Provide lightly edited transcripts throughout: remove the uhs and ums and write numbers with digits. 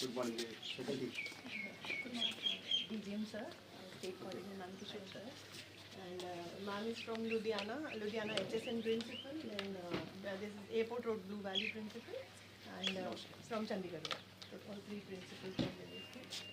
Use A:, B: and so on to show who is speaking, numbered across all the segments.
A: Good morning, faculty.
B: DGM sir, State College in Mankishore sir, and ma'am is from Ludhiana HSN principal, and this is Airport Road Blue Valley principal, and from Chandigarh. So all three principals from the district.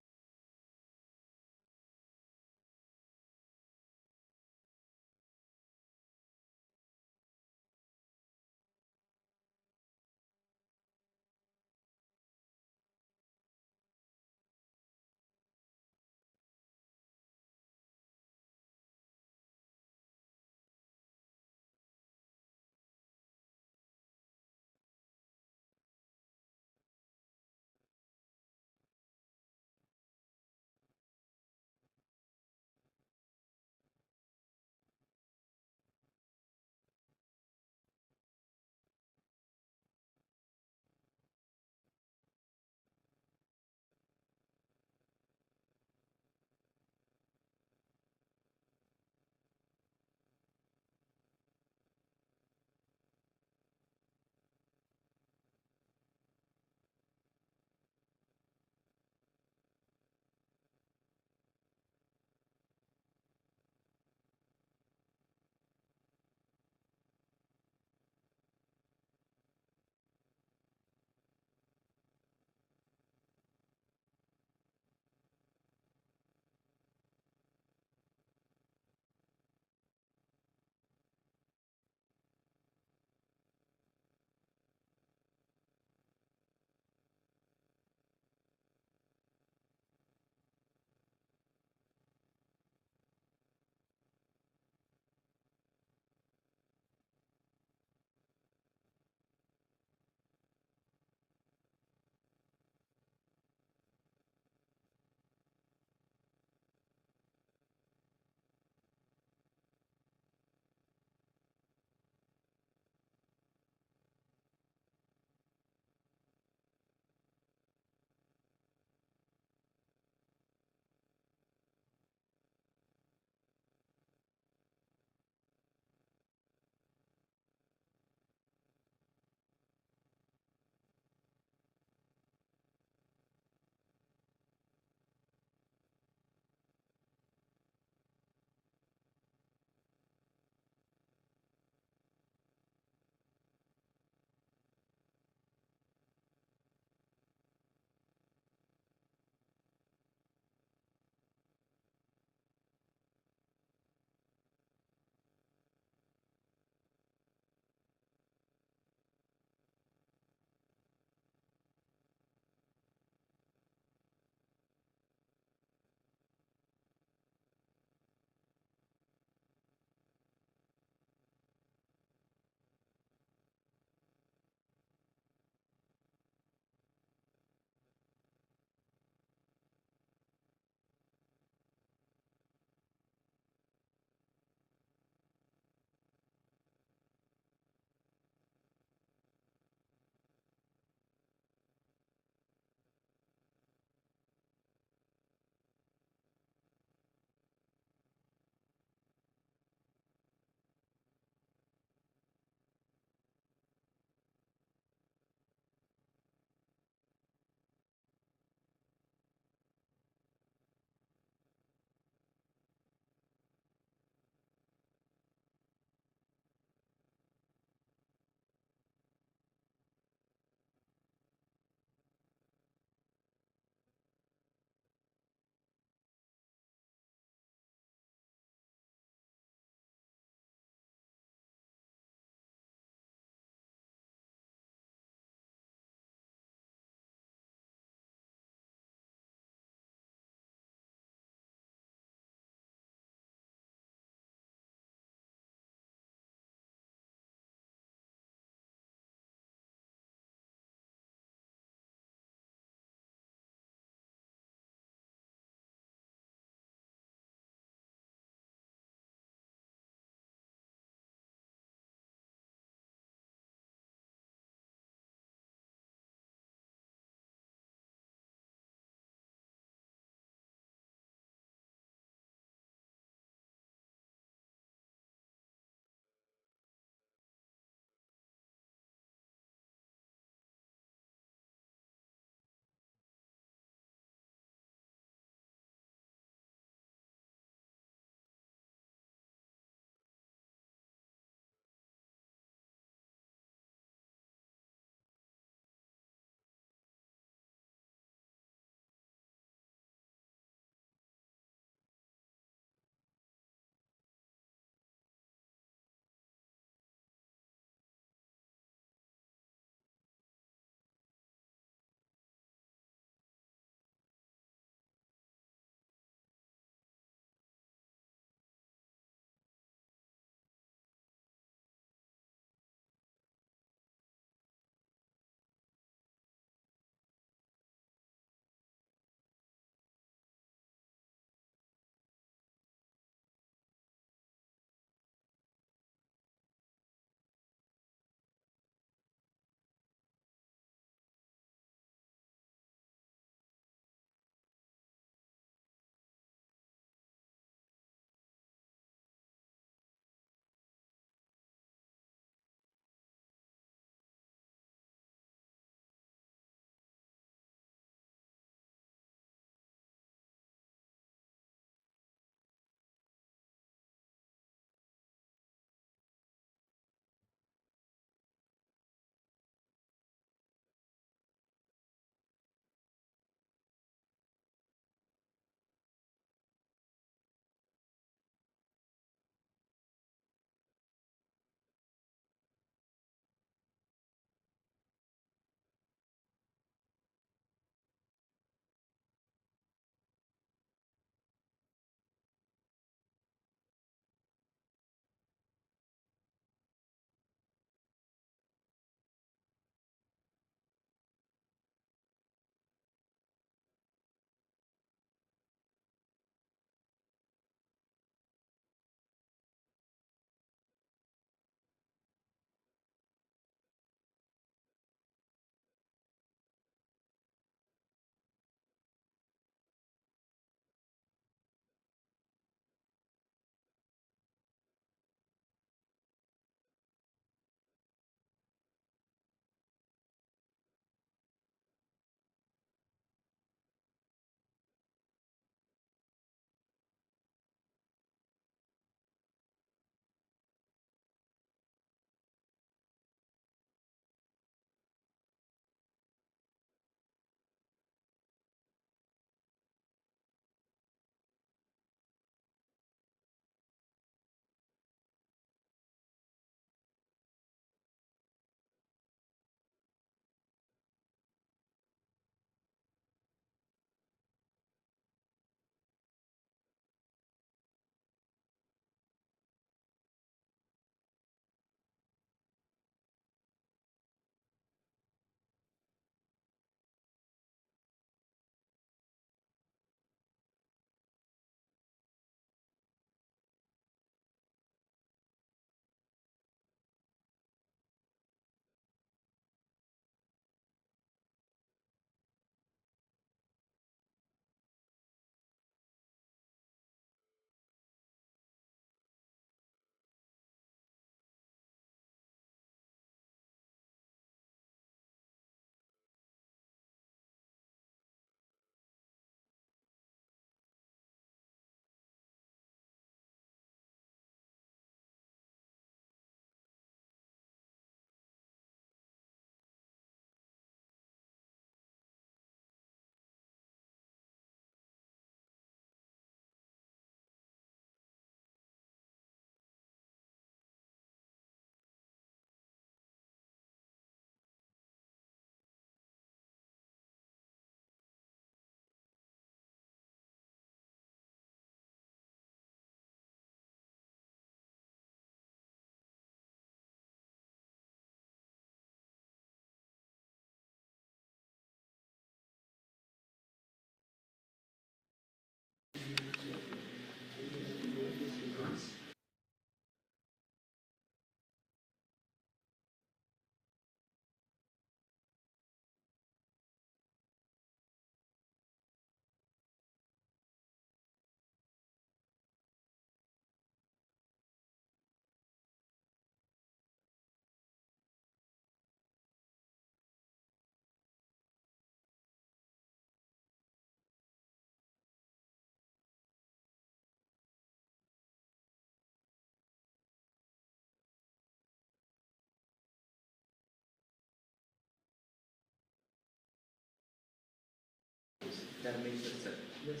C: Dharmendra sir. Yes,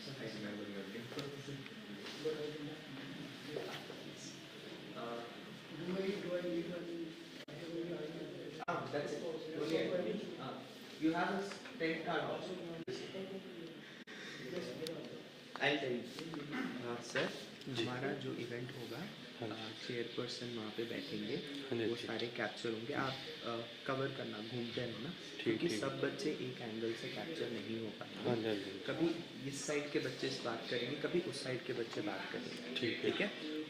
C: sir. I remember your name. That's it. Only you have a tent card also. I'll tell you. Sir हमारा जो event होगा chairperson वहाँ पे बैठेंगे, वो सारे capture होंगे। आप कवर करना, घूमते रहना, क्योंकि सब बच्चे एक एंगल से कैप्चर नहीं हो पाएंगे। कभी इस साइड के बच्चे से बात करेंगे, कभी उस साइड के बच्चे बात करेंगे। ठीक है,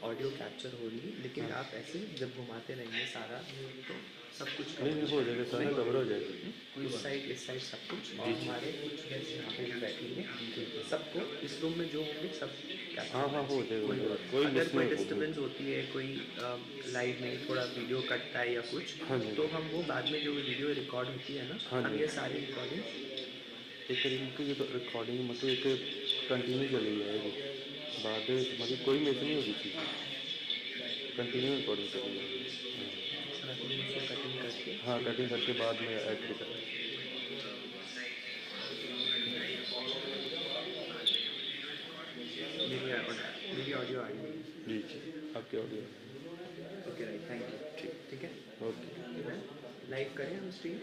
C: ऑडियो कैप्चर हो रही है, लेकिन आप ऐसे जब घुमाते रहेंगे सारा तो सब कुछ
D: हो जाएगा, सारा कवर हो जाएगा।
C: उस साइड इस साइड सब कुछ। और हमारे कुछ गेस्ट यहाँ पे भी बैठेंगे, सबको इस रूम में जो होंगे सब
D: हाँ हो जाएगा।
C: अगर कोई डिस्टर्बेंस होती है, कोई लाइव में थोड़ा वीडियो कटता है या कुछ, तो हम वो बाद में जो वीडियो रिकॉर्ड होती है ना, हम ये सारी रिकॉर्डिंग
D: एक तरीके की रिकॉर्डिंग मतलब एक कंटिन्यू चली जाएगी, बाद मतलब कोई मिस नहीं होगी चीज़, कंटिन्यू रिकॉर्डिंग चली जाएगी।
C: कटिंग करके,
D: हाँ कटिंग करके बाद में ऐड कर सकते।
C: मेरी ऑडियो आ गई
D: जी आपके audio.
C: Okay right, thank you. ठीक है,
D: ओके
C: लाइव करें हम stream.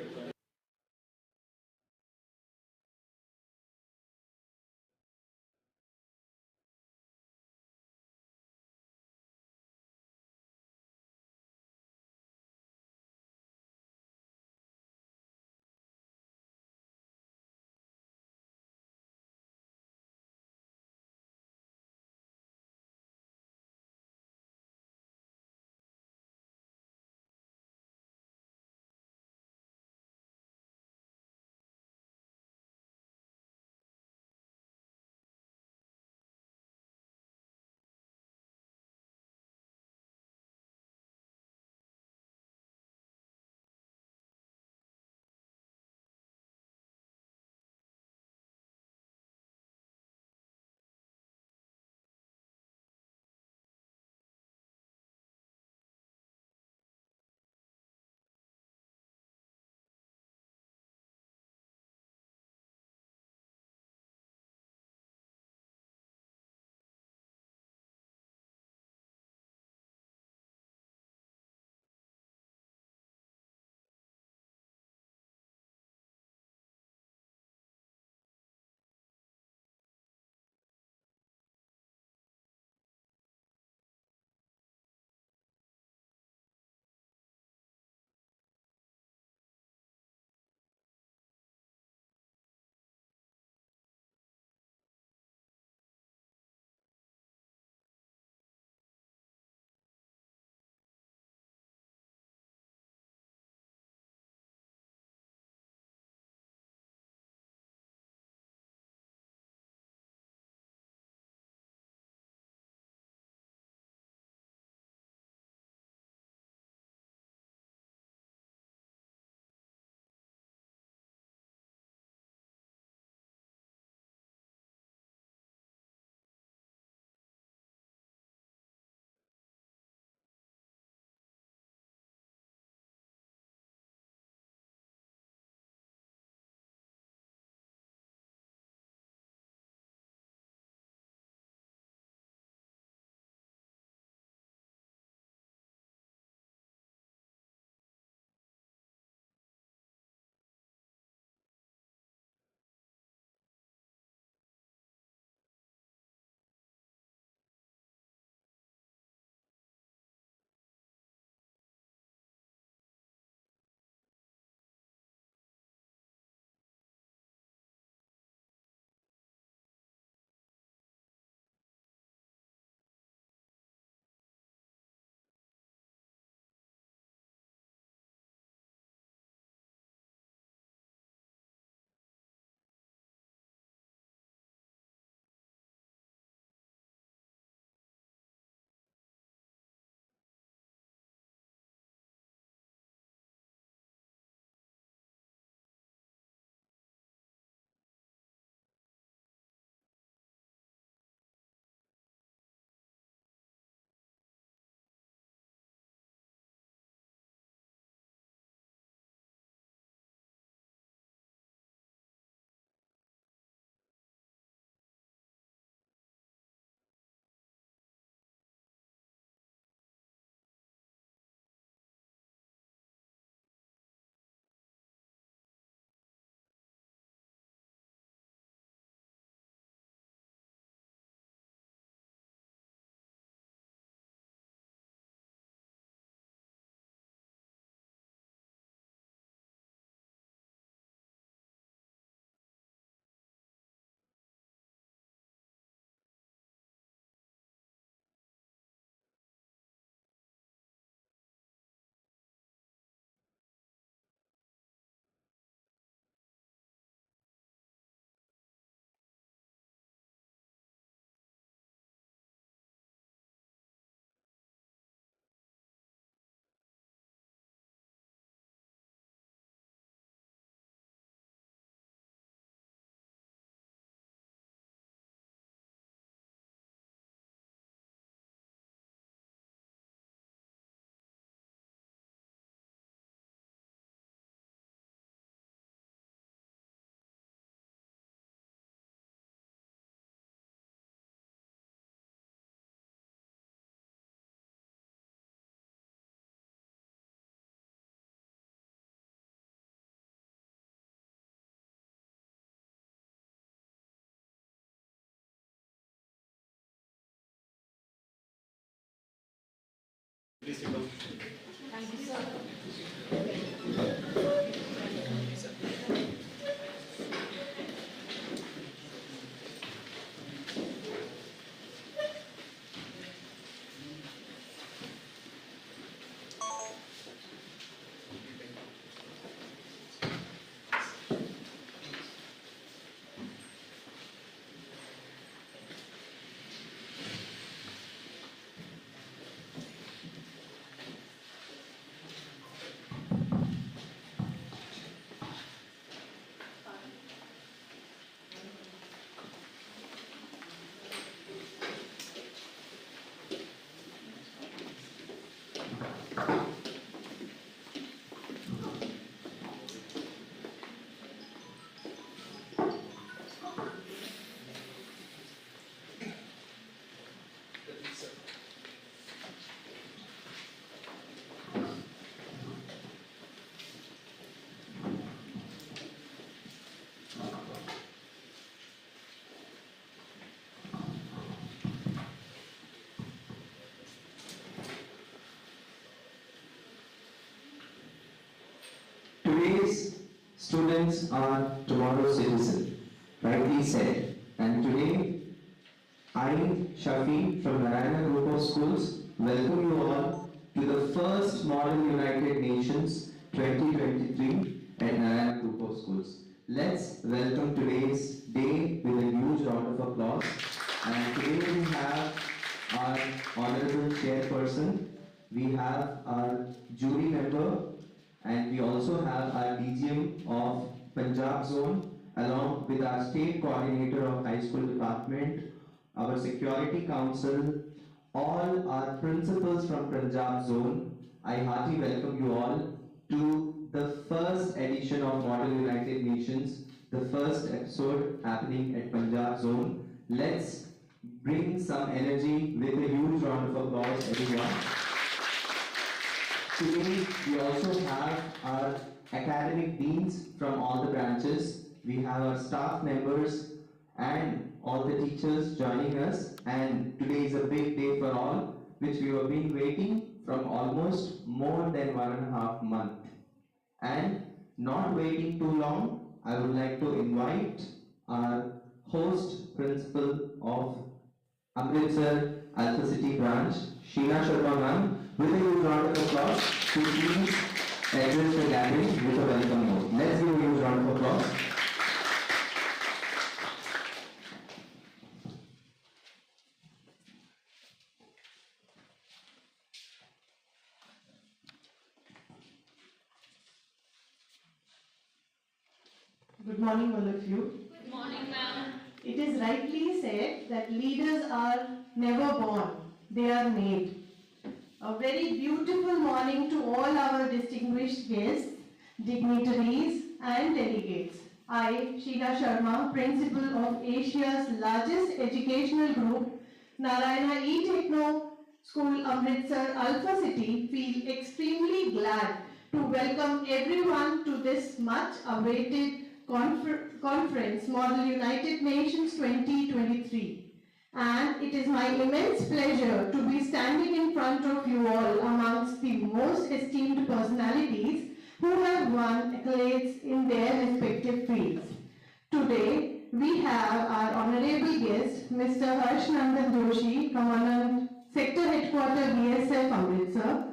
A: Please sit down.
B: Thank you, sir.
E: Today's students are tomorrow's citizens, rightly said. And today, I, Shafi from Narayana Group of Schools, welcome you all to the first Model United Nations 2023 at Narayana Group of Schools. Let's welcome today's day with a huge round of applause. And today we have our Honorable Chairperson, we have our jury member, and we also have our DGM of Punjab Zone, along with our State Coordinator of High School Department, our Security Council, all our principals from Punjab Zone. I heartily welcome you all to the first edition of Model United Nations, the first episode happening at Punjab Zone. Let's bring some energy with a huge round of applause, everyone. Today, we also have our academic deans from all the branches. We have our staff members and all the teachers joining us. And today is a big day for all, which we have been waiting from almost more than 1.5 months. And not waiting too long, I would like to invite our host principal of Amritsar Alpha City branch, Sheena Sharma ma'am, with a huge round of applause to please address the gathering with a welcome note. Let's give a huge round of applause.
B: Good morning, all of you.
F: Good morning, ma'am.
B: It is rightly said that leaders are never born, they are made. A very beautiful morning to all our distinguished guests, dignitaries and delegates. I, Sheena Sharma, Principal of Asia's largest educational group, Narayana E-Techno School, Amritsar, Alpha City, feel extremely glad to welcome everyone to this much awaited conference, Model United Nations 2023. And it is my immense pleasure to be standing in front of you all amongst the most esteemed personalities who have won accolades in their respective fields. Today, we have our honorable guest, Mr. Harsh Nandan Joshi, Commandant, Sector Headquarter BSF Amritsar.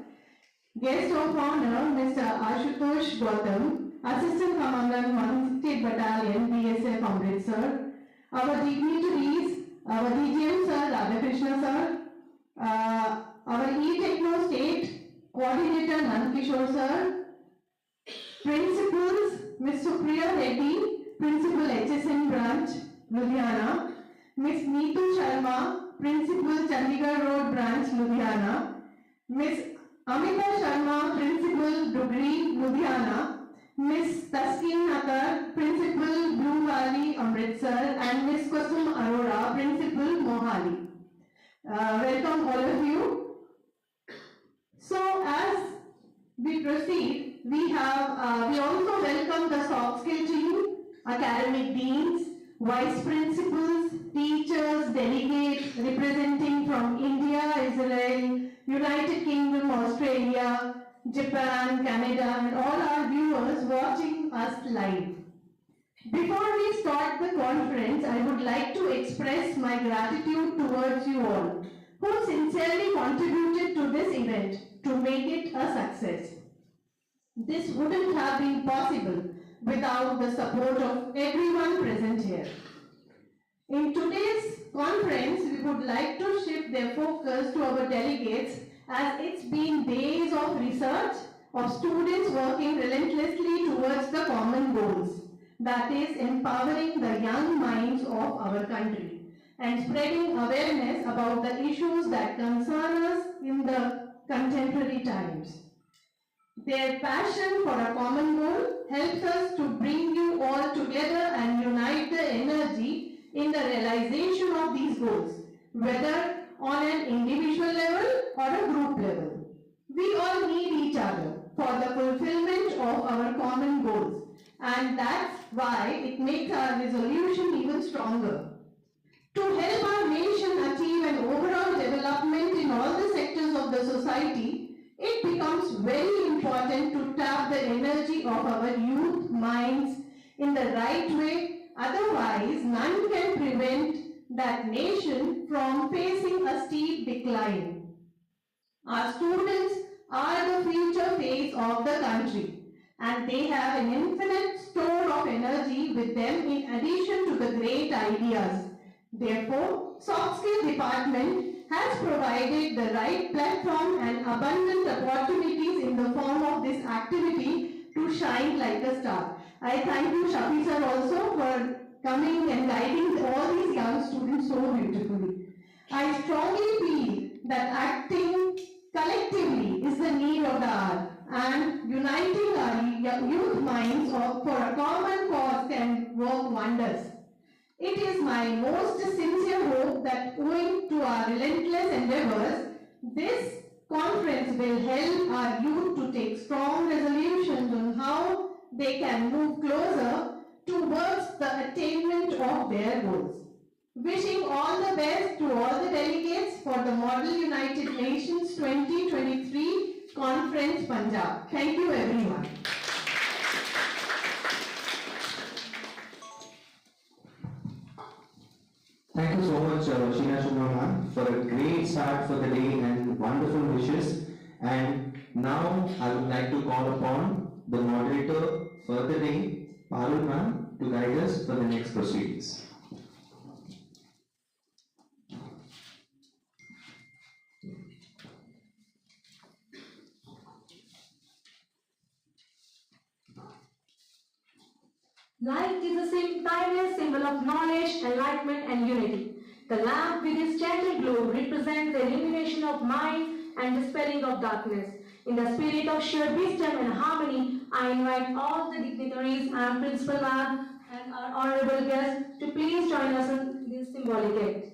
B: Guest of honor, Mr. Ashutosh Gautam, Assistant Commandant 160th Battalion BSF Amritsar. Our dignitaries, our DGM sir, Radhakrishna sir, our E-Techno State Coordinator Nandkishore sir, Principals, Ms. Supriya Reddy, Principal HSN Branch, Ludhiana, Ms. Neetu Sharma, Principal Chandigarh Road Branch, Ludhiana, Ms. Amita Sharma, Principal Dugri, Ludhiana, Ms. Taskin Natar, Principal Blue Valley, Amritsar, and Ms. Kusum Arora, Principal Mohali. Welcome all of you. So as we proceed, we also welcome the soft skill team, academic deans, vice principals, teachers, delegates representing from India, Israel, United Kingdom, Australia, Japan, Canada, and all our viewers watching us live. Before we start the conference, I would like to express my gratitude towards you all, who sincerely contributed to this event to make it a success. This wouldn't have been possible without the support of everyone present here. In today's conference, we would like to shift their focus to our delegates, as it's been days of research, of students working relentlessly towards the common goals, that is empowering the young minds of our country and spreading awareness about the issues that concern us in the contemporary times. Their passion for a common goal helps us to bring you all together and unite the energy in the realization of these goals, whether on an individual level or a group level. We all need each other for the fulfillment of our common goals, and that's why it makes our resolution even stronger. To help our nation achieve an overall development in all the sectors of the society, it becomes very important to tap the energy of our youth minds in the right way. Otherwise, none can prevent that nation from facing a steep decline. Our students are the future face of the country, and they have an infinite store of energy with them in addition to the great ideas. Therefore, Soft Skill Department has provided the right platform and abundant opportunities in the form of this activity to shine like a star. I thank you, Shafi sir, also for coming and guiding all these young students so beautifully. I strongly feel that acting collectively is the need of the hour, and uniting our youth minds for a common cause can work wonders. It is my most sincere hope that owing to our relentless endeavors, this conference will help our youth to take strong resolutions on how they can move closer towards the attainment of their goals. Wishing all the best to all the delegates for the Model United Nations 2023 Conference Punjab. Thank you everyone.
E: Thank you so much, Sheena Shubhaman, for a great start for the day and wonderful wishes. And now I would like to call upon the moderator for the day, Parul ma'am, to guide us for the next proceedings.
F: Light is a timeless symbol of knowledge, enlightenment, and unity. The lamp with its gentle glow represents the illumination of mind and dispelling of darkness. In the spirit of shared wisdom and harmony, I invite all the dignitaries and Principal Ma'am and our honorable guests to please join us in this symbolic act.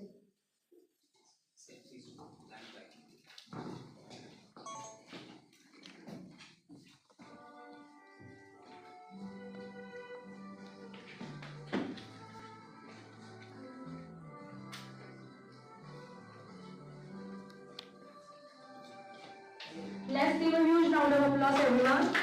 F: Let's give a huge round of applause, everyone.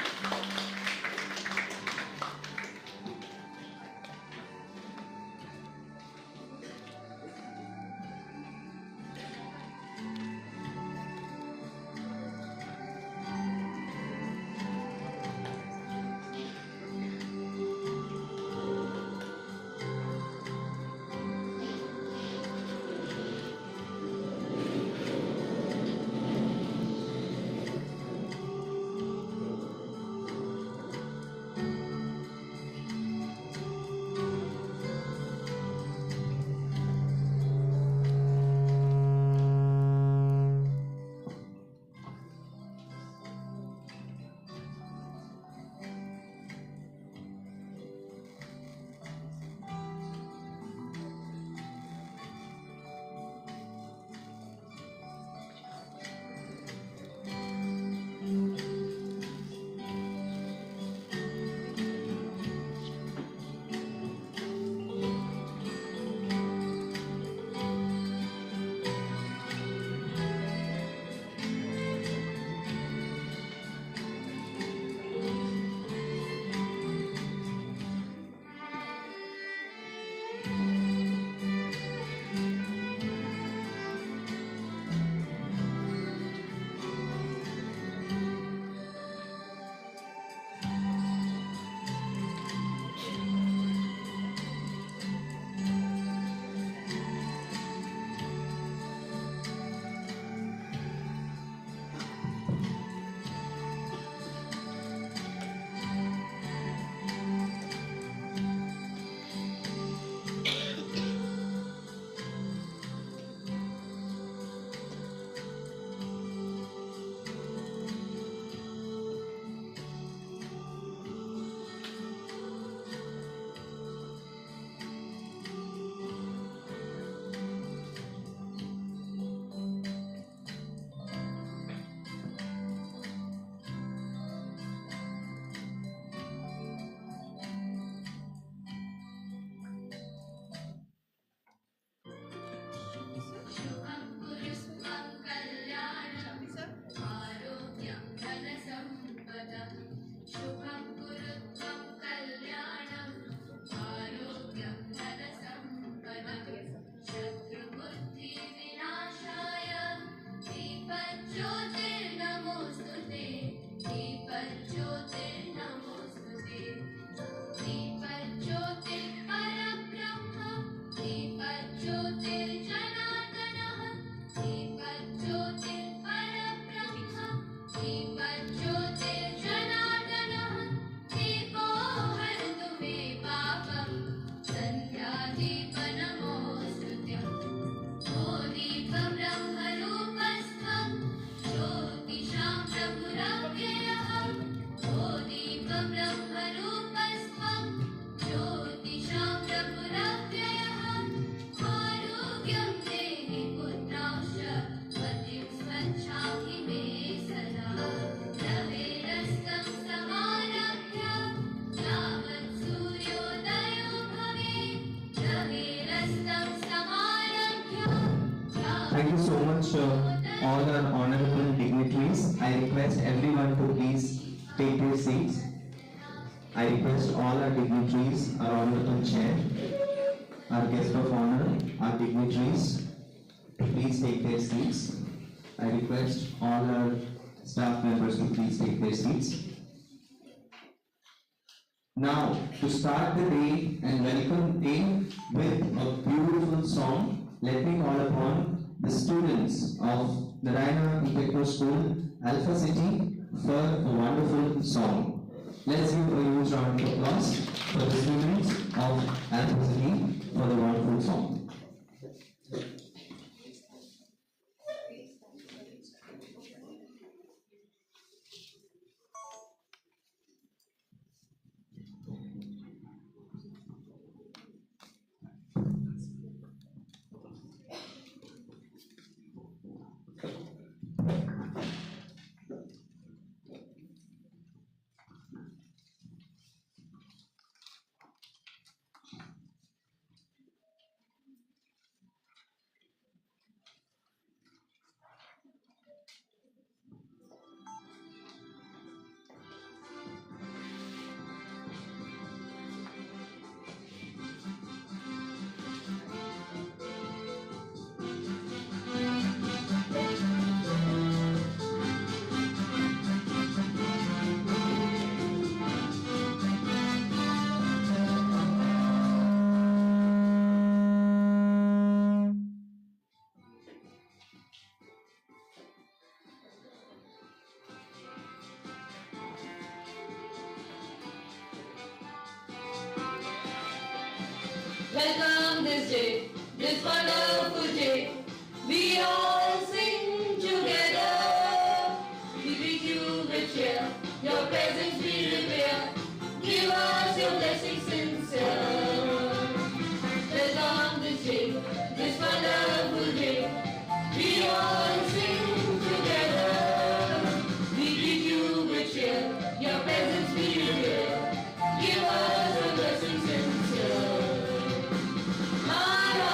E: Thank you so much, all our honorable dignitaries. I request everyone to please take their seats. I request all our dignitaries, our honorable chair, our guest of honor, our dignitaries, to please take their seats. I request all our staff members to please take their seats. Now, to start the day and welcome in with a beautiful song, let me call upon the students of Narayana Intellectual School, Alpha City, for a wonderful song. Let's give a huge round of applause for the students of Alpha City for the wonderful song.
F: Welcome this day, this wonderful day. We all sing together. We greet you with cheer. Your presence we revere. Give us your blessings sincere. Welcome this day, this wonderful day. We all sing together. We greet you with cheer. Your presence we revere. Give us your blessings sincere. Narayana.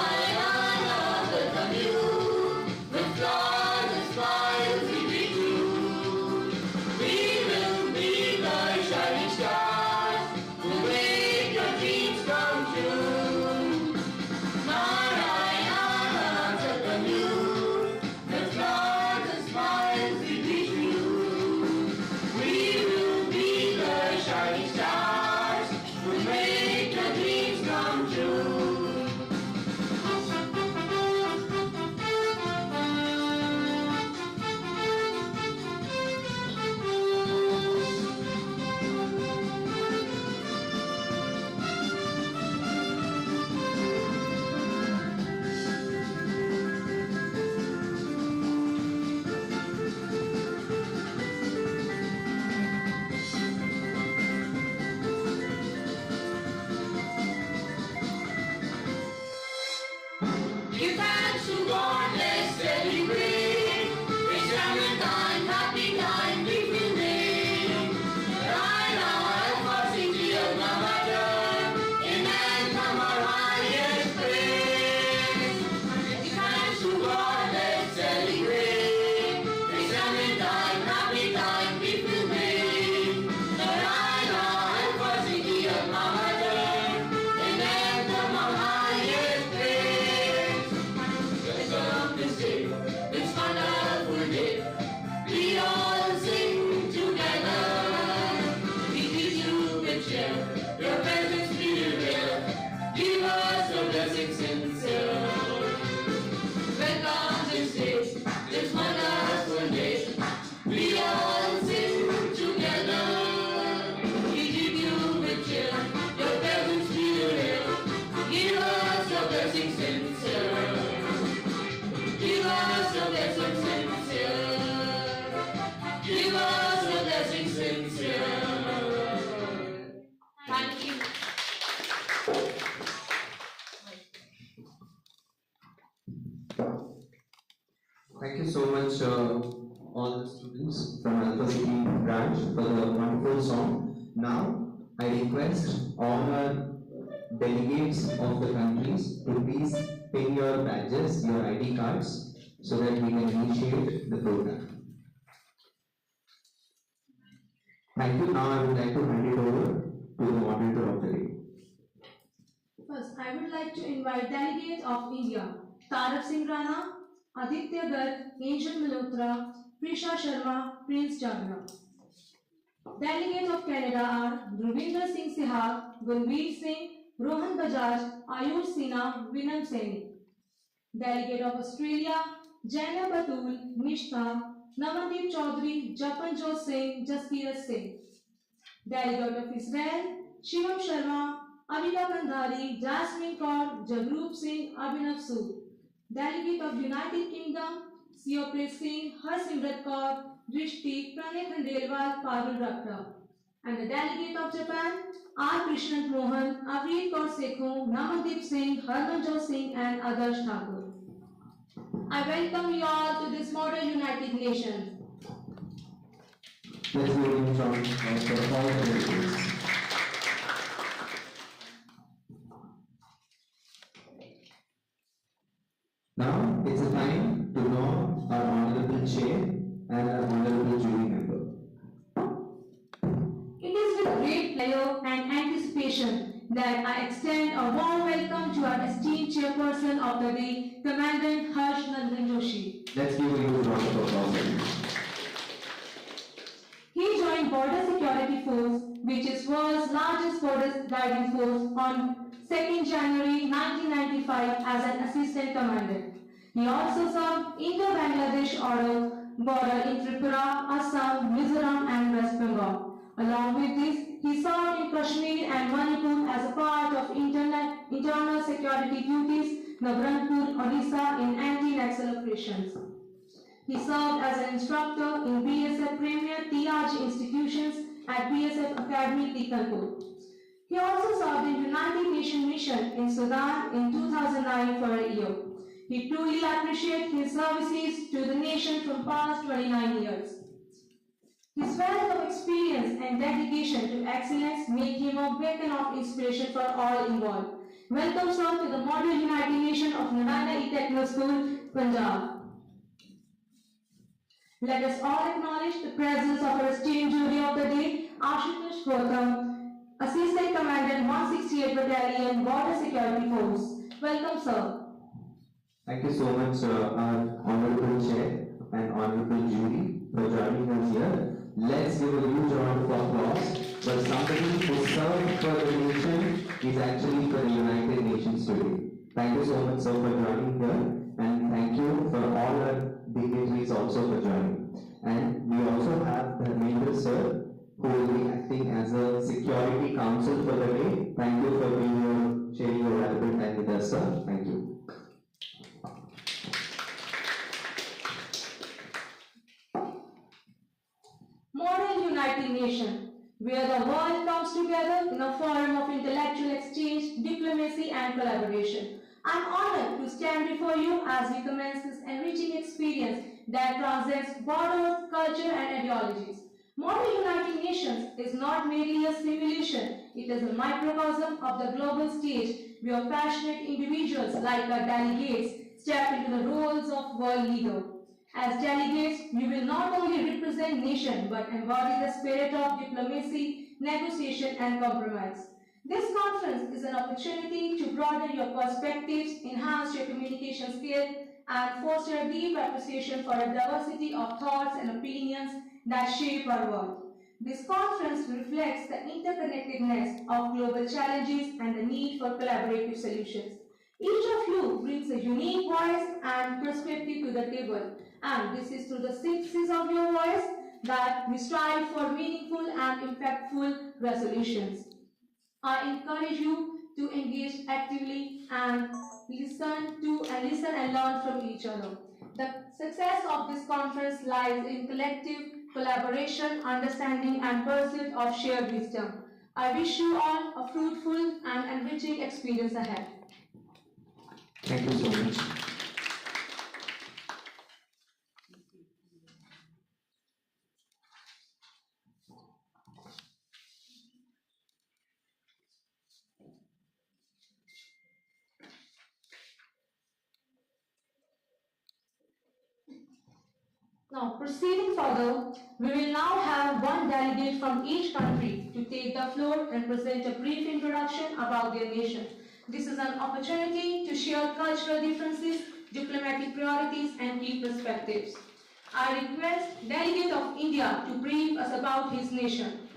F: sincere. Give us a blessing sincere. Give us a blessing sincere. Thank you.
E: Thank you so much, all the students from Alpha City branch for the wonderful song. Now, I request all our delegates of the countries to please pin your badges, your ID cards, so that we can initiate the program. Thank you. Now, I would like to hand it over to the moderator of the day.
F: First, I would like to invite delegates of India, Tarak Singh Rana, Aditya Garg, Angel Malhotra, Prisha Sharma, Prince Jagna. Delegates of Canada are Dhruvinder Singh Sihag, Gulveer Singh, Rohan Bajaj, Ayush Sinha, Vinam Saini. Delegate of Australia, Jaina Batul, Nishta, Namandeep Chaudhary, Japanjot Singh, Jaskirat Singh. Delegate of Israel, Shivam Sharma, Amita Kandhari, Jasmine Kaur, Jagrup Singh, Abhinav Sood. Delegate of United Kingdom, Sioprit Singh, Harsimrat Kaur, Drishti, Pranay Khandelwal, Parul Rakta. And the delegate of Japan, R. Krishnan Mohan, Avneet Kaur Sekho, Namandeep Singh, Harmanjot Singh and Adarsh Thakur. I welcome you all to this model United Nations.
E: Let's go in from for all the delegates. Now, it's a time to know our honorable chair and our honorable jury member.
F: It is with great pleasure and anticipation that I extend a warm welcome to our esteemed chairperson of the day, Commandant Harsh Nandan Joshi.
E: Let's give a huge round of applause.
F: He joined Border Security Force, which is world's largest border guiding force, on 2nd January 1995 as an assistant commandant. He also served Indo-Bangladesh border in Tripura, Assam, Mizoram and West Bengal. Along with this, he served in Kashmir and Manipur as a part of internal security duties, Navranpur, Odisha in anti-Naxal operations. He served as an instructor in BSF Premier TRG institutions at BSF Academy, Tikanpur. He also served in United Nations Mission in Sudan in 2009 for a year. He truly appreciates his services to the nation from past 29 years. His wealth of experience and dedication to excellence make him a beacon of inspiration for all involved. Welcome, sir, to the Model United Nation of Narayana Techno School, Punjab. Let us all acknowledge the presence of our esteemed jury of the day, Ashutosh Gautam, Assistant Commandant 168 Battalion, Border Security Force. Welcome, sir.
E: Thank you so much, our honorable chair and honorable jury for joining us here. Let's give a huge round of applause for somebody who served for the nation is actually for the United Nations today. Thank you so much, sir, for joining here, and thank you for all our dignitaries also for joining. And we also have Dharmendra sir, who will be acting as a security counsel for the day. Thank you for sharing your valuable time with us, sir. Thank you.
F: Model United Nation, where the world comes together in a forum of intellectual exchange, diplomacy and collaboration. I am honored to stand before you as we commence this enriching experience that transcends borders, culture and ideologies. Model United Nations is not merely a simulation, it is a microcosm of the global stage where passionate individuals like our delegates step into the roles of world leader. As delegates, you will not only represent nation but embody the spirit of diplomacy, negotiation and compromise. This conference is an opportunity to broaden your perspectives, enhance your communication skills and foster a deep appreciation for a diversity of thoughts and opinions that shape our world. This conference reflects the interconnectedness of global challenges and the need for collaborative solutions. Each of you brings a unique voice and perspective to the table, and this is through the synthesis of your voice that we strive for meaningful and impactful resolutions. I encourage you to engage actively and listen to and learn from each other. The success of this conference lies in collective collaboration, understanding, and pursuit of shared wisdom. I wish you all a fruitful and enriching experience ahead.
E: Thank you so much.
F: Now, proceeding further, we will now have one delegate from each country to take the floor and present a brief introduction about their nation. This is an opportunity to share cultural differences, diplomatic priorities, and key perspectives. I request Delegate of India to brief us about his nation.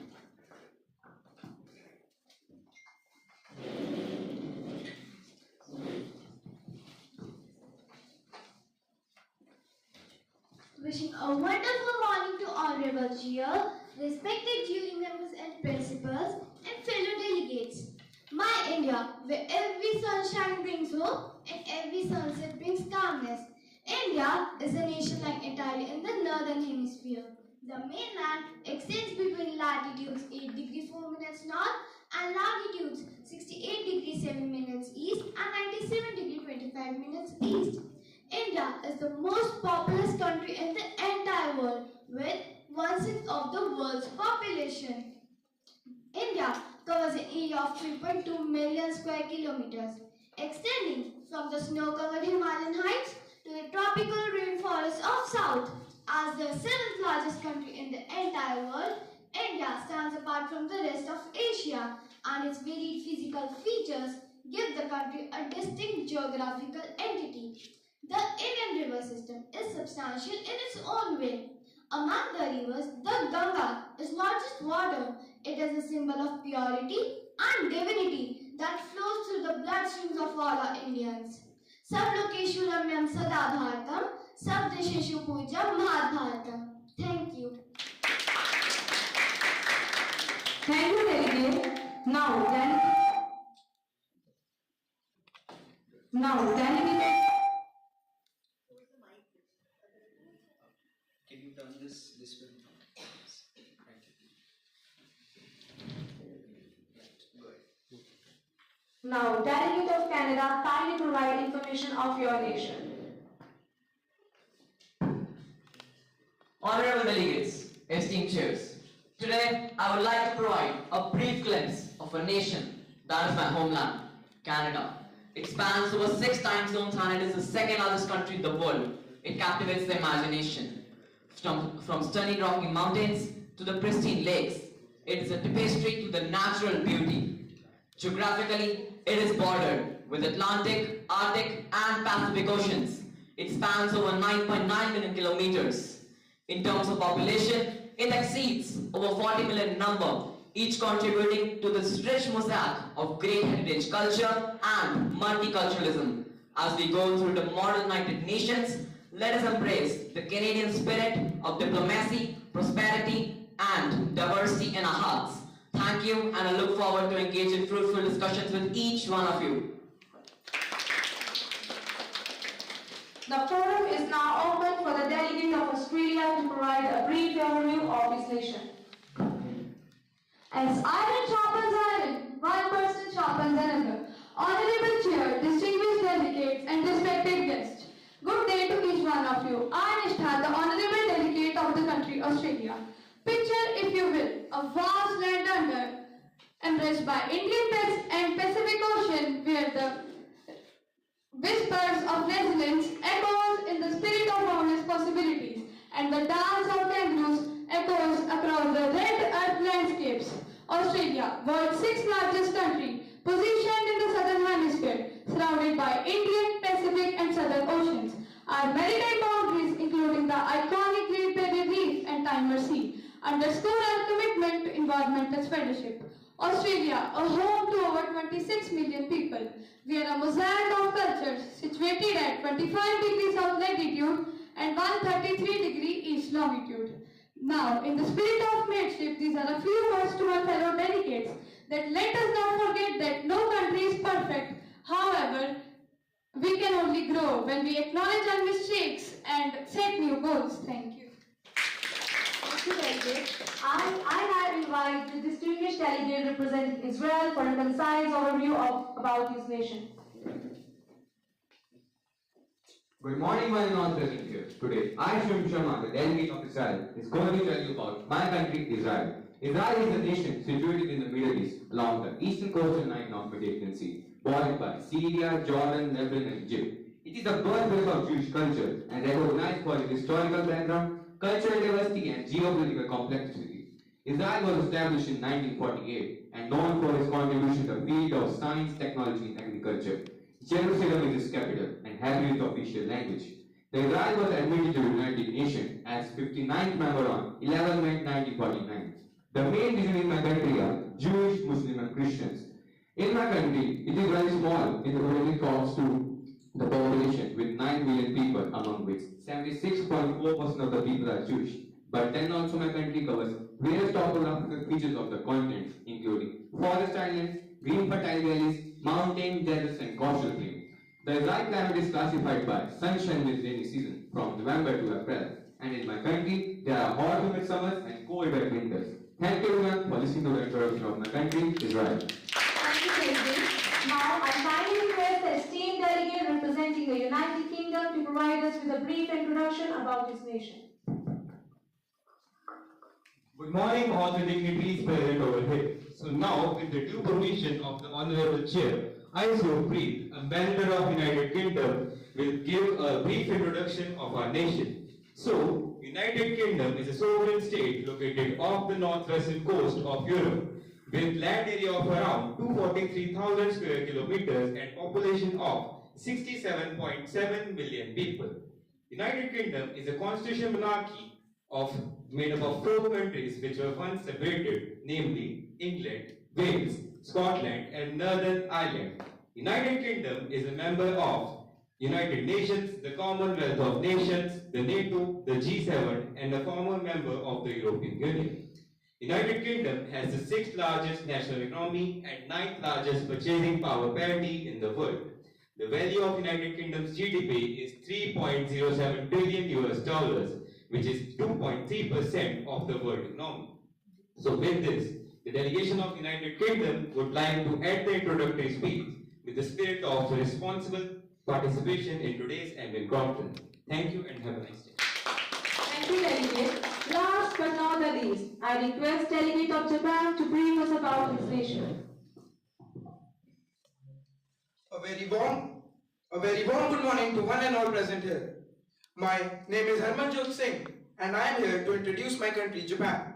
G: Wishing a wonderful morning to Honorable Chair, respected jury members and principals, and fellow delegates. My India, where every sunshine brings hope and every sunset brings calmness. India is a nation lying entirely in the northern hemisphere. The mainland extends between latitudes 8 degrees 4 minutes north and longitudes 68 degrees 7 minutes east and 97 degrees 25 minutes east. India is the most populous country in the entire world with 1/6 of the world's population. India covers an area of 3.2 million square kilometers, extending from the snow-covered Himalayan heights to the tropical rainforests of south. As the 7th largest country in the entire world, India stands apart from the rest of Asia, and its varied physical features give the country a distinct geographical entity. The Indian river system is substantial in its own way. Among the rivers, the Ganga is not just water, it is a symbol of purity and divinity that flows through the bloodstreams of all our Indians. Sablokeshu Ramyam Sada Bharatam, Sabdesheshu Pujam Mahabharatam. Thank you.
F: Thank you, Delegate. Now, Delegate.
C: Can you turn this way? Right. Go ahead.
F: Now, Delegate of Canada, kindly provide information of your nation.
H: Honorable delegates, esteemed chairs, today I would like to provide a brief glimpse of a nation that is my homeland, Canada. It spans over 6 time zones and it is the second largest country in the world. It captivates the imagination. From stunning rocky mountains to the pristine lakes, it is a tapestry to the natural beauty. Geographically, it is bordered with Atlantic, Arctic and Pacific Oceans. It spans over 9.9 million kilometers. In terms of population, it exceeds over 40 million in number, each contributing to this rich mosaic of great heritage culture and multiculturalism. As we go through the modern United Nations, let us embrace the Canadian spirit of diplomacy, prosperity, and diversity in our hearts. Thank you, and I look forward to engage in fruitful discussions with each one of you.
F: The forum is now open for the delegate of Australia to provide a brief overview of his nation.
I: As iron sharpens iron, one person sharpens another. Honorable Chair, distinguished delegates, and respected guests, good day to each one of you. I, Nishtha, the Honorable Delegate of the country Australia. Picture, if you will, a vast land under, embraced by Indian and Pacific Ocean, where the whispers of resilience echoes in the spirit of boundless possibilities, and the dance of kangaroos echoes across the red earth landscapes. Australia, world's 6th largest country, positioned in the southern hemisphere, surrounded by Indian, Pacific and Southern Oceans. Our maritime boundaries, including the iconic Great Barrier Reef and Timor Sea, underscore our commitment to environmental stewardship. Australia, a home to over 26 million people. We are a mosaic of cultures situated at 25 degrees south latitude and 133 degrees east longitude. Now, in the spirit of mateship, these are a few words to our fellow delegates, that let us not forget that no country is perfect. However, We can only grow when we acknowledge our mistakes and set new goals. Thank you.
F: Thank you, delegate. I now invite the distinguished delegate representing Israel for a concise overview about his nation.
J: Good morning, my non-present here. Today, I, Shim Sharma, the delegate of Israel, is going to tell you about my country, Israel. Israel is a nation situated in the Middle East, along the eastern coastal line of Mediterranean Sea, bordered by Syria, Jordan, Lebanon, and Egypt. It is the birthplace of Jewish culture and recognized for its historical background, cultural diversity, and geopolitical complexity. Israel was established in 1948 and known for its contribution to the field of science, technology, and agriculture. Jerusalem is its capital and has its official language. The Israel was admitted to the United Nations as 59th member on 11 May 1949. The main reason in my country are Jewish, Muslim, and Christians. In my country, it is very small in the relative cost to the population with 9 million people, among which 76.4% of the people are Jewish. But then also my country covers various topographical features of the continent, including forest islands, green fertile valleys, mountain, deserts, and coastal plains. The Israel climate is classified by sunshine with rainy season from November to April. And in my country, there are hot humid summers and cold wet winters. Thank you everyone for listening to the introduction of my country, Israel.
F: Thank you, delegate. Now, I kindly request the esteemed delegate representing the United Kingdom to provide us with a brief introduction about his nation.
K: Good morning, all the dignitaries present over here. So now, with the due permission of the Honorable Chair, I, Supreet, Ambassador of United Kingdom, will give a brief introduction of our nation. So, United Kingdom is a sovereign state located off the northwestern coast of Europe, with land area of around 243,000 square kilometers and population of 67.7 million people. United Kingdom is a constitutional monarchy made up of 4 countries which were once separated, namely England, Wales, Scotland, and Northern Ireland. United Kingdom is a member of United Nations, the Commonwealth of Nations, the NATO, the G7, and a former member of the European Union. United Kingdom has the 6th largest national economy and 9th largest purchasing power parity in the world. The value of United Kingdom's GDP is $3.07 billion, which is 2.3% of the world economy. So with this, the delegation of United Kingdom would like to end the introductory speech with the spirit of responsible participation in today's annual conference. Thank you and have a nice day.
F: Thank you, delegate. Last but not the least, I request delegate of Japan to brief us about his nation.
L: A very warm good morning to one and all present here. My name is Harmanjot Singh and I am here to introduce my country, Japan.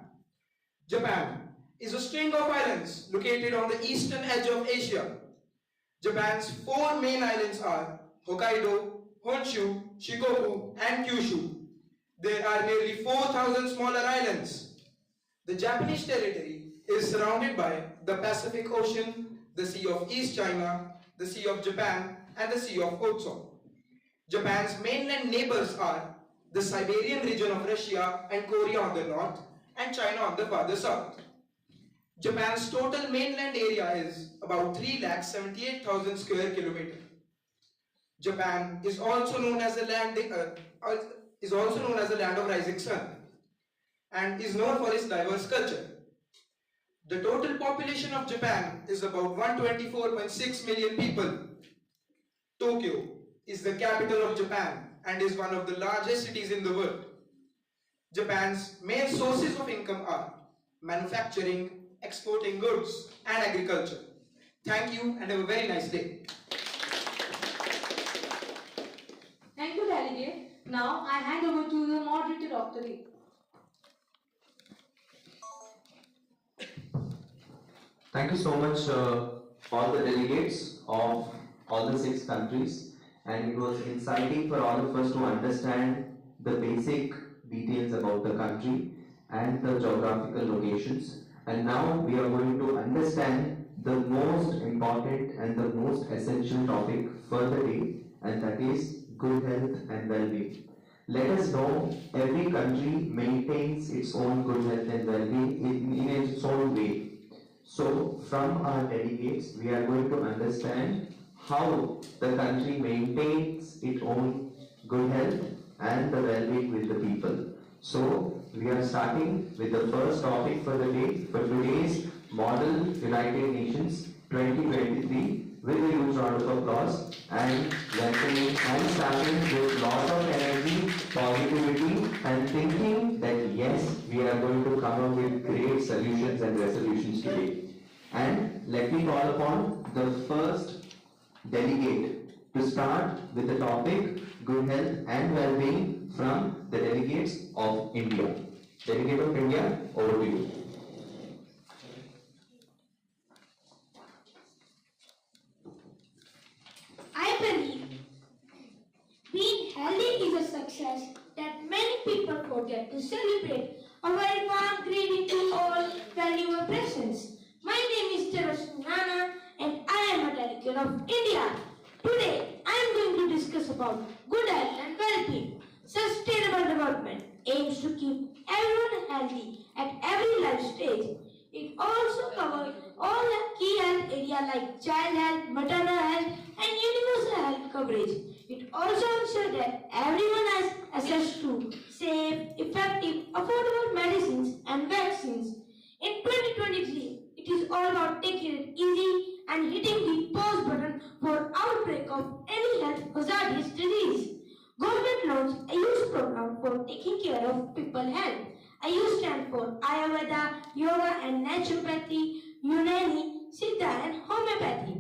L: Japan is a string of islands located on the eastern edge of Asia. Japan's 4 main islands are Hokkaido, Honshu, Shikoku, and Kyushu. There are nearly 4,000 smaller islands. The Japanese territory is surrounded by the Pacific Ocean, the Sea of East China, the Sea of Japan, and the Sea of Okhotsk. Japan's mainland neighbors are the Siberian region of Russia and Korea on the north, and China on the farther south. Japan's total mainland area is about 378,000 square kilometers. Japan is also known as the land of rising sun and is known for its diverse culture. The total population of Japan is about 124.6 million people. Tokyo is the capital of Japan and is one of the largest cities in the world. Japan's main sources of income are manufacturing, exporting goods, and agriculture. Thank you and have a very nice day.
F: Thank you, delegate. Now I hand over to the moderator of the day.
E: Thank you so much, all the delegates of all the 6 countries, and it was exciting for all of us to understand the basic details about the country and the geographical locations. And now we are going to understand the most important and the most essential topic for the day, and that is good health and well-being. Let us know every country maintains its own good health and well-being in its own way. So from our delegates, we are going to understand how the country maintains its own good health and the well-being with the people. So, we are starting with the first topic for the day, for today's Model United Nations 2023, with a huge round of applause and welcoming and starting with lot of energy, positivity and thinking that yes, we are going to come up with great solutions and resolutions today. And let me call upon the first delegate to start with the topic good health and well-being from the delegates of India. Delegate of India, over to you.
G: I believe being healthy is a success that many people forget to celebrate. A very warm greeting to all valuable presence. My name is Narayana and I am a delegate of India. Today I am going to discuss about good health and well-being. Sustainable development aims to keep everyone healthy at every life stage. It also covers all the key health areas like child health, maternal health, and universal health coverage. It also ensures that everyone has access to safe, effective, affordable medicines and vaccines. In 2023, it is all about taking it easy and hitting the pause button for outbreak of any health hazardous disease. Government launched a youth program for taking care of people's health. IU stands for Ayurveda, Yoga and Naturopathy, Unani, Siddha and Homeopathy.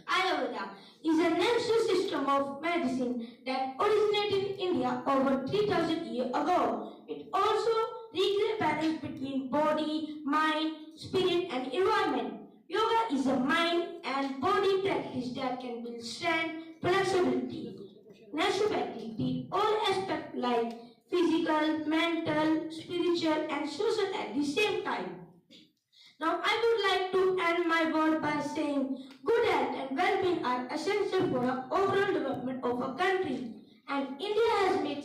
G: Ayurveda is a natural system of medicine that originated in India over 3000 years ago. It also regulates balance between body, mind, spirit and environment. Yoga is a mind and body practice that can build strength, flexibility. Naturopathy deals all aspects like physical, mental, spiritual and social at the same time. Now I would like to end my word by saying good health and well-being are essential for the overall development of a country, and India has made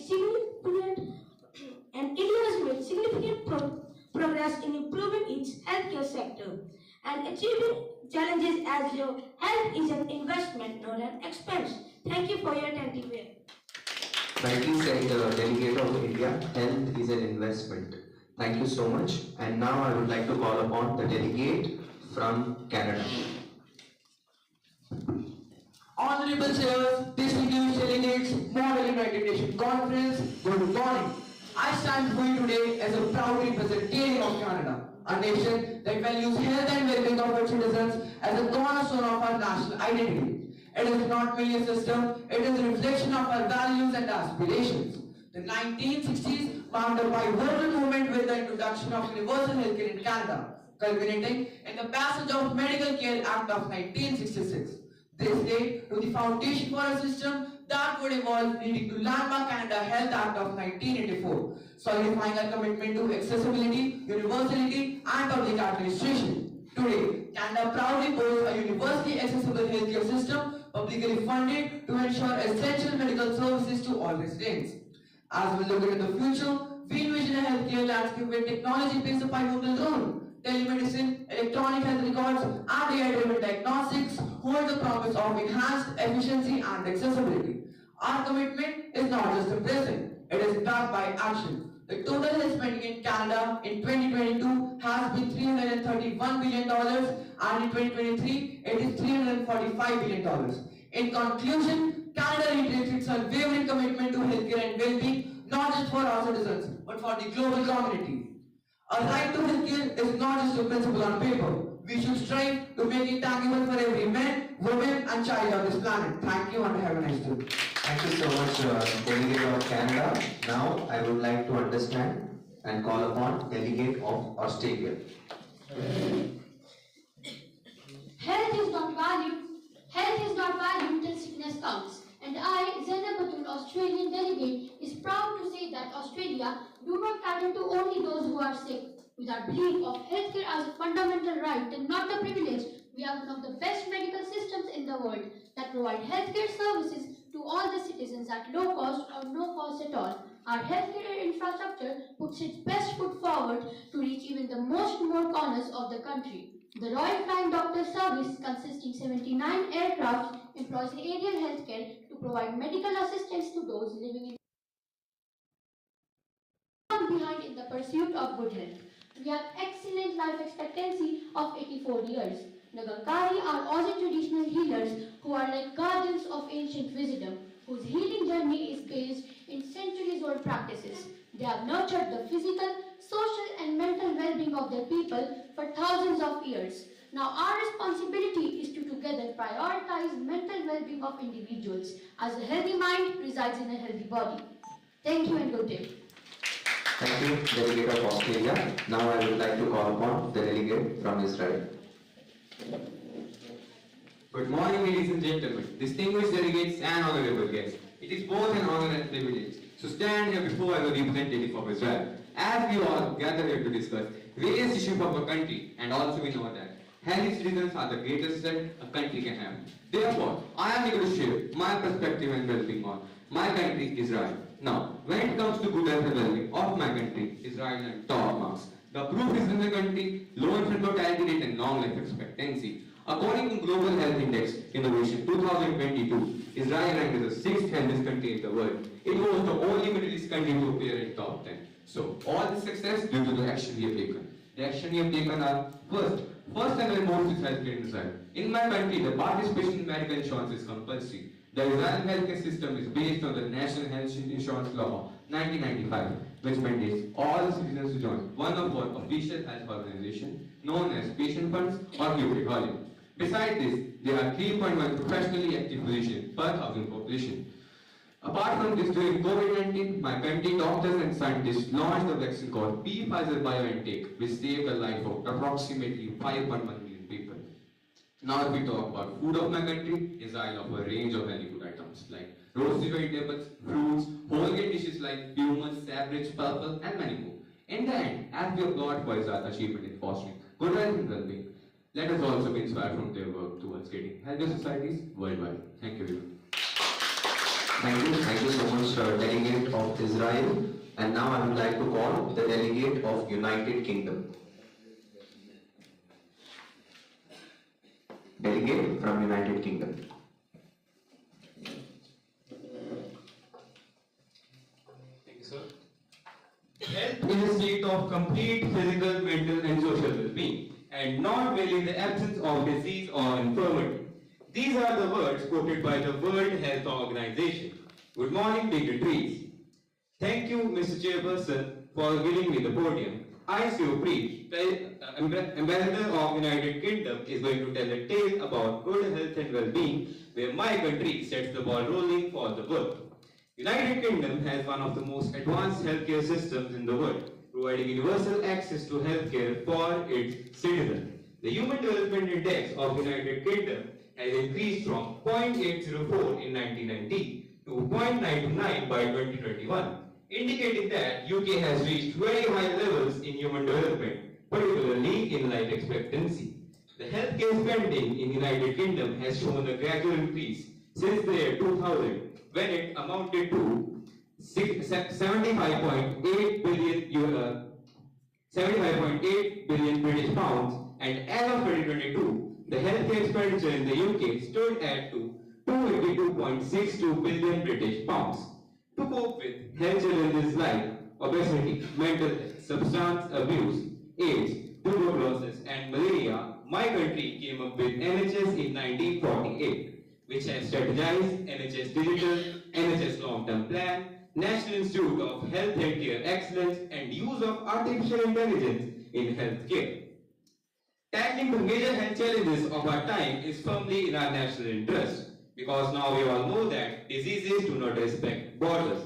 G: significant progress in improving its healthcare sector and achieving challenges as your health is an investment, not an expense. Thank you for your attentive ear.
E: Rightly said, Delegate of India, health is an investment. Thank you so much. And now I would like to call upon the delegate from Canada.
H: Honorable chairs, distinguished delegates, Model United Nations Conference, good morning. I stand before you today as a proud representative of Canada, a nation that values health and well-being of its citizens as a cornerstone of our national identity. It is not merely a system, it is a reflection of our values and aspirations. The 1960s marked a pivotal moment with the introduction of universal healthcare in Canada, culminating in the passage of Medical Care Act of 1966. This laid to the foundation for a system that would evolve, leading to landmark Canada Health Act of 1984, solidifying our commitment to accessibility, universality and public administration. Today, Canada proudly boasts a universally accessible healthcare system, publicly funded to ensure essential medical services to all residents. As we look into the future, we envision a healthcare landscape where technology plays a pivotal role. Telemedicine, electronic health records, and AI-driven diagnostics hold the promise of enhanced efficiency and accessibility. Our commitment is not just impressive, it is backed by action. The total health spending in Canada in 2022 has been $331 billion and in 2023 it is $345 billion. In conclusion, Canada reiterates its unwavering commitment to healthcare and well-being, not just for our citizens, but for the global community. A right to healthcare is not just a principle on paper. We should strive to make it tangible for every man, woman and child on this planet. Thank you and have a nice day.
E: Thank you so much, Delegate of Canada. Now I would like to understand and call upon Delegate of Australia.
M: Health is not valued till sickness comes. And I, Zainab Batul, Australian delegate, is proud to say that Australia do not cater to only those who are sick. With our belief of healthcare as a fundamental right and not a privilege, we have one of the best medical systems in the world that provide healthcare services to all the citizens at low cost or no cost at all. Our healthcare infrastructure puts its best foot forward to reach even the most remote corners of the country. The Royal Flying Doctor Service, consisting 79 aircraft, employs aerial healthcare to provide medical assistance to those living behind in the pursuit of good health. We have excellent life expectancy of 84 years. The Gankari are also traditional healers who are like guardians of ancient wisdom, whose healing journey is based in centuries-old practices. They have nurtured the physical, social and mental well-being of their people for thousands of years. Now our responsibility is to together prioritize mental well-being of individuals, as a healthy mind resides in a healthy body. Thank you and good day.
E: Thank you, delegate of Australia. Now I would like to call upon the delegate from Israel.
J: Good morning, ladies and gentlemen, distinguished delegates and honorable guests. It is both an honor and privilege to stand here before as a representative of Israel, as we all gather here to discuss various issues of our country, and also we know that healthy citizens are the greatest asset a country can have. Therefore, I am here to share my perspective and well-being on my country, Israel. Now, when it comes to good health and well-being of my country, Israel and top marks. The proof is in the country, low infant mortality rate and long life expectancy. According to Global Health Index Innovation 2022, Israel ranked as the 6th healthiest country in the world. It was the only Middle East country to appear in top 10. So, all this success due to the action we have taken. The action we have taken are, first and foremost is healthcare in Israel. In my country, the participation in medical insurance is compulsory. The Israeli healthcare system is based on the National Health Insurance Law 1995, which mandates all the citizens to join one of our official health organizations known as patient funds or QP Holiday. Besides this, there are 3.1 professionally active physicians per 1,000 population. Apart from this, during COVID-19, my country doctors and scientists launched a vaccine called Pfizer BioNTech, which saved the life of approximately 5.1 million people. Now if we talk about food of my country, Israel offers a range of healthy food items like roasted vegetables, fruits, whole grain dishes like hummus, sausage, purple and many more. In the end, as we applaud for Israel's achievement in fostering good health and well-being, let us also be inspired from their work towards getting healthier societies worldwide. Thank you very much.
E: Thank you so much, delegate of Israel. And now I would like to call the delegate of United Kingdom. Delegate from United Kingdom.
K: Thank you, sir. Health is a state of complete physical, mental and social well-being, and not merely the absence of disease or infirmity. These are the words quoted by the World Health Organization. Good morning, dignitaries. Thank you, Mr. Chairperson, for giving me the podium. I, Sir Preet, Ambassador of United Kingdom, is going to tell a tale about good health and well-being, where my country sets the ball rolling for the world. United Kingdom has one of the most advanced healthcare systems in the world, providing universal access to healthcare for its citizens. The Human Development Index of United Kingdom has increased from 0.804 in 1990 to 0.929 by 2021, indicating that UK has reached very high levels in human development, particularly in life expectancy. The healthcare spending in United Kingdom has shown a gradual increase since the year 2000, when it amounted to 75.8 billion British pounds, and as of 2022, the healthcare expenditure in the UK stood at 282.62 billion British pounds. To cope with health challenges like obesity, mental health, substance abuse, AIDS, tuberculosis and malaria, my country came up with NHS in 1948, which has strategized NHS Digital, NHS Long-Term Plan, National Institute of Health and Care Excellence and use of artificial intelligence in healthcare. Tackling the major health challenges of our time is firmly in our national interest, because now we all know that diseases do not respect borders.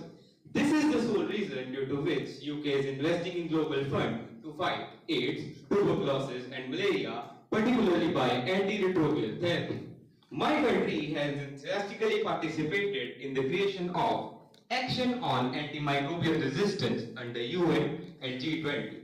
K: This is the sole reason due to which UK is investing in global fund to fight AIDS, tuberculosis and malaria, particularly by antiretroviral therapy. My country has enthusiastically participated in the creation of Action on Antimicrobial Resistance under UN and G20,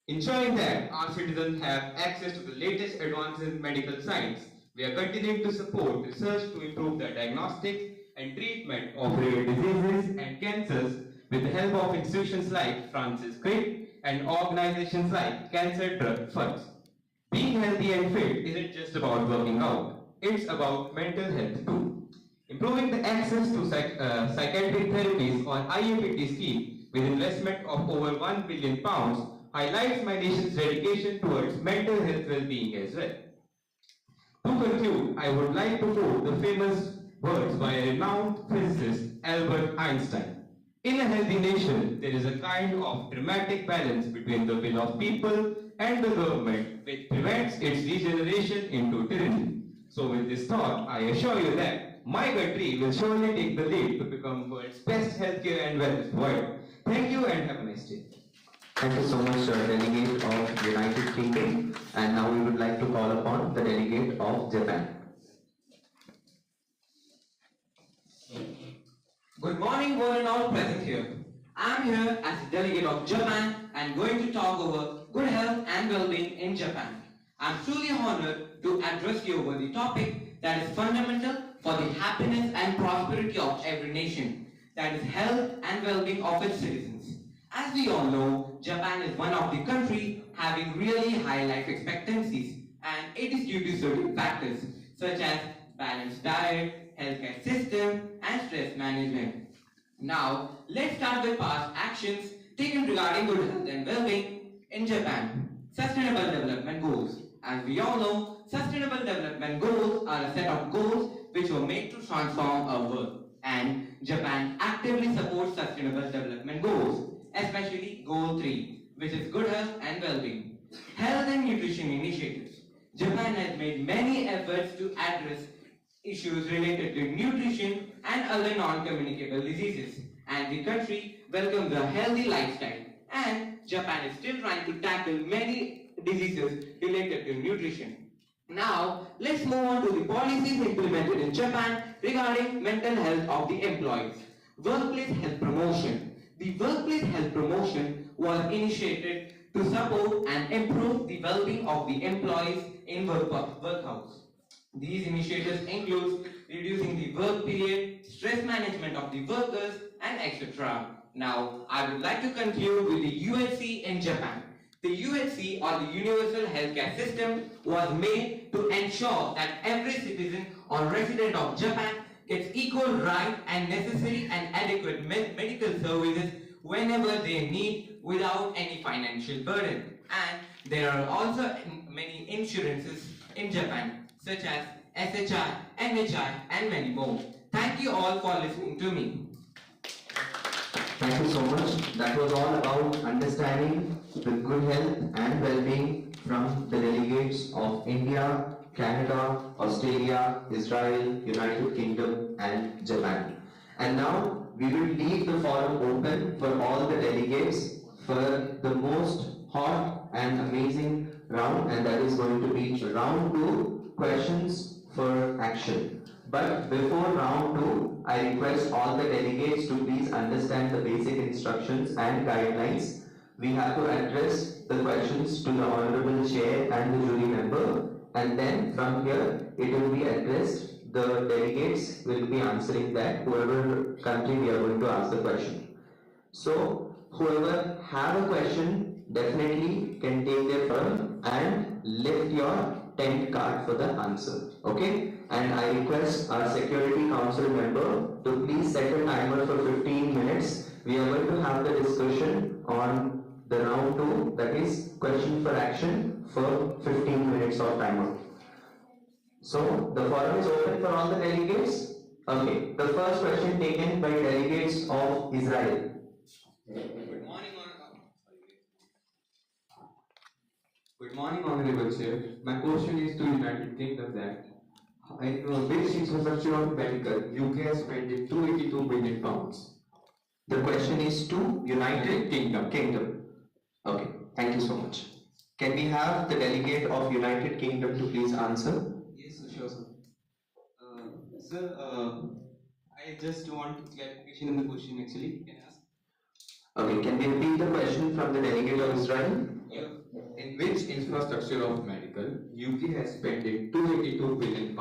K: ensuring that our citizens have access to the latest advances in medical science. We are continuing to support research to improve the diagnostics and treatment of rare diseases and cancers with the help of institutions like Francis Crick and organizations like Cancer Drug Funds.
J: Being healthy and fit isn't just about working out, it's about mental health too. Improving the access to psychiatric therapies or IAPT scheme with investment of over £1 billion highlights my nation's dedication towards mental health well-being as well. To conclude, I would like to quote the famous words by a renowned physicist Albert Einstein. In a healthy nation, there is a kind of dramatic balance between the will of people and the government which prevents its degeneration into tyranny. So with this thought, I assure you that my country will surely take the lead to become world's best healthcare and wellness provider. Thank you and have a nice day.
E: Thank you so much, Delegate of United Kingdom. And now we would like to call upon the Delegate of Japan.
H: Good morning, one and all present here. I am here as a delegate of Japan and going to talk over good health and well-being in Japan. I am truly honored to address you over the topic that is fundamental for the happiness and prosperity of every nation, that is health and well-being of its citizens. As we all know, Japan is one of the countries having really high life expectancies, and it is due to certain factors such as balanced diet, healthcare system, and stress management. Now, let's start with past actions taken regarding good health and well-being in Japan. Sustainable Development Goals. As we all know, Sustainable Development Goals are a set of goals which were made to transform our world, and Japan actively supports Sustainable Development Goals, especially Goal 3, which is good health and well-being. Health and nutrition initiatives. Japan has made many efforts to address issues related to nutrition and other non-communicable diseases, and the country welcomes a healthy lifestyle, and Japan is still trying to tackle many diseases related to nutrition. Now, let's move on to the policies implemented in Japan regarding mental health of the employees. Workplace health promotion. The workplace health promotion was initiated to support and improve the well-being of the employees in workhouse. These initiatives include reducing the work period, stress management of the workers, and etc. Now, I would like to conclude with the UHC in Japan. The UHC, or the Universal Healthcare System, was made to ensure that every citizen or resident of Japan gets equal right and necessary and adequate medical services whenever they need without any financial burden. And there are also many insurances in Japan, such as SHI, NHI, and many more. Thank you all for listening to me.
E: Thank you so much. That was all about understanding the good health and well-being from the delegates of India, Canada, Australia, Israel, United Kingdom, and Japan. And now we will leave the forum open for all the delegates for the most hot and amazing round, and that is going to be round 2, questions for action. But before round 2, I request all the delegates to please understand the basic instructions and guidelines. We have to address the questions to the Honorable Chair and the jury member, and then from here it will be addressed. The delegates will be answering that, whoever country we are going to ask the question. So, whoever have a question definitely can take their turn and lift your tent card for the answer. Okay? And I request our Security Council member to please set a timer for 15 minutes. We are going to have the discussion on the round 2, that is question for action, for 15 minutes of timer. So the forum is open for all the delegates. Okay, the first question taken by delegates of Israel.
J: Good morning, Honorable Chair. My question is to United Kingdom that in which infrastructure of medical UK has spent £282 billion.
E: The question is to United Kingdom. Okay, thank you so much. Can we have the delegate of United Kingdom to please answer?
N: Yes, sure, sir. I just want clarification in the question actually. Can I ask?
E: Okay, can we repeat the question from the delegate of Israel?
J: Yeah. In which infrastructure of medical UK has spent £282 billion?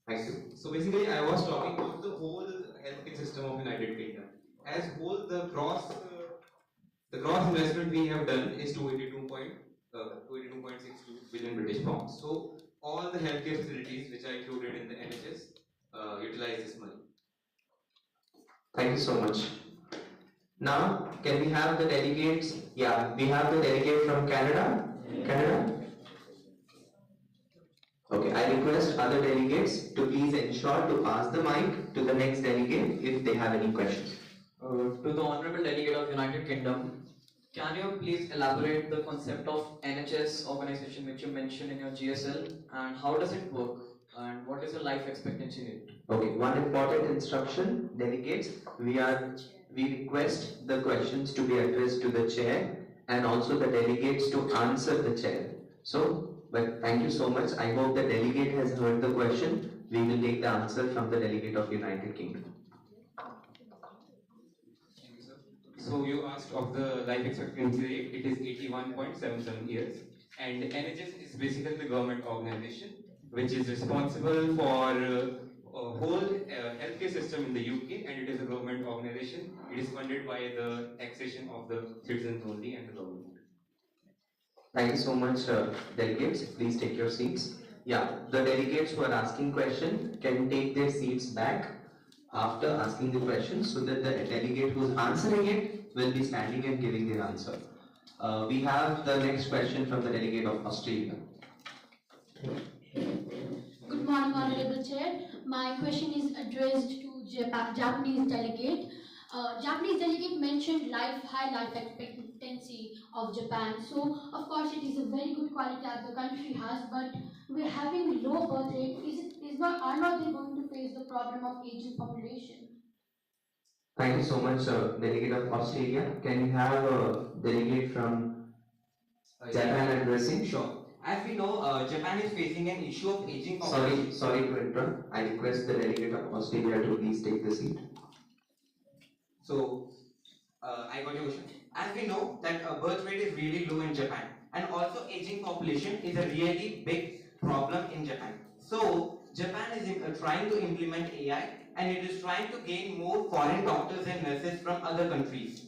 J: Thank you. So basically, I was talking about the whole healthcare system of United Kingdom. As whole, the gross investment we have done is 282
N: 82.62 billion British pounds. So all the healthcare facilities which are included in the NHS utilize this money.
E: Thank you so much. Now, can we have the delegates? Yeah, we have the delegate from Canada. Canada? Okay, I request other delegates to please ensure to pass the mic to the next delegate if they have any questions.
H: To the Honorable Delegate of United Kingdom, can you please elaborate the concept of NHS organization which you mentioned in your GSL, and how does it work, and what is the life expectancy rate?
E: Okay, one important instruction, delegates, we request the questions to be addressed to the chair and also the delegates to answer the chair. So, but thank you so much. I hope the delegate has heard the question. We will take the answer from the delegate of United Kingdom.
N: So you asked of the life expectancy rate, it is 81.77 years, and NHS is basically the government organization which is responsible for whole healthcare system in the UK, and it is a government organization. It is funded by the taxation of the citizens only and the government.
E: Thank you so much, delegates. Please take your seats. Yeah, the delegates who are asking question can take their seats back after asking the question, so that the delegate who is answering it will be standing and giving their answer. We have the next question from the delegate of Australia.
M: Good morning, Honorable Chair. My question is addressed to Japanese delegate. Japanese delegate mentioned high life expectancy of Japan. So, of course, it is a very good quality that the country has, but we're having low birth rate. Are not they going to face the problem of aging population?
E: Thank you so much, delegate of Australia. Can we have a delegate from Japan addressing?
O: Sure. As we know, Japan is facing an issue of aging population.
E: Sorry to interrupt. I request the delegate of Australia to please take the seat.
O: So, I got your question. As we know that birth rate is really low in Japan, and also aging population is a really big problem in Japan. So, Japan is trying to implement AI, and it is trying to gain more foreign doctors and nurses from other countries.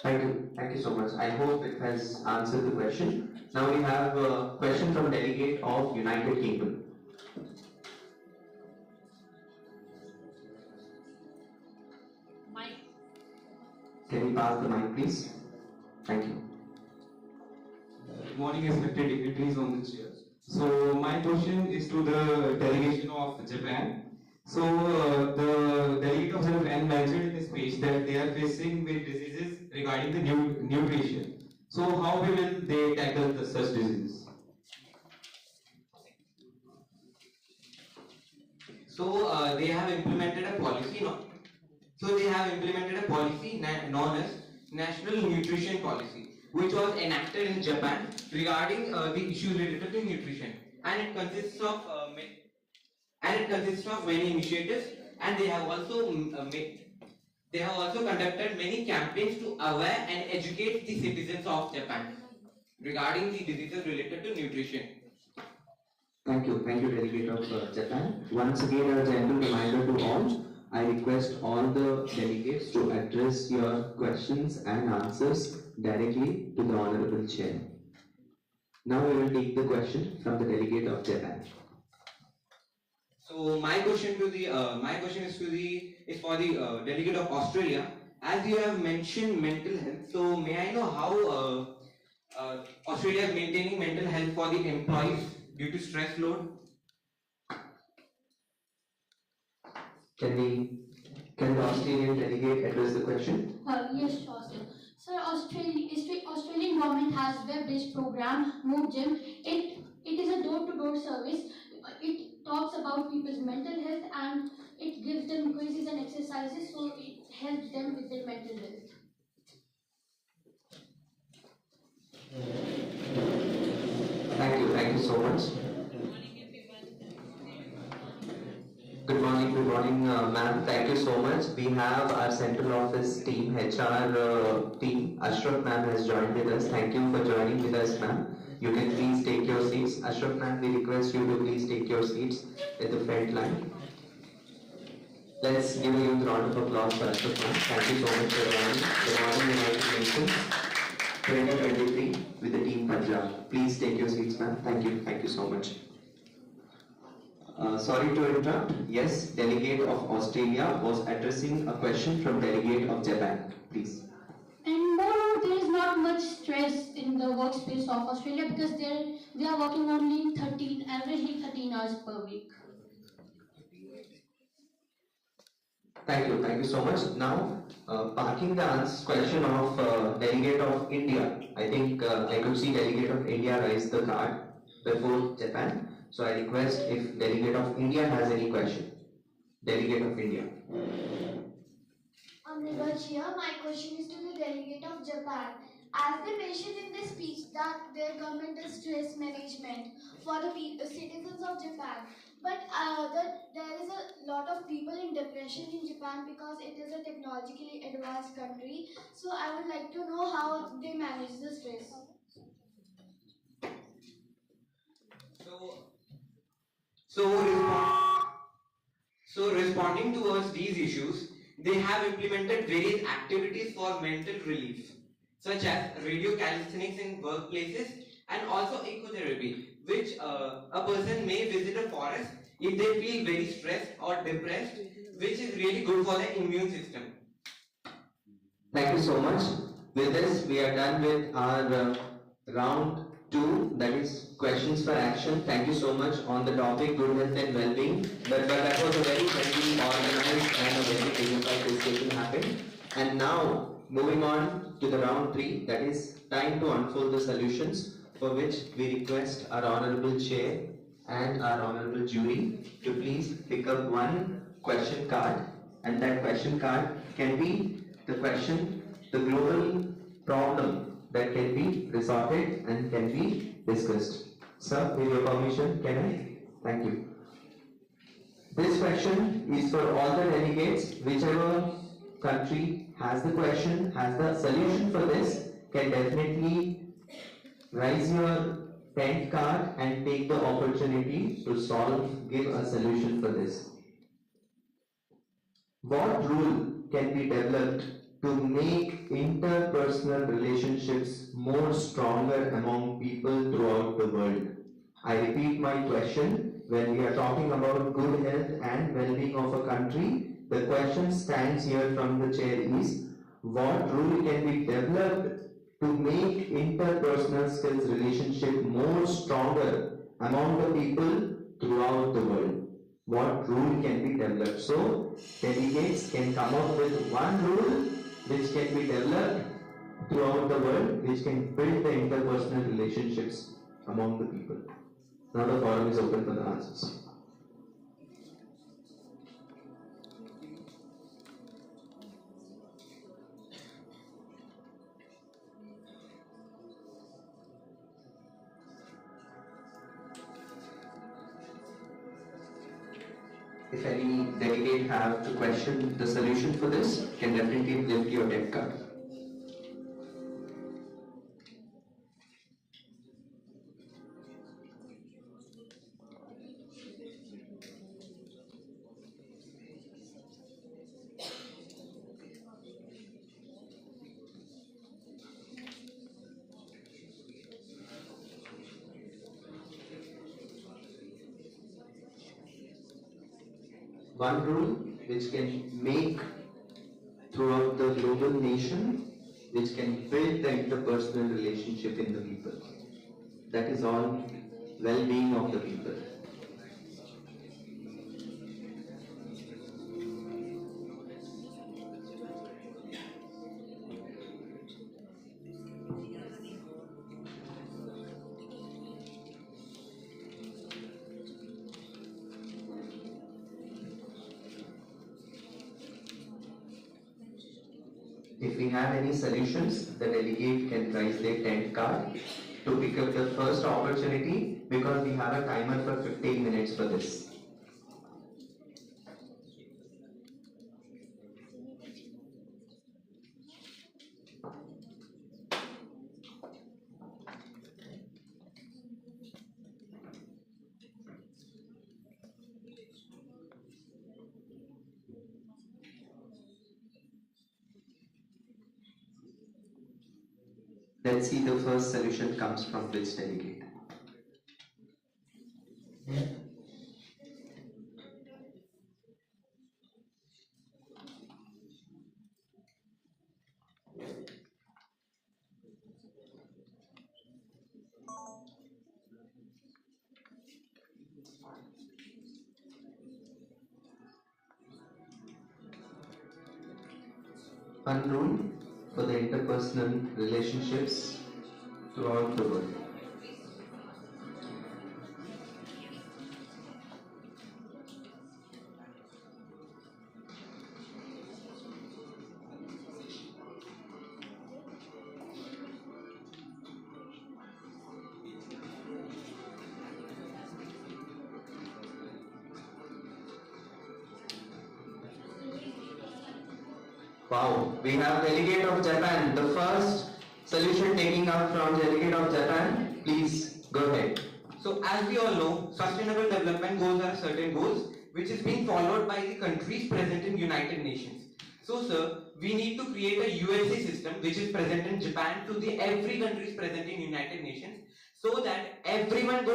E: Thank you so much. I hope it has answered the question. Now we have a question from delegate of United Kingdom. Can you pass the mic, please? Thank you.
N: Good morning, respected dignitaries on the chair. So my question is to the delegation of Japan. So the delegate of Japan mentioned in the speech that they are facing with diseases regarding the nutrition. So how will they tackle such diseases?
O: So they have implemented a policy. Known as National Nutrition Policy, which was enacted in Japan regarding the issues related to nutrition, and it consists of many initiatives, and they have also conducted many campaigns to aware and educate the citizens of Japan regarding the diseases related to nutrition.
E: Thank you, delegate of Japan. Once again, a gentle reminder to all. I request all the delegates to address your questions and answers directly to the Honorable Chair. Now we will take the question from the delegate of Japan.
O: So my question is for the delegate of Australia. As you have mentioned mental health, so may I know how Australia is maintaining mental health for the employees due to stress load?
E: Can the Australian delegate address the question?
M: Yes, sure, sir. Sir, Australian government has web-based program Move Gym. It is a door-to-door service. It talks about people's mental health, and it gives them quizzes and exercises, so it helps them with their mental health.
E: Thank you so much. Good morning, ma'am. Thank you so much. We have our central office team, HR team. Ashraf ma'am has joined with us. Thank you for joining with us, ma'am. You can please take your seats. Ashraf ma'am, we request you to please take your seats at the front line. Let's give a huge round of applause for Ashok. Thank you so much for joining the Modern United Nations 2023 with the team Punjab. Please take your seats, ma'am. Thank you so much. Sorry to interrupt. Yes, delegate of Australia was addressing a question from delegate of Japan. Please.
M: And moreover, there is not much stress in the workspace of Australia because they are working only averagely 13 hours per week.
E: Thank you so much. Now, parking the question of delegate of India, I think I could see delegate of India raise the card before Japan. So I request if delegate of India has any question. Delegate of India.
G: Honorable Chair, my question is to the delegate of Japan. As they mentioned in their speech that their government does stress management for the citizens of Japan, but that there is a lot of people in depression in Japan because it is a technologically advanced country. So I would like to know how they manage the stress.
O: So responding towards these issues, they have implemented various activities for mental relief, such as radio calisthenics in workplaces and also ecotherapy, which a person may visit a forest if they feel very stressed or depressed, which is really good for the immune system.
E: Thank you so much. With this, we are done with our round 2, that is questions for action. Thank you so much on the topic good health and well-being. But that was a very friendly, organized and a very dignified discussion happened. And now, moving on to the round 3, that is time to unfold the solutions, for which we request our Honorable Chair and our Honorable Jury to please pick up one question card, and that question card can be the question, the global problem that can be resorted and can be discussed. Sir, with your permission, can I? Thank you. This question is for all the delegates. Whichever country has the question, has the solution for this, can definitely raise your tent card and take the opportunity to give a solution for this. What rule can be developed to make interpersonal relationships more stronger among people throughout the world? I repeat my question. When we are talking about good health and well-being of a country, the question stands here from the chair is, what rule can be developed to make interpersonal skills relationship more stronger among the people throughout the world? What rule can be developed? So, delegates can come up with one rule which can be developed throughout the world, which can build the interpersonal relationships among the people. Now the forum is open for the answers. If any delegate have to question the solution for this, can definitely lift your deck card. One rule which can make throughout the global nation, which can build the interpersonal relationship in the people. That is all well-being of the people. If we have any solutions, the delegate can raise their tent card to pick up the first opportunity, because we have a timer for 15 minutes for this. let's see the first solution comes from which delegate. One rule for the interpersonal relationships throughout the world. Wow, we have delegate of Japan. The first solution taking up from delegate of Japan. Please go ahead.
O: So as we all know, sustainable development goals are certain goals which is being followed by the countries present in United Nations. So sir, we need to create a USC system which is present in Japan to the every country is present in United Nations, so that everyone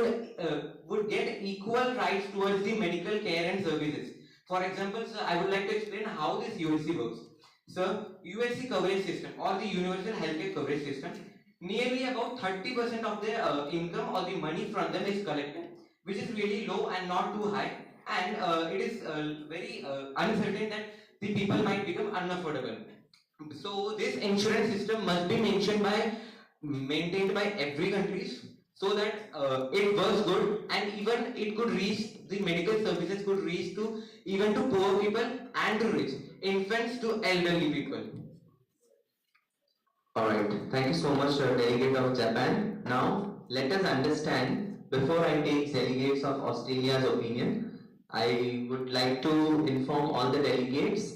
O: would get equal rights towards the medical care and services. For example, sir, I would like to explain how this USC works. Sir, USC coverage system or the universal healthcare coverage system, nearly about 30% of their income or the money from them is collected, which is really low and not too high, and it is very uncertain that the people might become unaffordable. So this insurance system must be maintained by every countries, so that it works good, and even it could reach, the medical services could reach to even to poor people and to rich, infants to elderly people.
E: Alright, thank you so much, delegate of Japan. Now, let us understand, before I take delegates of Australia's opinion, I would like to inform all the delegates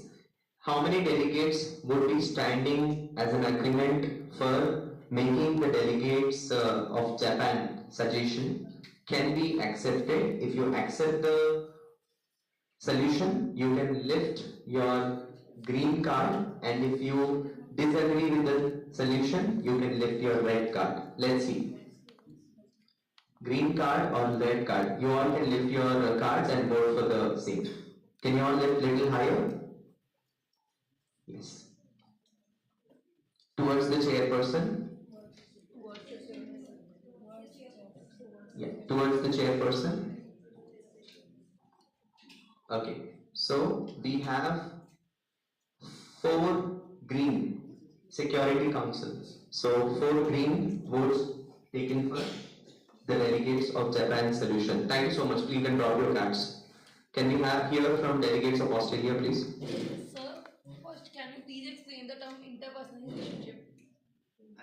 E: how many delegates would be standing as an agreement for making the delegates of Japan suggestion can be accepted. If you accept the solution, you can lift your green card, and if you disagree with the solution, you can lift your red card. Let's see. Green card or red card? You all can lift your cards and vote for the same. Can you all lift little higher? Yes. Towards the chairperson? Yeah, towards the chairperson. Okay, so we have 4 green security councils. So 4 green votes taken for the delegates of Japan solution. Thank you so much. Please can drop your cards. Can we have here from delegates of Australia, please?
I: Sir, first can you please explain the term interpersonal relationship?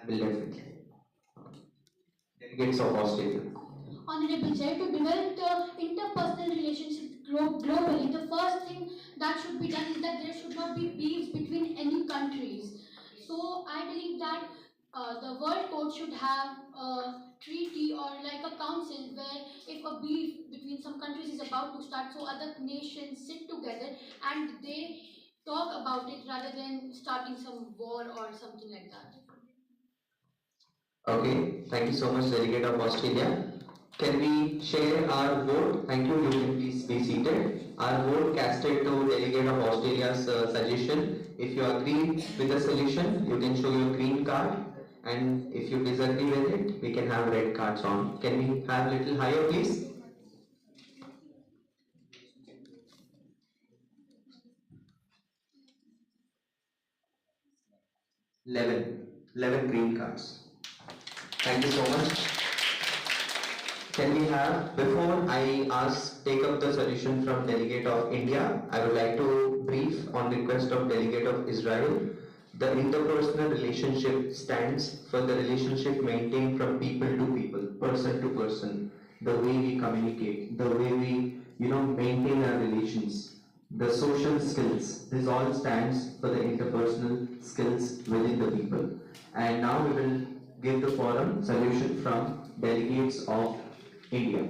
E: I will definitely. Delegates of Australia.
M: Honorable Chair, to develop the interpersonal relationships globally, the first thing that should be done is that there should not be beefs between any countries. So I believe that the World Court should have a treaty or like a council where if a beef between some countries is about to start, so other nations sit together and they talk about it rather than starting some war or something like that.
E: Okay, thank you so much, delegate of Australia. Can we share our vote? Thank you, you can please be seated. Our vote casted to delegate of Australia's suggestion. If you agree with the solution, you can show your green card, and if you disagree with it, we can have red cards on. Can we have little higher, please? Eleven green cards. Thank you so much. Can we have, before I take up the solution from delegate of India, I would like to brief on request of delegate of Israel. The interpersonal relationship stands for the relationship maintained from people to people, person to person, the way we communicate, the way we maintain our relations, the social skills. This all stands for the interpersonal skills within the people. And now we will give the forum solution from delegates of India.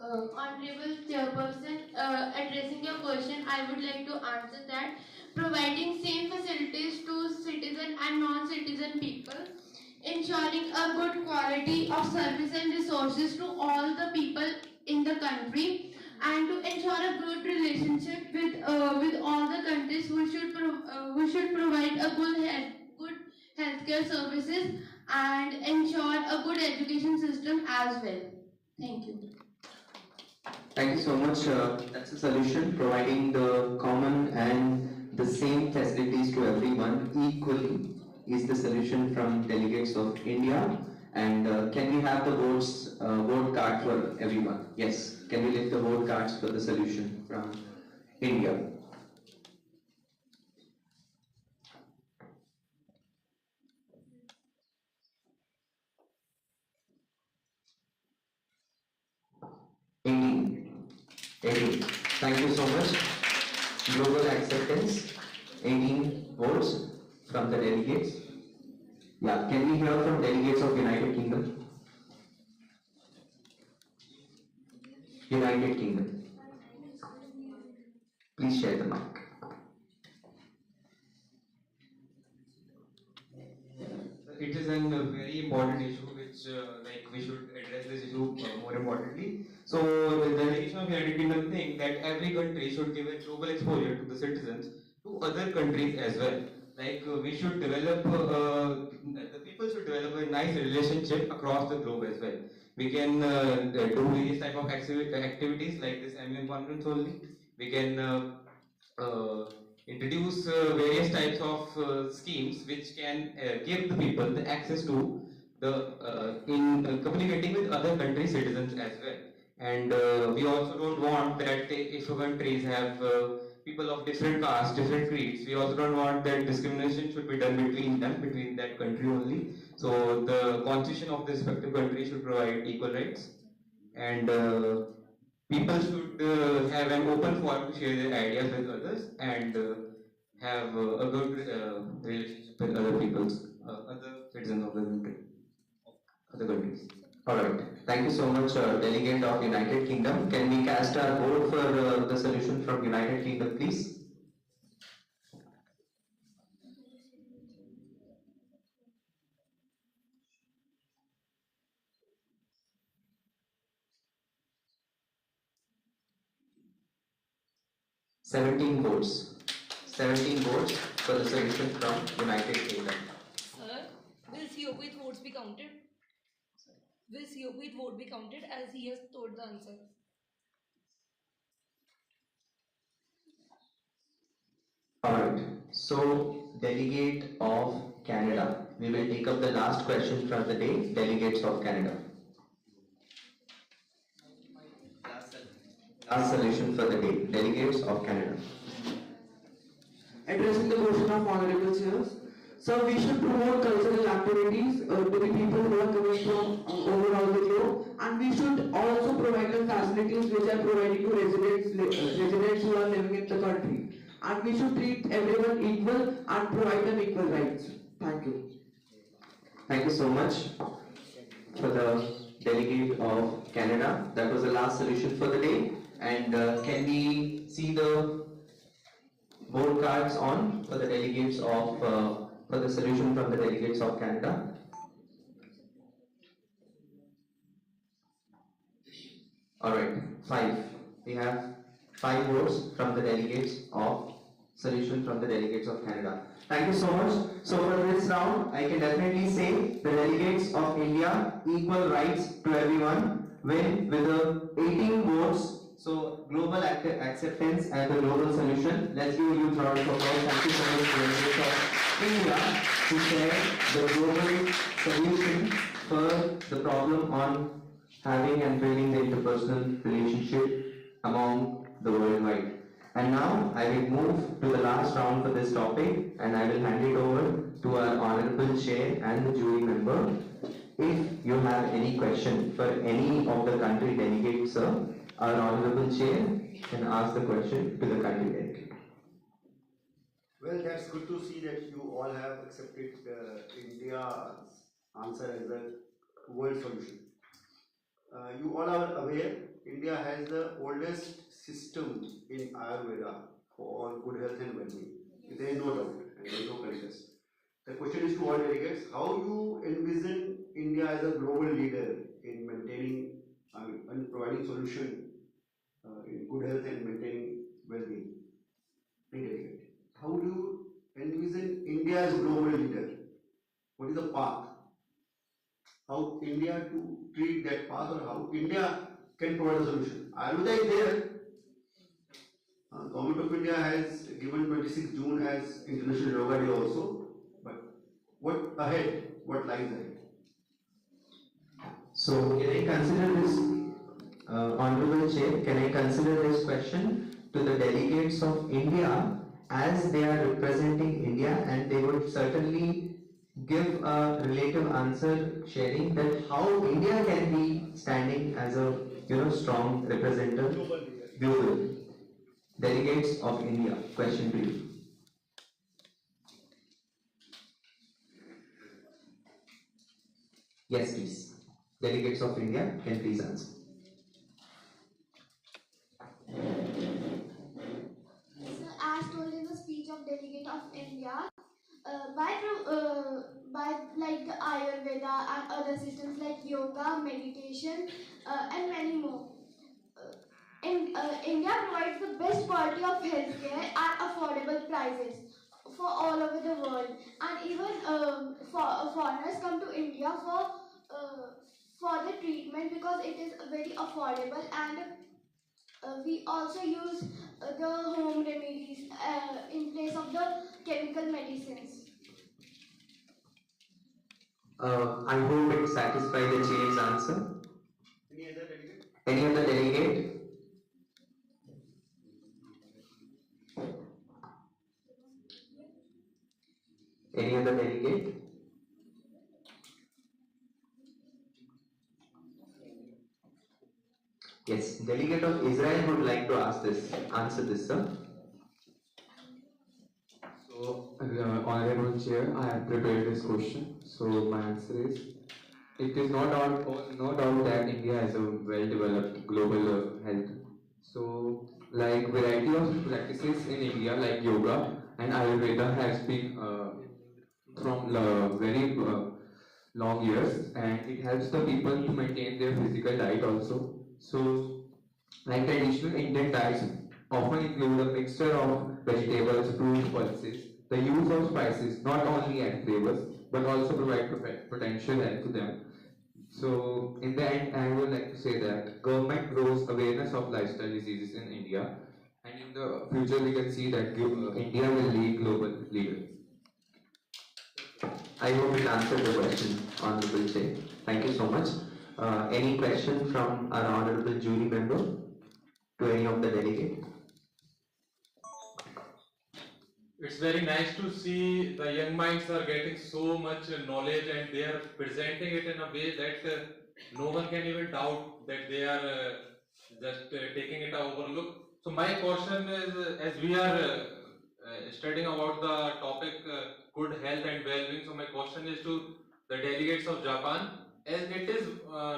G: Honorable Chairperson,
P: addressing your question, I would like to answer that providing same facilities to citizen and non-citizen people, ensuring a good quality of service and resources to all the people in the country, and to ensure a good relationship with all the countries. We should provide a good healthcare services and ensure a good education system as well. Thank you.
E: Thank you so much. That's a solution, providing the common and the same facilities to everyone equally is the solution from delegates of India. And can we have the vote card for everyone? Yes. Can we lift the vote cards for the solution from India? Thank you so much. Global acceptance, 18 votes from the delegates. Yeah, can we hear from delegates of United Kingdom? United Kingdom. Please share the mic.
N: It is a very important issue which we should address this issue more importantly. So the delegation of United Kingdom think that every country should give a global exposure to the citizens to other countries as well. We should develop, the people should develop a nice relationship across the globe as well. We can do various type of activities like this annual conference only. We can introduce various types of schemes which can give the people the access to the in communicating with other country citizens as well. And we also don't want that if countries have people of different castes, different creeds, we also don't want that discrimination should be done between them, between that country only. So the constitution of the respective country should provide equal rights, and people should have an open forum to share their ideas with others, and have a good relationship with other people's, other citizens of the country, other countries.
E: Alright, thank you so much, delegate of United Kingdom. Can we cast our vote for the solution from United Kingdom, please? Seventeen votes. 17 votes for the solution from United Kingdom.
Q: Sir, will COP votes be counted? Will COP vote be counted as he has told the answer?
E: Alright, so delegate of Canada. We will take up the last question from the day, delegates of Canada. Last solution for the day, delegates of Canada.
R: Addressing the question of honorable chairs. So we should promote cultural activities to the people who are coming from overall the globe, and we should also provide them facilities which are provided to residents who are living in the country. And we should treat everyone equal and provide them equal rights. Thank you.
E: Thank you so much for the delegate of Canada. That was the last solution for the day. And can we see the vote cards on for the delegates of for the solution from the delegates of Canada? Alright, 5. We have 5 votes from the delegates of solution from the delegates of Canada. Thank you so much. So for this round, I can definitely say the delegates of India, equal rights to everyone, win with the 18 votes. So global acceptance and the global solution. Let's give a huge round of applause. Thank you so much to the delegates of India to share the global solution for the problem on having and building the interpersonal relationship among the worldwide. And now I will move to the last round for this topic, and I will hand it over to our honorable chair and the jury member. If you have any question for any of the country delegates, sir, our honorable chair can ask the question to the country delegate.
A: Well, that's good to see that you all have accepted India's answer as a world solution. You all are aware India has the oldest system in Ayurveda for good health and well-being. There is no doubt and there is no contest. The question is to all delegates, how you envision India as a global leader in maintaining and providing solution in good health and maintaining well-being? Delegate, how do you envision India as global leader? What is the path? How India to treat that path, or how India can provide a solution? Ayurveda is there. Government of India has given 26 June as International Yoga Day also. But what ahead? What lies ahead?
E: So can I consider this, Honorable Chair, can I consider this question to the delegates of India, as they are representing India, and they would certainly give a relative answer sharing that how India can be standing as a strong representative global. Delegates of India, question to you. Yes, please. Delegates of India can please answer.
G: So, as told in the speech of Delegate of India, by like the Ayurveda and other systems like yoga, meditation, and many more. India provides the best quality of healthcare at affordable prices for all over the world, and even foreigners come to India for the treatment because it is very affordable, and we also use the home remedies in place of the chemical medicines.
E: I hope it satisfies the chair's answer.
A: Any other delegate?
E: Any other delegate? Any other delegate? Yes, delegate of Israel would like to answer this, sir.
J: So, Honorable Chair, I have prepared this question. So, my answer is, it is no doubt that India has a well-developed global health. So, like variety of practices in India, like yoga and Ayurveda, has been from very long years, and it helps the people to maintain their physical diet also. So, like traditional Indian diets often include a mixture of vegetables, fruits, pulses. The use of spices not only add flavors but also provide potential health to them. So, in the end, I would like to say that government grows awareness of lifestyle diseases in India, and in the future we can see that India will lead global leader.
E: I hope it answered the question, Honorable Chair. Thank you so much. Any question from our Honorable Jury member to any of the delegates?
S: It's very nice to see the young minds are getting so much knowledge and they are presenting it in a way that no one can even doubt that they are just taking it overlook. So my question is, as we are studying about the topic good health and well-being, so my question is to the delegates of Japan. As it is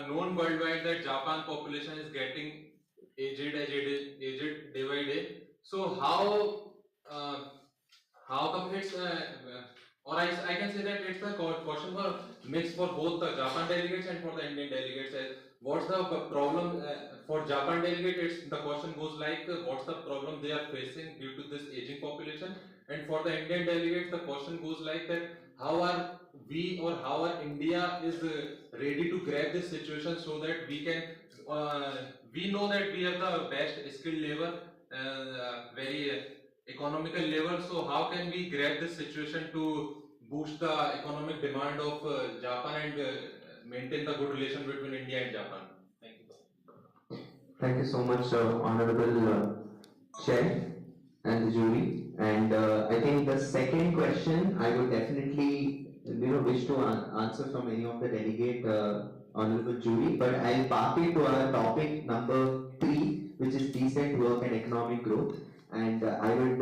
S: known worldwide that Japan population is getting aged day by day. So how come it's or I can say that it's a question for mix for both the Japan delegates and for the Indian delegates. What's the problem for Japan delegate? It's the question goes like what's the problem they are facing due to this aging population, and for the Indian delegates the question goes like that how are we or how are India is ready to grab this situation so that we can we know that we have the best skilled labor, very economical level. So how can we grab this situation to boost the economic demand of Japan and maintain the good relation between India and Japan? Thank you.
E: Thank you so much, Honorable Chair and the jury. And I think the second question I would definitely wish to answer from any of the delegate Honorable jury, but I'll park it to our topic number 3, which is decent work and economic growth. And I would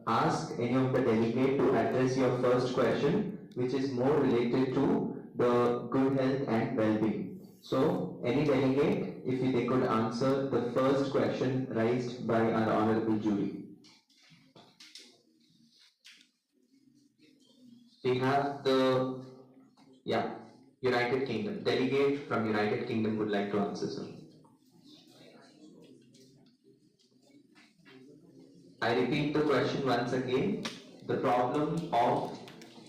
E: ask any of the delegate to address your first question, which is more related to the good health and well-being. So, any delegate, if they could answer the first question raised by our honorable jury. We have the, United Kingdom. Delegate from United Kingdom would like to answer, sir. I repeat the question once again. The problem of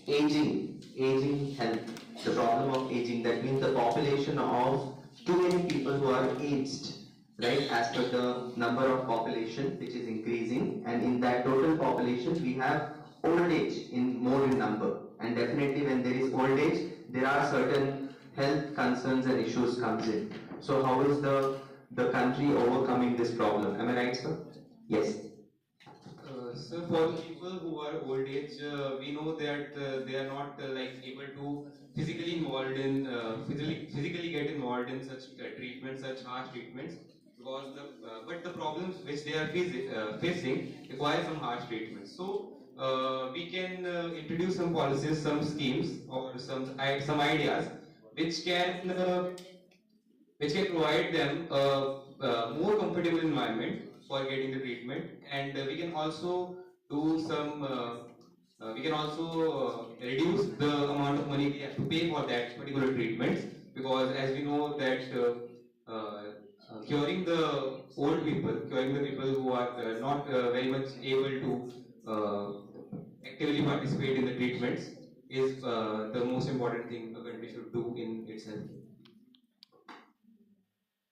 E: aging health. The problem of aging, that means the population of too many people who are aged, right, as per the number of population which is increasing, and in that total population we have old age more in number, and definitely when there is old age there are certain health concerns and issues comes in. So how is the country overcoming this problem? Am I right, sir? Yes.
N: So for the people who are old age, we know that they are not able to physically involved in physically get involved in such treatments, such harsh treatments, because but the problems which they are facing require some harsh treatments. So we can introduce some policies, some schemes, or some ideas which can provide them a more comfortable environment for getting the treatment, and we can also do some we can also reduce the amount of money we have to pay for that particular treatment, because as we know that curing the people who are not very much able to actively participate in the treatments is the most important thing a country should do in itself.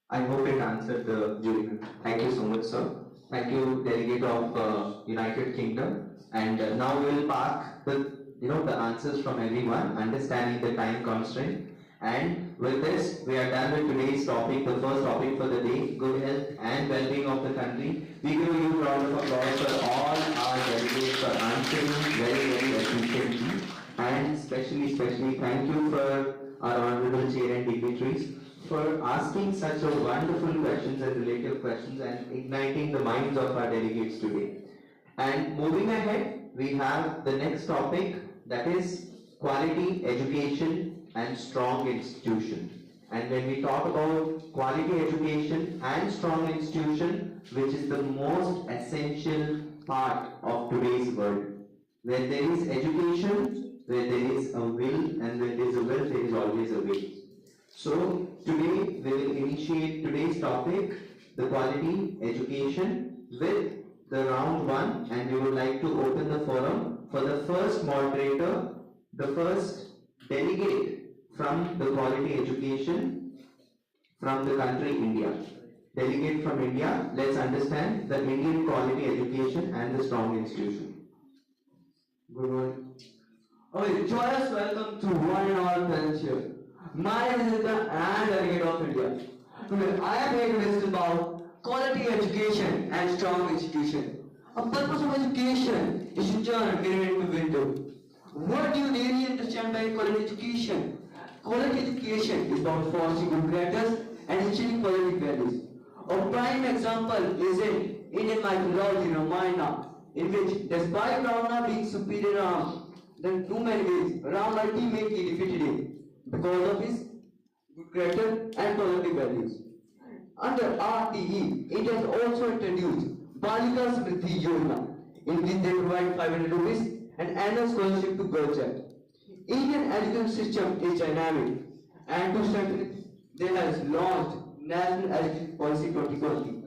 E: I hope it answered the jury. Thank you so much, sir. Thank you, delegate of United Kingdom. And now we will park the answers from everyone, understanding the time constraint. And with this, we are done with today's topic, the first topic for the day, good health and well-being of the country. We give you a round of applause for all our delegates for answering very, very efficiently. And especially thank you for our honorable chair and dignitaries for asking such a wonderful questions and relative questions and igniting the minds of our delegates today. And moving ahead, we have the next topic, that is quality education and strong institution. And when we talk about quality education and strong institution, which is the most essential part of today's world. Where there is education, where there is a will, and where there is a will, there is always a way. So today we will initiate today's topic, the quality education, with the round one, and we would like to open the forum for the first moderator, the first delegate from the quality education from the country India. Delegate from India, let's understand the Indian quality education and the strong institution.
R: Good morning. Okay, joyous welcome to one and all present here. My name is Nitya and delegate of India. Today I am here to discuss about quality education and strong institution. A purpose of education is to turn mirror into window. What do you really understand by quality education? Quality education is about fostering good characters and instilling quality values. A prime example is in Indian mythology Ramayana, in which despite Ravana being superior than too many ways, Ram ultimately defeated him because of his good character and positive values. Under RTE, it has also introduced Balika Smriti Yojana, in which they provide 500 rupees and annual scholarship to girls child. Indian education system is dynamic, and to strengthen it, they has launched National Education Policy 2020.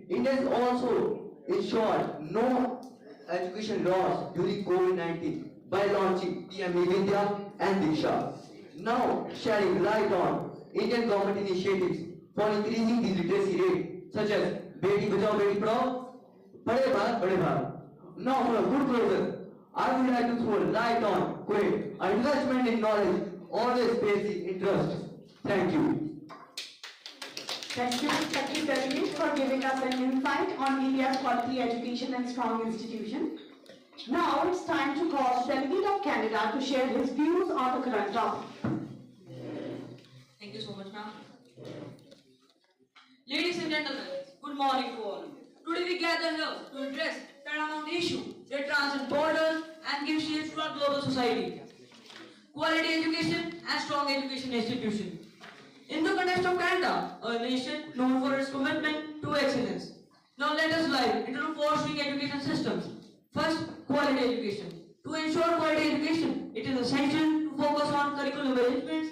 R: India has also ensured no education loss during COVID-19 by launching PM Vidya and Disha. Now, shedding light on Indian government initiatives for increasing the literacy rate, such as Beti Bachao Beti Padhao, Padhe Bharat Padhe Bharat. Now, for a good closer, I would like to throw light on quit. Investment in knowledge always pays the interest. Thank you.
T: Thank you, Delegate, for giving us an insight on India's quality education and strong institution. Now it's time to call Delegate of Canada to share his views on the current topic.
Q: Thank you so much, ma'am. Ladies and gentlemen, good morning to all. Today we gather here to address paramount issue that transcends borders and gives shapes to our global society. Quality education and strong education institution. In the context of Canada, a nation known for its commitment to excellence. Now let us dive into the four string education systems. First, quality education. To ensure quality education, it is essential to focus on curriculum arrangements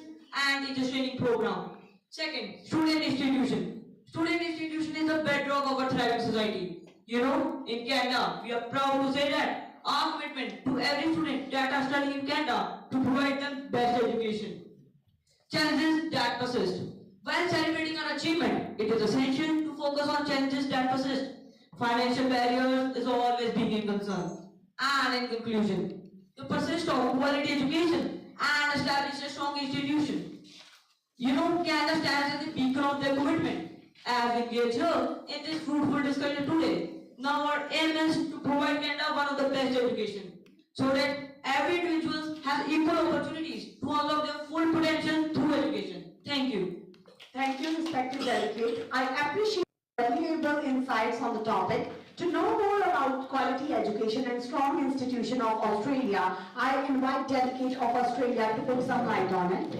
Q: and teacher training program. Second, student institution. Student institution is the bedrock of a thriving society. You know, in Canada, we are proud to say that our commitment to every student that are studying in Canada to provide them best education. Challenges that persist. While celebrating our achievement, it is essential to focus on challenges that persist. Financial barriers is always being a concern. And in conclusion, to persist of quality education and establish a strong institution. You know, Canada stands as a beacon of their commitment. As we engage here in this fruitful discussion today, now our aim is to provide Canada one of the best education, so that every individual has equal opportunities to unlock their full potential through education. Thank you.
T: Thank you, respected delegate. I appreciate valuable insights on the topic. To know more about quality education and strong institution of Australia, I invite delegate of Australia to put some light on it.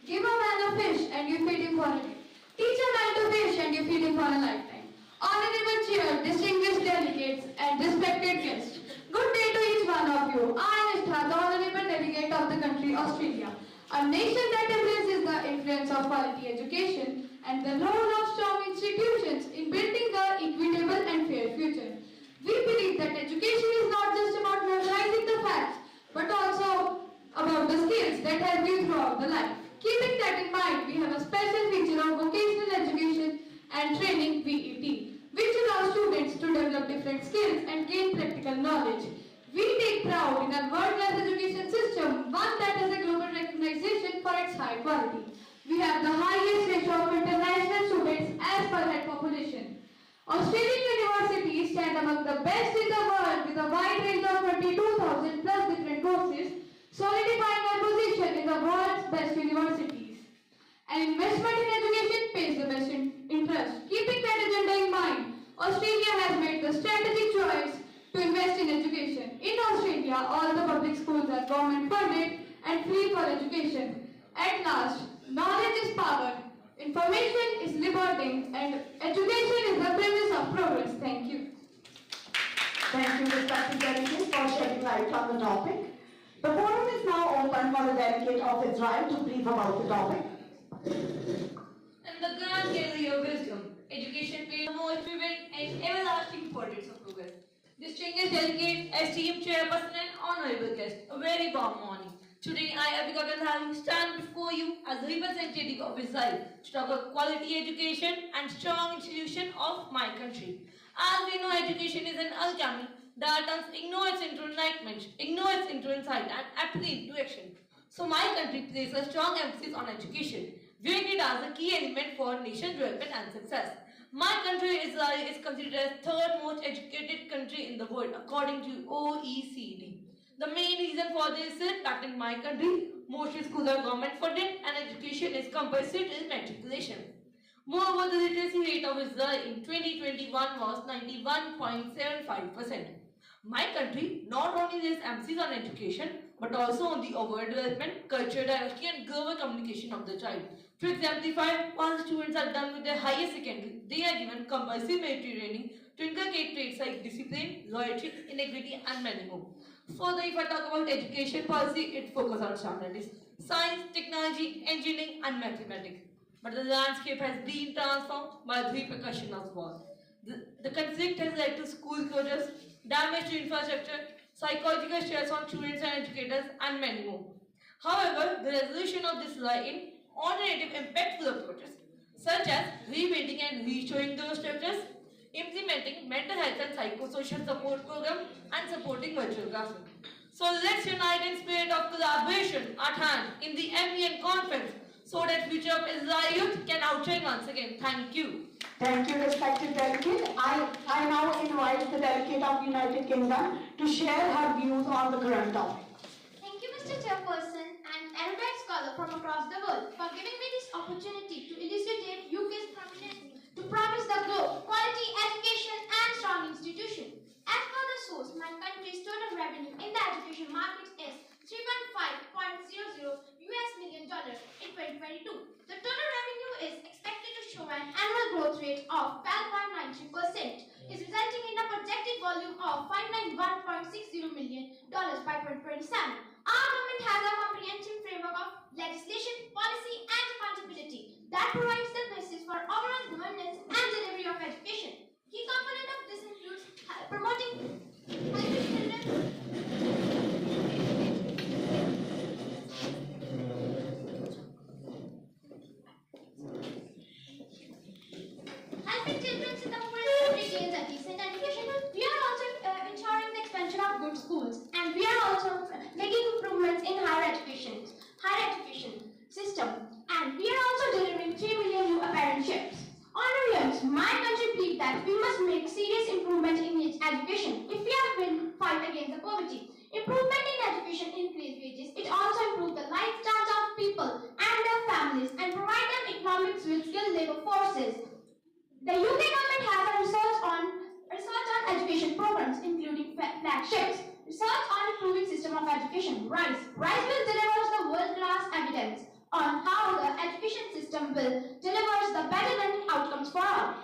I: Give a man a fish and you feed him for a day. Teach a man to fish and you feed him for a lifetime. Honorable Chair, distinguished delegates and respected guests, good day to each one of you. I am Nishtha, the Honorable Delegate of the country Australia, a nation that embraces the influence of quality education and the role of strong institutions in building the equitable and fair future. We believe that education is not just about memorizing the facts, but also about the skills that help you throughout the life. Keeping that in mind, we have a special feature of vocational education and training VET, which allows students to develop different skills and gain practical knowledge. We take pride in our world-class education system, one that has a global recognition for its high quality. We have the highest ratio of international students as per head population. Australian universities stand among the best in the world with a wide range of 22,000 plus different courses, solidifying our position in the world's best universities. An investment in education pays the best interest. Keeping that agenda in mind, Australia has made the strategic choice to invest in education. In Australia, all the public schools are government funded and free for education. At last, knowledge is power, information is liberating, and education is the premise of progress. Thank you.
T: Thank you, respected delegates, for shedding light on the topic. The forum is now open for the delegate of Israel to brief about the topic.
U: In the grand gallery of wisdom, education plays the most vivid and everlasting importance of progress. Distinguished delegate, esteemed chairperson and honorable guest, a very warm morning. Today I, Abhika Gandhari, stand before you as a representative of Israel to talk about quality education and strong institution of my country. As we know, education is an alchemy that turns ignorance into enlightenment, ignorance into insight, and apathy into action. So my country places a strong emphasis on education, viewing it as a key element for nation development and success. My country, Israel, is considered as third most educated country in the world according to OECD. The main reason for this is that in my country, most schools are government funded and education is compulsory till matriculation. Moreover, the literacy rate of Israel in 2021 was 91.75%. My country not only lays emphasis on education but also on the overall development, cultural diversity and global communication of the child. To exemplify, once students are done with their higher secondary, they are given compulsory military training to inculcate traits like discipline, loyalty, integrity and many more. Further, if I talk about education policy, it focuses on standards, science, technology, engineering and mathematics. But the landscape has been transformed by the repercussions of war. The conflict has led to school closures, damage to infrastructure, psychological stress on students and educators, and many more. However, the resolution of this lie in alternative impactful approaches, such as rebuilding and restoring those structures, implementing mental health and psychosocial support programs, and supporting virtual classroom. So let's unite in spirit of collaboration at hand in the MBN conference so that future of Israel youth can outshine once again. Thank you.
T: Thank you, respected delegate. I now invite the delegate of United Kingdom to share her views on the current topic.
G: Thank you, Mr. Chairperson, and erudite scholar from across the world for giving me this opportunity to elucidate UK's prominence to promise the globe quality education and strong institution. As per the source, my country's total revenue in the education market is $3.500 million in 2022. an annual growth rate of 12.93%, is resulting in a projected volume of $591.60 million by 2027. Our government has a comprehensive framework of legislation, policy, and accountability that provides the basis for overall governance and delivery of education. Key component of this includes promoting healthy children. Helping children in the poorest country gains a decent education. We are also ensuring the expansion of good schools, and we are also making improvements in higher education system, and we are also delivering 3 million new apprenticeships. Honorarians, my country believes that we must make serious improvement in its education if we are going to fight against the poverty. Improvement in education increase wages. It also improves the lifestyles of people and their families and provide them economics with skilled labor forces. The UK government has a research on education programs, including flagships. Research on improving system of education, RISE. RISE will deliver the world-class evidence on how the education system will deliver the better learning outcomes for all.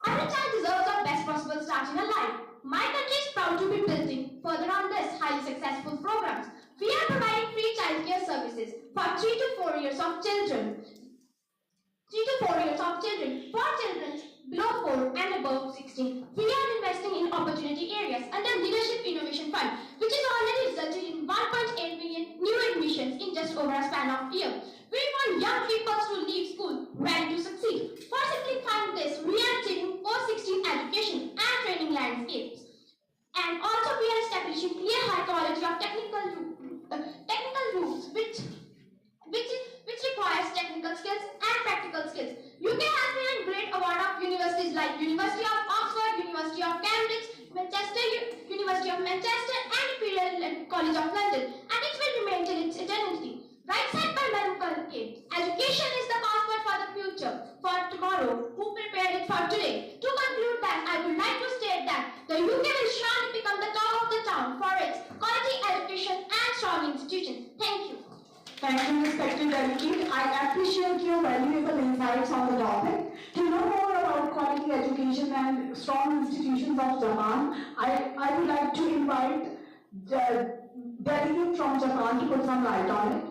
G: Every child deserves the best possible start in a life. My country is proud to be building further on this highly successful programs. We are providing free childcare services for 3 to 4 years of children. 3 to 4 years of children. For children below 4 and above 16, we are investing in opportunity areas under Leadership Innovation Fund, which has already resulted in 1.8 million new admissions in just over a span of a year. We want young people to leave school ready to succeed. For simplifying this, we are achieving post-16 education and training landscapes. And also we are establishing clear high quality of technical routes which requires technical skills and practical skills. UK has been a great award of universities like University of Oxford, University of Cambridge, University of Manchester and Imperial College of London, and it will remain till its eternity. Right side by Malcolm K. Education is the passport for the future, for tomorrow. Who prepared it for today? To conclude that, I would like to state that the UK will surely become the talk of the town for its quality education and strong institutions. Thank you.
T: Thank you, respected delegate. I appreciate your valuable insights on the topic. To know more about quality education and strong institutions of Japan, I would like to invite the delegate from Japan to put some light on it.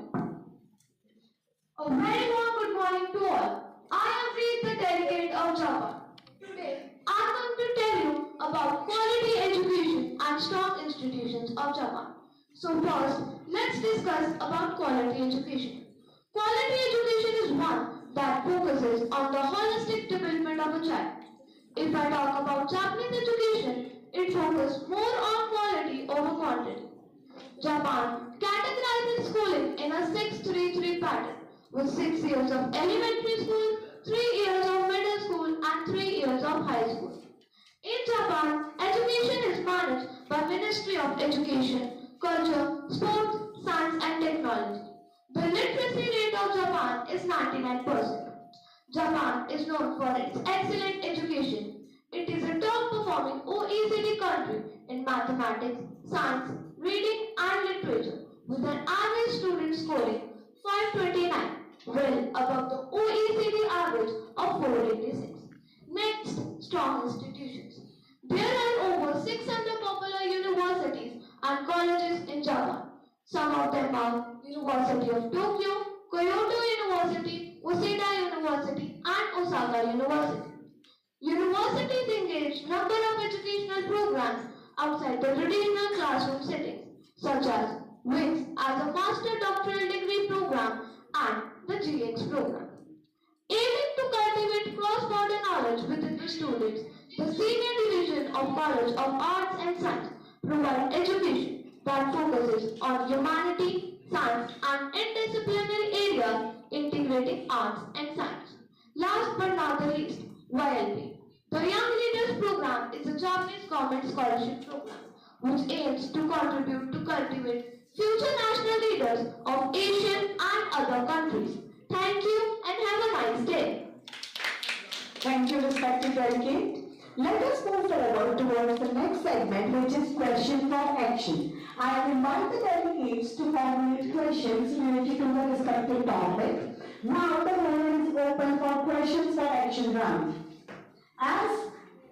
D: A very warm good morning to all. I am Preet, the delegate of Japan. Today, I am going to tell you about quality education and strong institutions of Japan. So first, let's discuss about quality education. Quality education is one that focuses on the holistic development of a child. If I talk about Japanese education, it focuses more on quality over quantity. Japan categorizes schooling in a 6-3-3 pattern, with 6 years of elementary school, 3 years of middle school, and 3 years of high school. In Japan, education is managed by Ministry of Education, Culture, Sports, Science and Technology. The literacy rate of Japan is 99%. Japan is known for its excellent education. It is a top-performing OECD country in mathematics, science, reading and literature, with an average student scoring 529, well above the OECD average of 486. Next, strong institutions. There are over 600 popular universities and colleges in Japan. Some of them are University of Tokyo, Kyoto University, Waseda University, and Osaka University. Universities engage number of educational programs outside the traditional classroom settings, such as WITS as a Master Doctoral Degree program and the GX program. Aiming to cultivate cross-border knowledge within the students, the Senior Division of College of Arts and Science provides education that focuses on humanity, science and interdisciplinary areas integrating arts and science. Last but not the least, YLP. The Young Leaders Program is a Japanese government scholarship program which aims to contribute to cultivate future national leaders of Asian and other countries. Thank you and have a nice day.
T: Thank you, respected delegate. Let us move forward towards the next segment, which is question for action. I invite the delegates to formulate questions related to the respective topic. Now the floor is open for questions for action round. As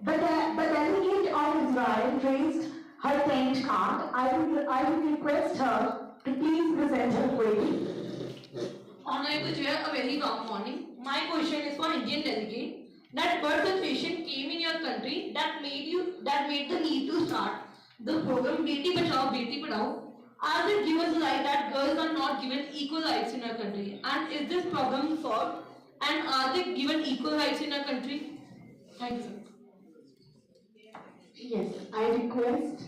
T: the delegate of Israel raised her tent card, I would request her to please present her query.
U: Honorable Chair, a very warm morning. My question is for Indian delegate. That birth situation came in your country that made the need to start the program Beti Bachao Beti Padhao. As it gives us right that girls are not given equal rights in our country, and is this problem solved? And are they given equal rights in our country? Thank you, sir.
T: Yes, I request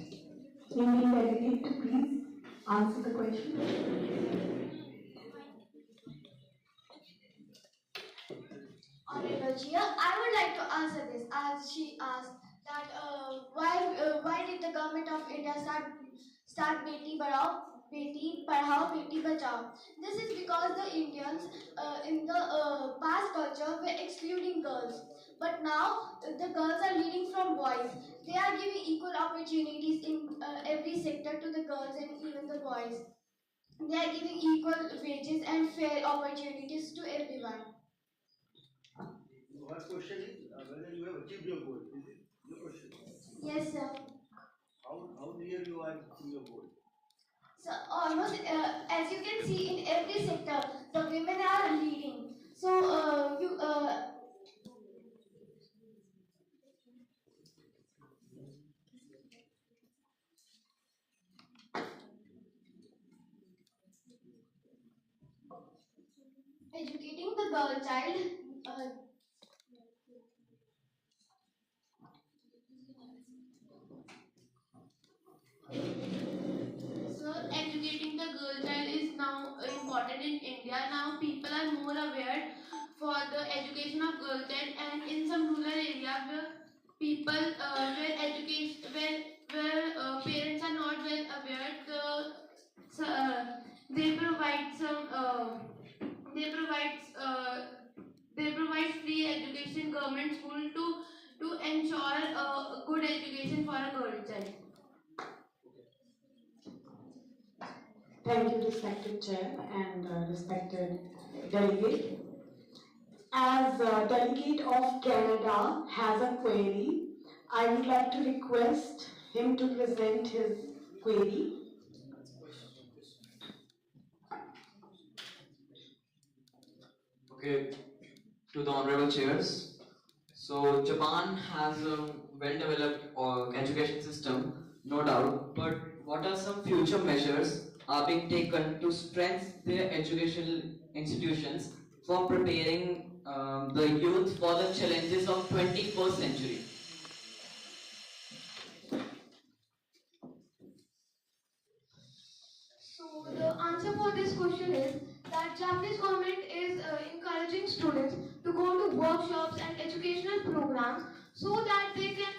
T: Indian delegate to please answer the question.
G: Honorable Chair, I would like to answer this as she asked that why did the government of India start Beti Padhao Beti Bachao? This is because the Indians in the past culture were excluding girls, but now the girls are leading from boys. They are giving equal opportunities in every sector to the girls and even the boys. They are giving equal wages and fair opportunities to everyone.
A: Her question is whether you have achieved your goal. Is it your question?
G: Yes, sir.
A: How near you are to your goal?
G: So almost as you can see in every sector, the women are leading. So educating the girl child.
P: So educating the girl child is now important in India. Now people are more aware for the education of girl child, and in some rural areas where people where education where parents are not well aware, they provide some they provide free education government school to ensure a good education for a girl child.
T: Thank you, respected Chair and respected delegate. As delegate of Canada has a query, I would like to request him to present his query.
H: Okay, to the honorable chairs. So Japan has a well-developed education system, no doubt. But what are some future measures are being taken to strengthen their educational institutions for preparing the youth for the challenges of 21st century?
D: So the answer for this question is that Japanese government is encouraging students to go to workshops and educational programs so that they can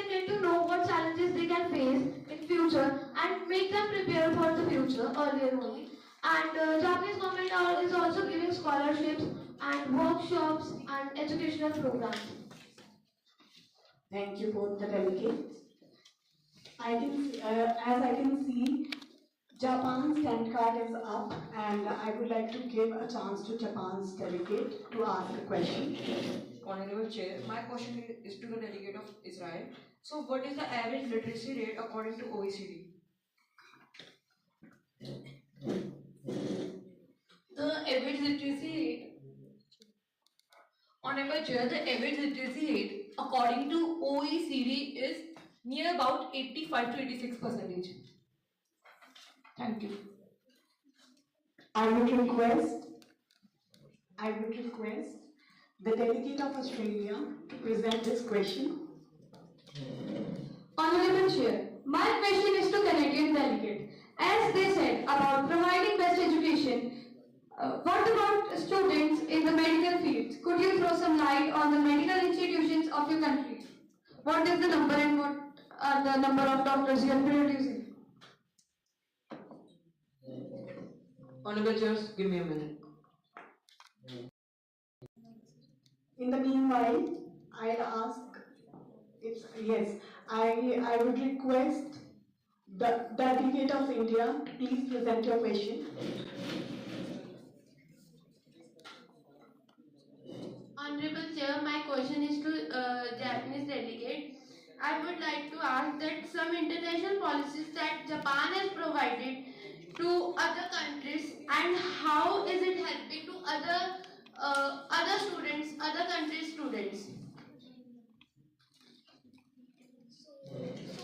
D: get to know what challenges they can face in future and make them prepare for the future earlier only. And Japanese government is also giving scholarships and workshops and educational programs.
T: Thank you both the delegates. As I can see, Japan's tent card is up, and I would like to give a chance to Japan's delegate to ask a question.
U: Honorable Chair, my question is to the delegate of Israel. So, what is the average literacy rate according to OECD? The average literacy rate, Honorable Chair, the average literacy rate according to OECD is near about 85 to 86%. Thank you.
T: I would request the delegate of Australia to present this question.
I: Honorable Chair, my question is to Canadian delegate. As they said about providing best education, what about students in the medical field? Could you throw some light on the medical institutions of your country? What is the number and what are the number of doctors you are producing?
Q: Honorable Chairs, give me a minute.
T: In the meanwhile, I'll ask I would request the delegate of India to please present your question.
P: Honorable Chair, my question is to Japanese delegate. I would like to ask that some international policies that Japan has provided to other countries, and how is it helping to other students, other countries' students?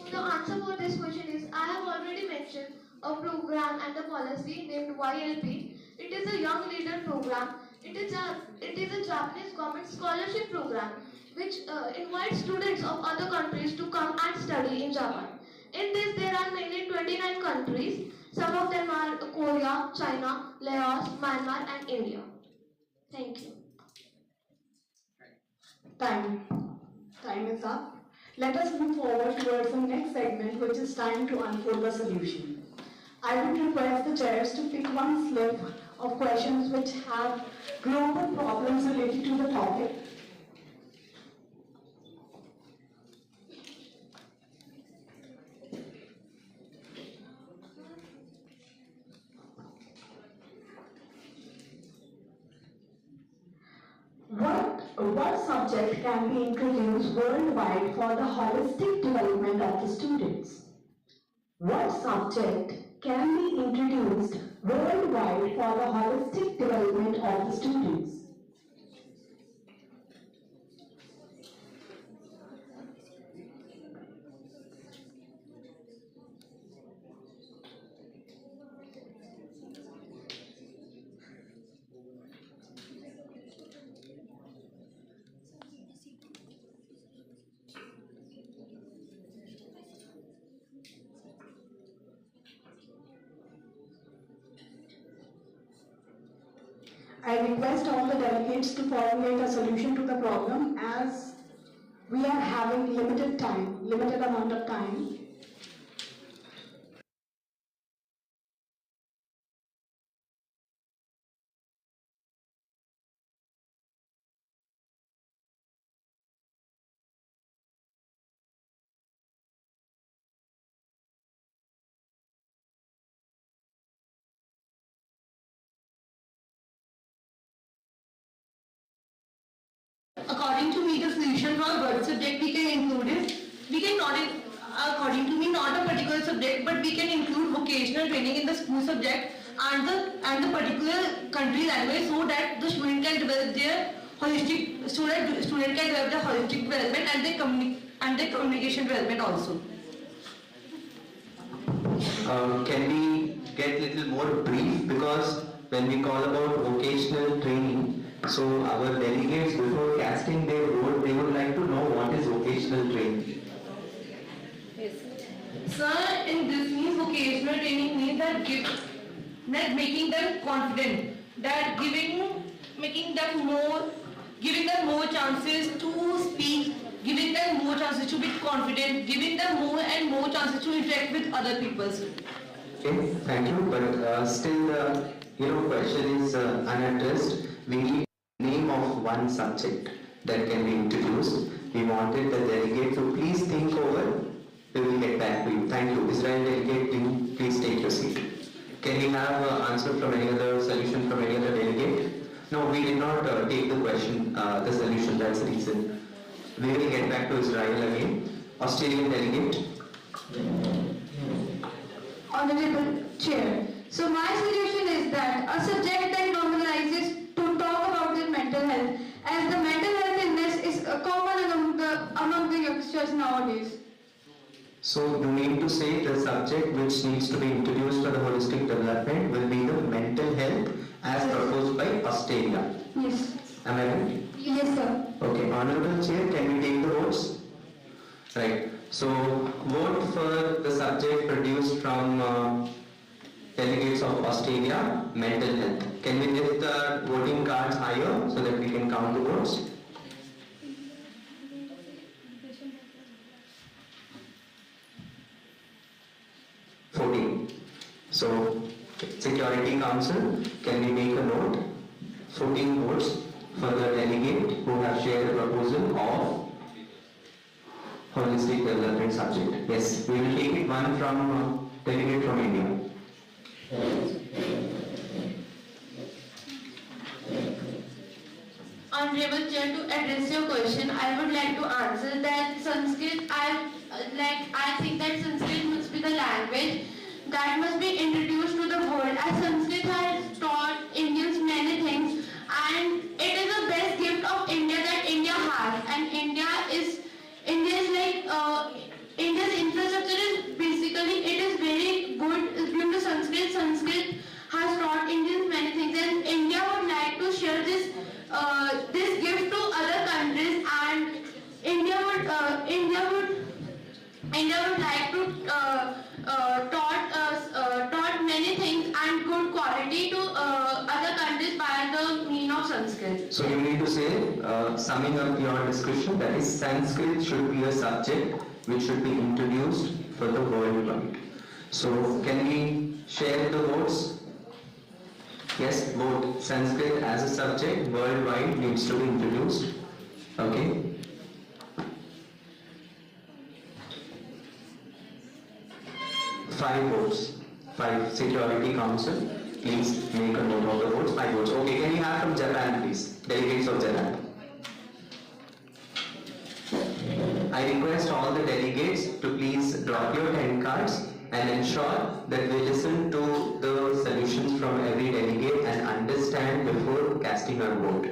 D: So the answer for this question is I have already mentioned a program and a policy named YLP. It is a Young Leader program. It is a Japanese government scholarship program which invites students of other countries to come and study in Japan. In this there are mainly 29 countries. Some of them are Korea, China, Laos, Myanmar and India. Thank you.
T: Time is up. Let us move forward towards the next segment, which is time to unfold the solution. I would request the chairs to pick one slip of questions which have global problems related to the topic. What subject can be introduced worldwide for the holistic development of the students? What subject can be introduced worldwide for the holistic development of the students? I request all the delegates to formulate a solution to the problem as we are having limited amount of time.
U: According to me, the solution for what subject we can include is, we can not, according to me, not a particular subject, but we can include vocational training in the school subject and the particular country language, so that the student can develop their holistic student can develop the holistic development and their communication development also.
E: Can we get little more brief, because when we call about vocational training, so our delegates, before casting their vote, they would like to know what is vocational training.
U: Yes. Sir, in this means vocational training means that making them confident, that giving them more chances to speak, giving them more chances to be confident, giving them more and more chances to interact with other people.
E: Okay, thank you. But still, the question is unaddressed. We need name of one subject that can be introduced. We wanted the delegate to please think over. We will get back to you. Thank you. Israel delegate, please take your seat. Can we have an answer from any other solution from any other delegate? No, we did not take the question, the solution. That's the reason. We will get back to Israel again. Australian delegate.
I: Honorable Chair, so my suggestion is that a subject that normalizes to talk about the mental health, as the mental health illness is common among the youngsters nowadays.
E: So you mean to say the subject which needs to be introduced for the holistic development will be the mental health as proposed by Australia?
I: Yes.
E: Am I right?
I: Yes, sir.
E: Okay, Honorable Chair, can we take the votes? Right. So vote for the subject produced from delegates of Australia, mental health. Can we lift the voting cards higher so that we can count the votes? So, Security Council, can we make a note? 14 votes for the delegate who have shared a proposal of holistic development subject. Yes, we will take it one from delegate from India.
P: Honorable Chair, to address your question, I would like to answer that Sanskrit, I think that Sanskrit must be the language that must be introduced to the world, as Sanskrit has taught Indians many things, and it is the best gift of India that India has, and India is India's infrastructure is basically, it is very good due to Sanskrit. Sanskrit has taught Indians many things, and India would like to share this gift to other countries, and India would like to taught many things and good quality to other countries by the mean of Sanskrit.
E: So you need to say, summing up your discussion, that is Sanskrit should be a subject which should be introduced for the worldwide. So can we share the votes? Yes, vote Sanskrit as a subject worldwide needs to be introduced. Okay. Five votes. 5. Security Council. Please make a note of the votes. 5 votes. Okay, can we have from Japan, please? Delegates of Japan. I request all the delegates to please drop your 10 cards and ensure that we listen to the solutions from every delegate and understand before casting our vote.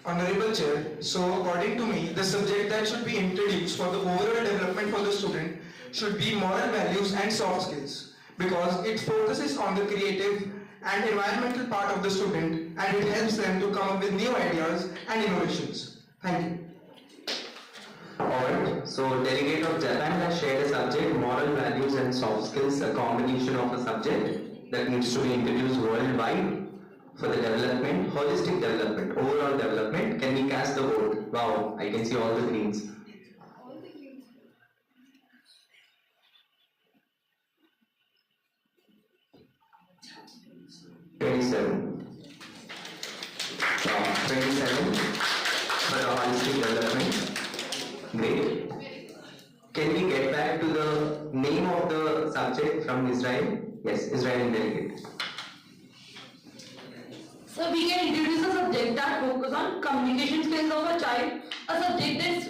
L: Honorable Chair, so according to me, the subject that should be introduced for the overall development for the student should be moral values and soft skills, because it focuses on the creative and environmental part of the student, and it helps them to come up with new ideas and innovations. Thank you.
E: Alright, so delegate of Japan has shared a subject, moral values and soft skills, a combination of a subject that needs to be introduced worldwide for the development, holistic development, overall development. Can we cast the vote? Wow, I can see all the greens. Wow, 27 for the holistic development. Great. Can we get back to the name of the subject from Israel? Yes, Israeli delegate.
U: So we can introduce a subject that focuses on communication skills of a child, a subject that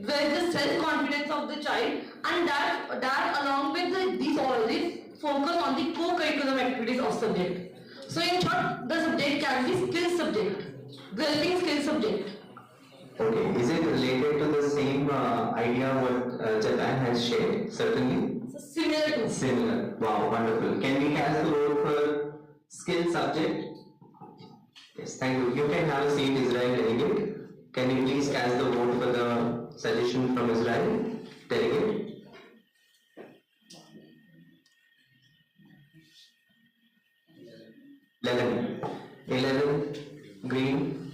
U: where the self-confidence of the child, and that along with these all these focus on the co-curriculum activities of subject. So in short, the subject can be skill subject, developing skill subject.
E: Okay, is it related to the same idea what Japan has shared? Certainly.
U: So similar to.
E: Similar. Wow, wonderful. Can we cast the vote for skill subject? Yes, thank you. You can have a seat, Israel delegate. Can you please cast the vote for the suggestion from Israel delegate? Eleven green,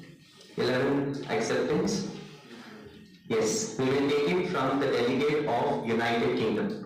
E: 11 acceptance. Yes, we will take it from the delegate of United Kingdom.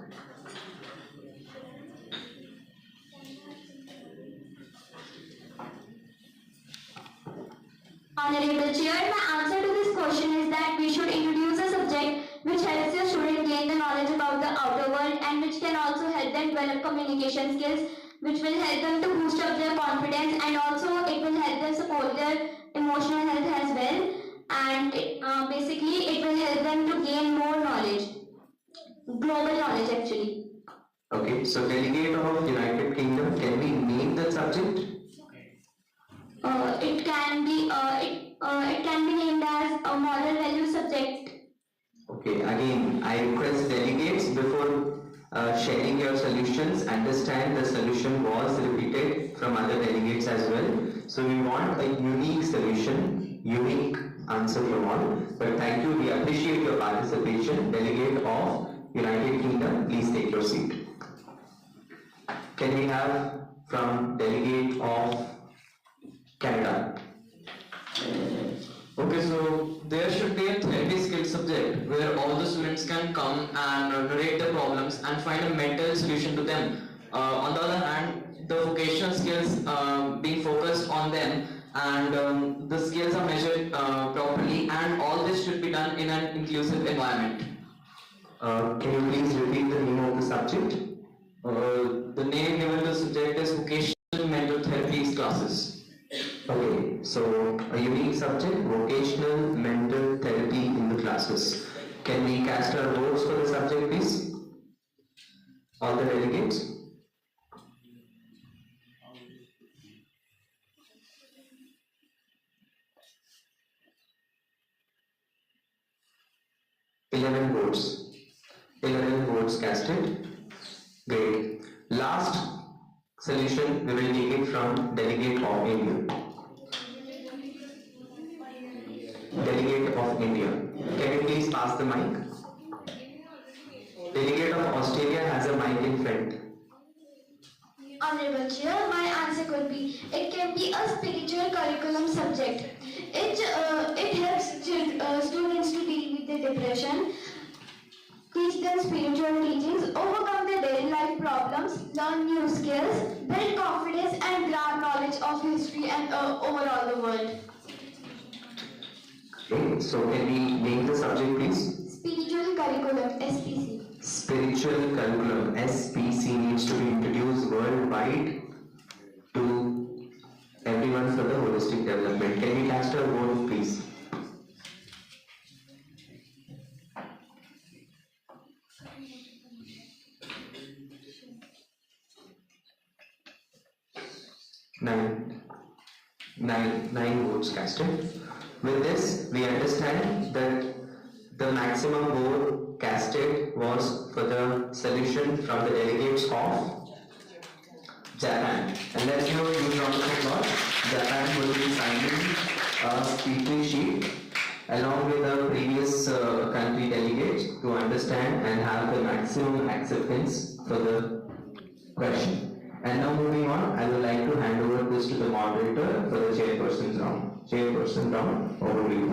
D: Honorable Chair, my answer to this question is that we should introduce a subject which helps the student gain the knowledge about the outer world and which can also help them develop communication skills, which will help them to boost up their confidence, and also it will help them support their emotional health as well, and basically it will help them to gain more knowledge, global knowledge actually.
E: Okay, so delegate of United Kingdom, can we name the subject?
D: It can be named as a moral value subject.
E: Okay, again, I request delegates before sharing your solutions, understand the solution was repeated from other delegates as well. So we want a unique solution, unique answer from all. But thank you, we appreciate your participation. Delegate of United Kingdom, please take your seat. Can we have from delegate of Canada?
H: Okay, so there should be a therapy skill subject where all the students can come and narrate the problems and find a mental solution to them. On the other hand, the vocational skills being focused on them, and the skills are measured properly, and all this should be done in an inclusive environment.
E: Can you please repeat the name of the subject?
H: The name given to the subject is vocational mental therapy classes.
E: Okay, so a unique subject, vocational classes. Can we cast our votes for the subject, please? All the delegates? Eleven votes casted. Great. Last solution we will take it from delegate of India. Delegate of India. Can you please pass the mic? Delegate of Australia has a mic in front.
G: Honorable Chair, my answer could be, it can be a spiritual curriculum subject. It helps students to deal with their depression, teach them spiritual teachings, overcome their daily life problems, learn new skills, build confidence and grab knowledge of history and overall the world.
E: Okay, so can we name the subject, please?
G: Spiritual curriculum, SPC.
E: Spiritual curriculum, SPC, needs to be introduced worldwide to everyone for the holistic development. Can we cast our vote, please? Nine votes casted. With this, we understand that the maximum vote casted was for the solution from the delegates of Japan. And let's give a huge round of applause. Japan will be signing a speech sheet along with the previous country delegates to understand and have the maximum acceptance for the question. And now moving on, I would like to hand over this to the moderator for the chairperson's round. Chairperson round, over to you.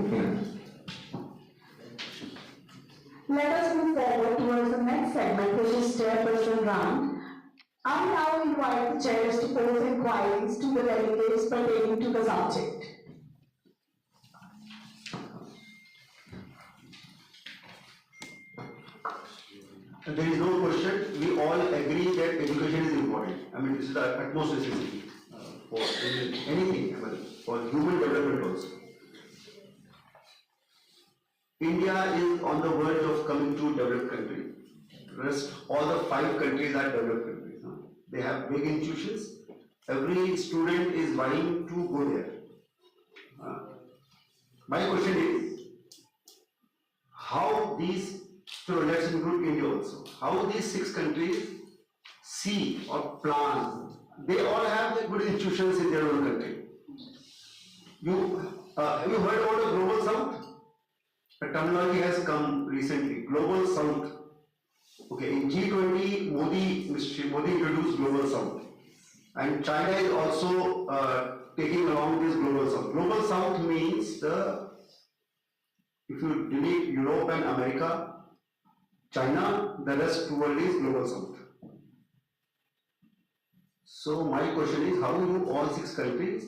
T: Let us move forward towards the next segment, which is chairperson round. I now invite the chairs to pose inquiries to the delegates pertaining to the subject.
A: There is no question. We all agree that education is important. I mean, this is the utmost necessity for anything, I mean, for human development also. India is on the verge of coming to developed country. Rest, all the 5 countries are developed countries. They have big institutions. Every student is vying to go there. My question is, how these, so let's include India also, how these 6 countries see or plan, they all have the good institutions in their own country. Have you heard about the Global South? The terminology has come recently, Global South. Okay, in G20, Modi introduced Global South. And China is also taking along this Global South. Global South means if you delete Europe and America, China, the rest world is Global South. So my question is, how do all 6 countries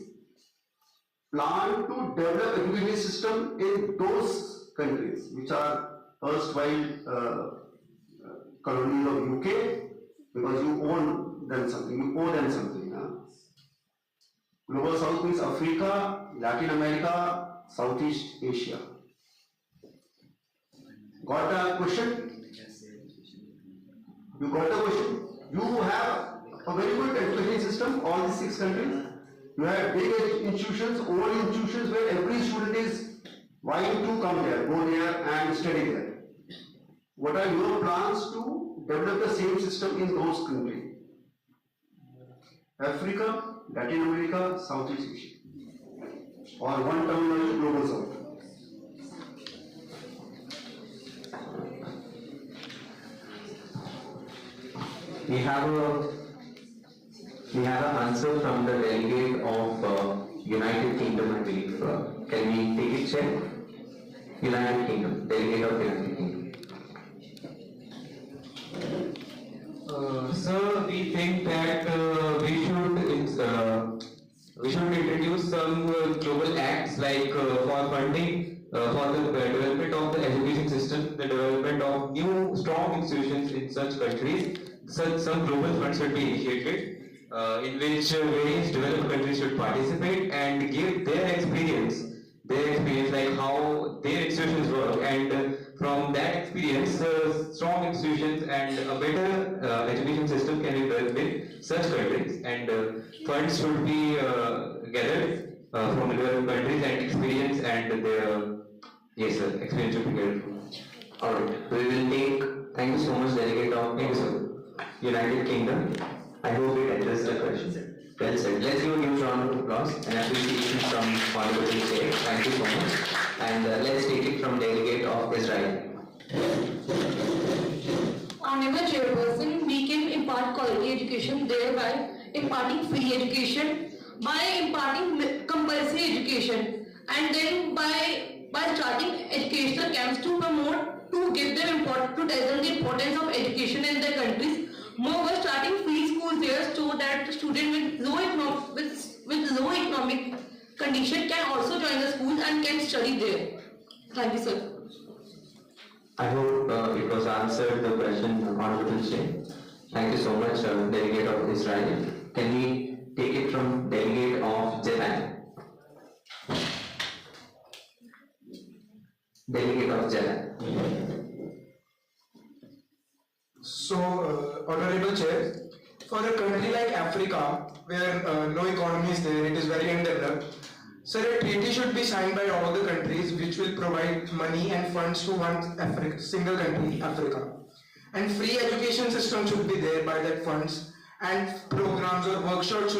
A: plan to develop education system in those countries which are erstwhile colonies of UK, because you own them something, you owe them something. Global South means Africa, Latin America, Southeast Asia. Got a question? You got the question? You have a very good education system, all these 6 countries. You have big institutions, old institutions where every student is vying to come there, go there and study there. What are your plans to develop the same system in those countries? Africa, Latin America, Southeast Asia. Or one terminology, Global South.
E: We have an answer from the delegate of United Kingdom, I believe. Can we take it, Chair? United Kingdom, delegate of United Kingdom.
N: Sir, we think that we should introduce some global acts like for funding for the development of the education system, the development of new strong institutions in such countries. Some global funds should be initiated in which various developed countries should participate and give their experience, their experience, like how their institutions work, and from that experience, strong institutions and a better education system can be built in such countries, and funds should be gathered from developed countries and experience and their yes sir, experience should be gathered.
E: Alright, we will take, thank you so much Delegate of United Kingdom. I hope it addressed the question. Well said. Let's give a huge round of applause and appreciation from Honorable Chair. Thank you so much. And let's take it from Delegate of Israel.
I: Honorable Chairperson, we can impart quality education, thereby imparting free education, by imparting compulsory education, and then by starting educational camps to promote, to give them to tell them the importance of education in their countries. Moreover, starting free schools there so that the student with low economic condition can also join the schools and can study there. Thank you, sir.
E: I hope it was answered the question, Honorable Chair. Thank you so much, Delegate of Israel. Can we take it from Delegate of Japan? Delegate of Japan.
L: So, Honorable Chair, for a country like Africa, where no economy is there, it is very undeveloped, sir, a treaty should be signed by all the countries which will provide money and funds to one single country, Africa. And free education system should be there by that funds, and programs or workshops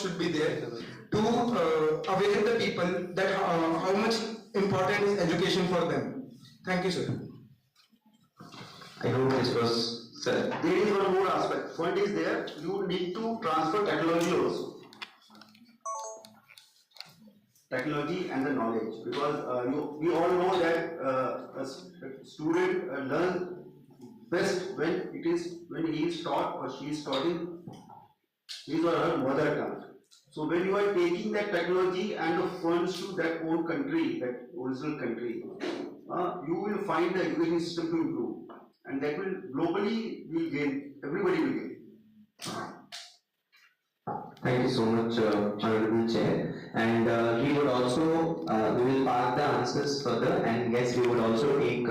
L: should be there to aware the people that how much important is education for them. Thank you, sir.
E: I hope this was, sir.
A: There is one more aspect. Fund is there. You need to transfer technology also. Technology and the knowledge, because we all know that a student learns best when he is taught or she is taught in his or her mother tongue. So when you are taking that technology and the funds to that own country, that original country, you will find the education system to improve, and that will globally will gain. Everybody will gain.
E: Thank you so much, Honorable Chair. And we would also, we will park the answers further, and yes, we would also take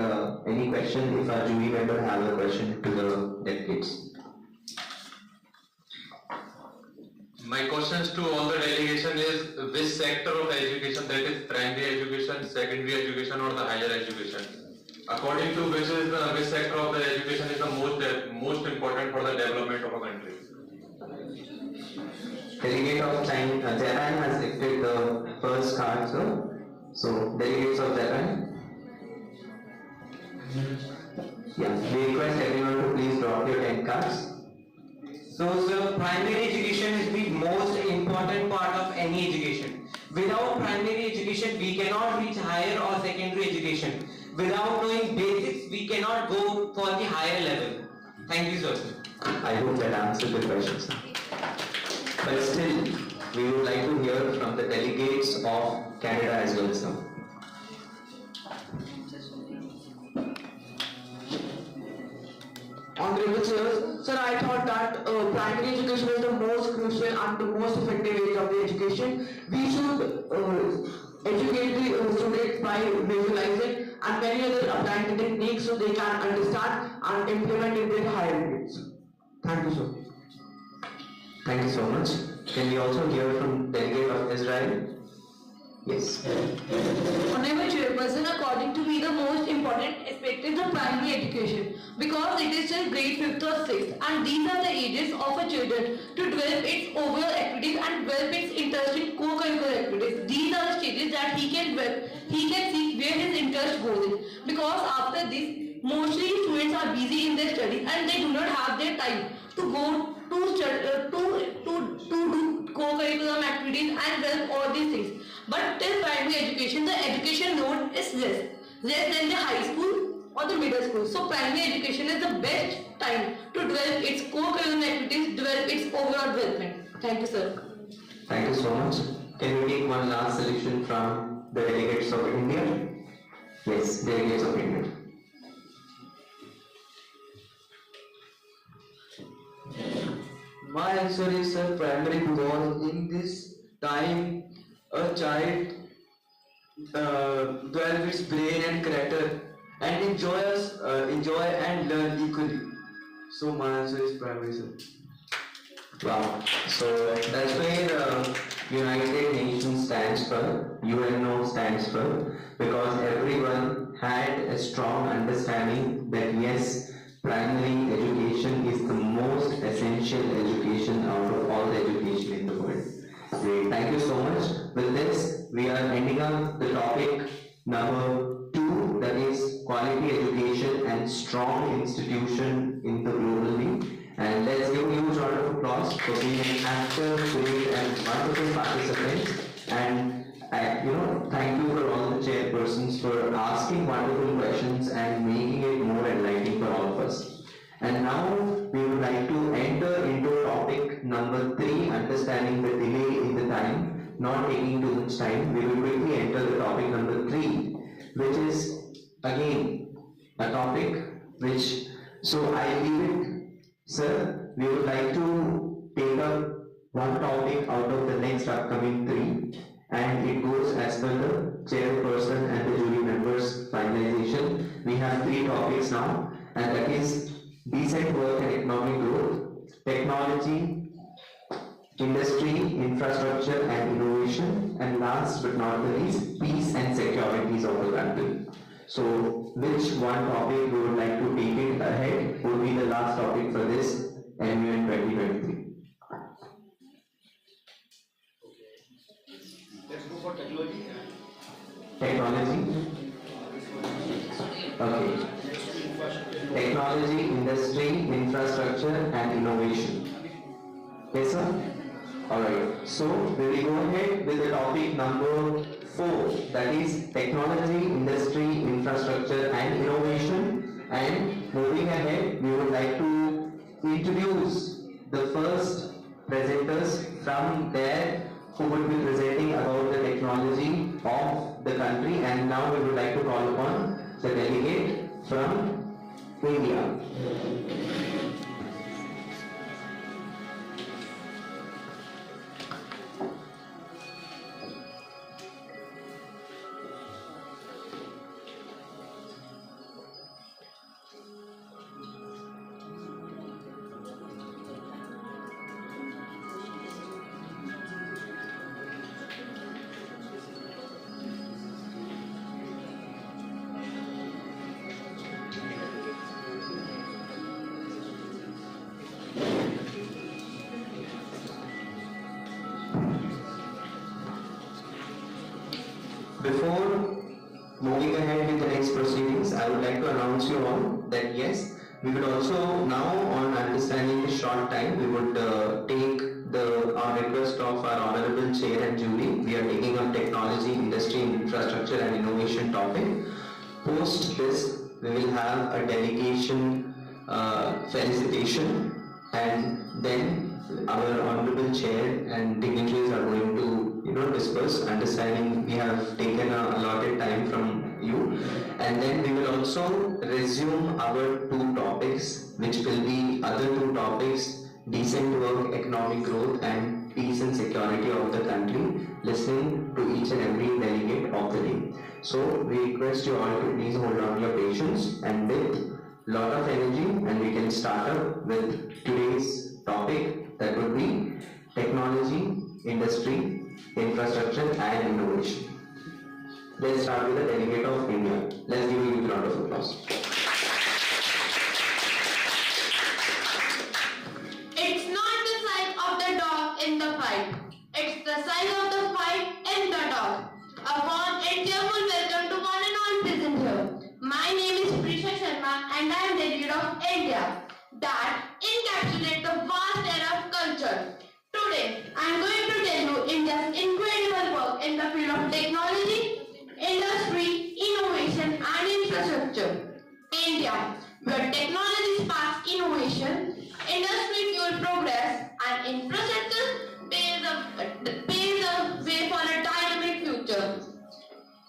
E: any question if our jury member have a question to the delegates.
S: My questions to all the delegation is which sector of education, that is primary education, secondary education or the higher education? According to which sector of the education is the most important for the development of a country?
E: Delegate of Japan has lifted the first card, sir. So, delegates of Japan. Yeah, we request everyone to please drop your 10 cards.
O: So, sir, primary education is the most important part of any education. Without primary education, we cannot reach higher or secondary education. Without knowing basics, we cannot go for the higher level. Thank you, sir.
E: I hope that answered the question, sir. But still, we would like to hear from the delegates of Canada as well, sir.
R: Honorable Chair, sir, I thought that primary education is the most crucial and the most effective age of the education. We should educate the students by visualizing and many other applying the techniques so they can understand and implement in their higher grades. Thank you, sir.
E: Thank you so much. Can we also hear from Delegate of Israel? Yes.
I: Honorable Chairperson, according to me, the most important aspect is the primary education, because it is till grade 5th or 6th, and these are the ages of a children to develop its overall activities and develop its interest in co-curricular activities. These are the stages that he can see where his interest goes in, because after this, mostly students are busy in their studies and they do not have their time to go to do co-curriculum activities and develop all these things. But till primary education, the education load is less than the high school or the middle school. So primary education is the best time to develop its co-curriculum activities, develop its overall development. Thank you, sir.
E: Thank you so much. Can we take one last selection from the delegates of India? Yes, delegates of India.
B: My answer is primary, because in this time a child develop its brain and character, and enjoy and learn equally. So my answer is primary, sir.
E: Wow. So that's where United Nations stands for, UNO stands for, because everyone had a strong understanding that yes, primary education is the most essential education out of all the education in the world. Great. Thank you so much. With this, we are ending up the topic number 2, that is quality education and strong institution in the globally. And let's give a huge round of applause for being an active, great and wonderful participants. And thank you for all the chairpersons for asking wonderful questions and making it more enlightening for all of us. And now we would like to enter into topic number 3, understanding the delay in the time, not taking too much time. We will quickly enter the topic number 3, which is again a topic which, so I leave it. Sir, we would like to take up one topic out of the next upcoming 3, and it goes as per the chairperson and the jury members' finalization. We have 3 topics now, and that is decent work and economic growth, technology, industry, infrastructure and innovation, and last but not the least, peace and securities of the country. So, which one topic we would like to take it ahead would be the last topic for this MUN 2023.
A: Let's go for technology.
E: Technology. Okay. Technology, industry, infrastructure and innovation. Yes, sir? Alright. So, we will go ahead with the topic number 4, that is technology, industry, infrastructure and innovation. And moving ahead, we would like to introduce the first presenters from there who would be presenting about the technology of the country. And now we would like to call upon the delegate from India. Before moving ahead with the next proceedings, I would like to announce you all that yes, we would also now, on understanding the short time, we would take our request of our honorable chair and jury. We are taking on technology, industry, infrastructure and innovation topic. Post this, we will have a delegation felicitation, and then our honorable chair and dignitaries are going to disperse, understanding we have taken a allotted time from you, and then we will also resume our 2 topics, which will be other 2 topics: decent work, economic growth and peace and security of the country, listening to each and every delegate of the day. So we request you all to please hold on your patience and with lot of energy, and we can start up with today's topic, that would be technology, industry, infrastructure and innovation. Let's start with the delegate of India. Let's give a huge round of applause.
P: It's not the size of the dog in the fight. It's the size of the fight in the dog. A warm and cheerful welcome to one and all present here. My name is Prisha Sharma and I am delegate of India that encapsulates the vast era of culture. Today, I am going to tell you India's incredible work in the field of technology, industry, innovation and infrastructure. India, where technology sparks innovation, industry fuels progress and infrastructure paves the way for a dynamic future.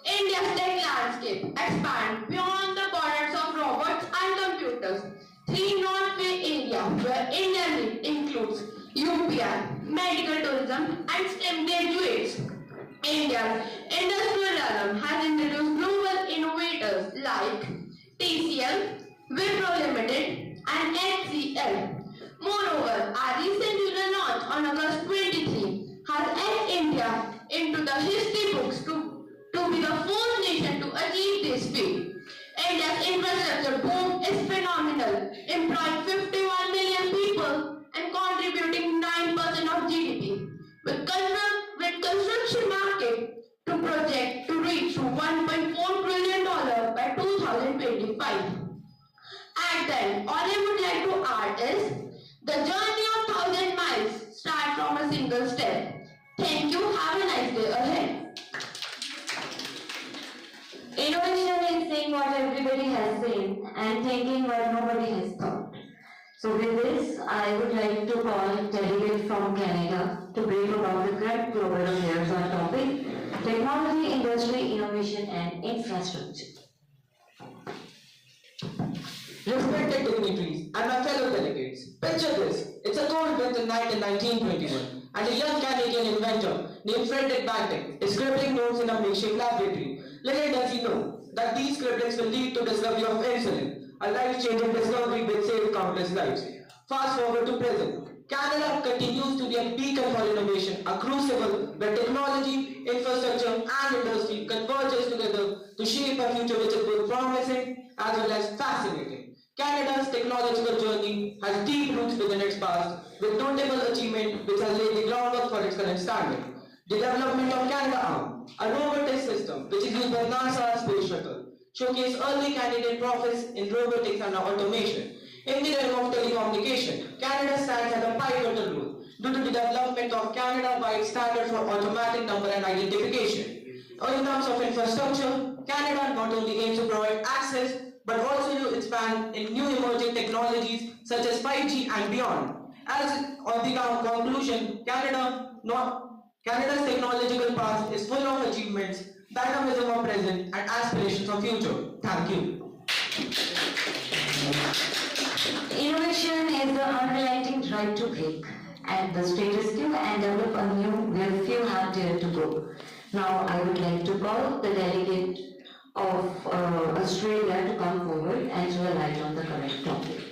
P: India's tech landscape expands beyond the borders of robots and computers. 3 Northway areas where India leads includes UPI, medical tourism and STEM graduates. India's industrial realm has introduced global innovators like TCL, Wipro Limited, and HCL. Moreover, our recent lunar launch on August 23 has etched India into the history books to be the fourth nation to achieve this feat. India's infrastructure boom is phenomenal, employing 51 million people and contributing 9% of GDP. With construction market to project to reach to $1.4 trillion by 2025. And then, all I would like to add is, the journey of 1,000 miles starts from a single step. Thank you. Have a nice day ahead.
C: Innovation is saying what everybody has said and thinking what nobody has thought. So with this, I would like to call delegate from Canada to brief about the current global affairs on topic technology, industry, innovation and infrastructure.
V: Respected dignitaries and my fellow delegates, picture this. It's a cold winter night in 1921 and a young Canadian inventor named Frederick Banting is scribbling notes in a makeshift laboratory. Little does he know that these scribblings will lead to discovery of insulin, a life-changing discovery which saved countless lives. Fast forward to present. Canada continues to be a beacon for innovation, a crucible where technology, infrastructure and industry converges together to shape a future which is both promising as well as fascinating. Canada's technological journey has deep roots within its past, with notable achievement which has laid the groundwork for its current standing. The development of Canada-Arm, a robotic system which is used by NASA's space shuttle, showcased early Canadian profits in robotics and automation. In the realm of telecommunication, Canada stands as a pivotal role due to the development of Canada-wide standard for automatic number and identification. In terms of infrastructure, Canada not only aims to provide access but also to expand in new emerging technologies such as 5G and beyond. As on the conclusion, Canada's technological past is full of achievements, dynamism of present and aspirations of future. Thank you.
C: Innovation is the unrelenting drive to break and the status quo and develop a new where few have dared to go. Now I would like to call the delegate of Australia to come forward and shed light on the current topic.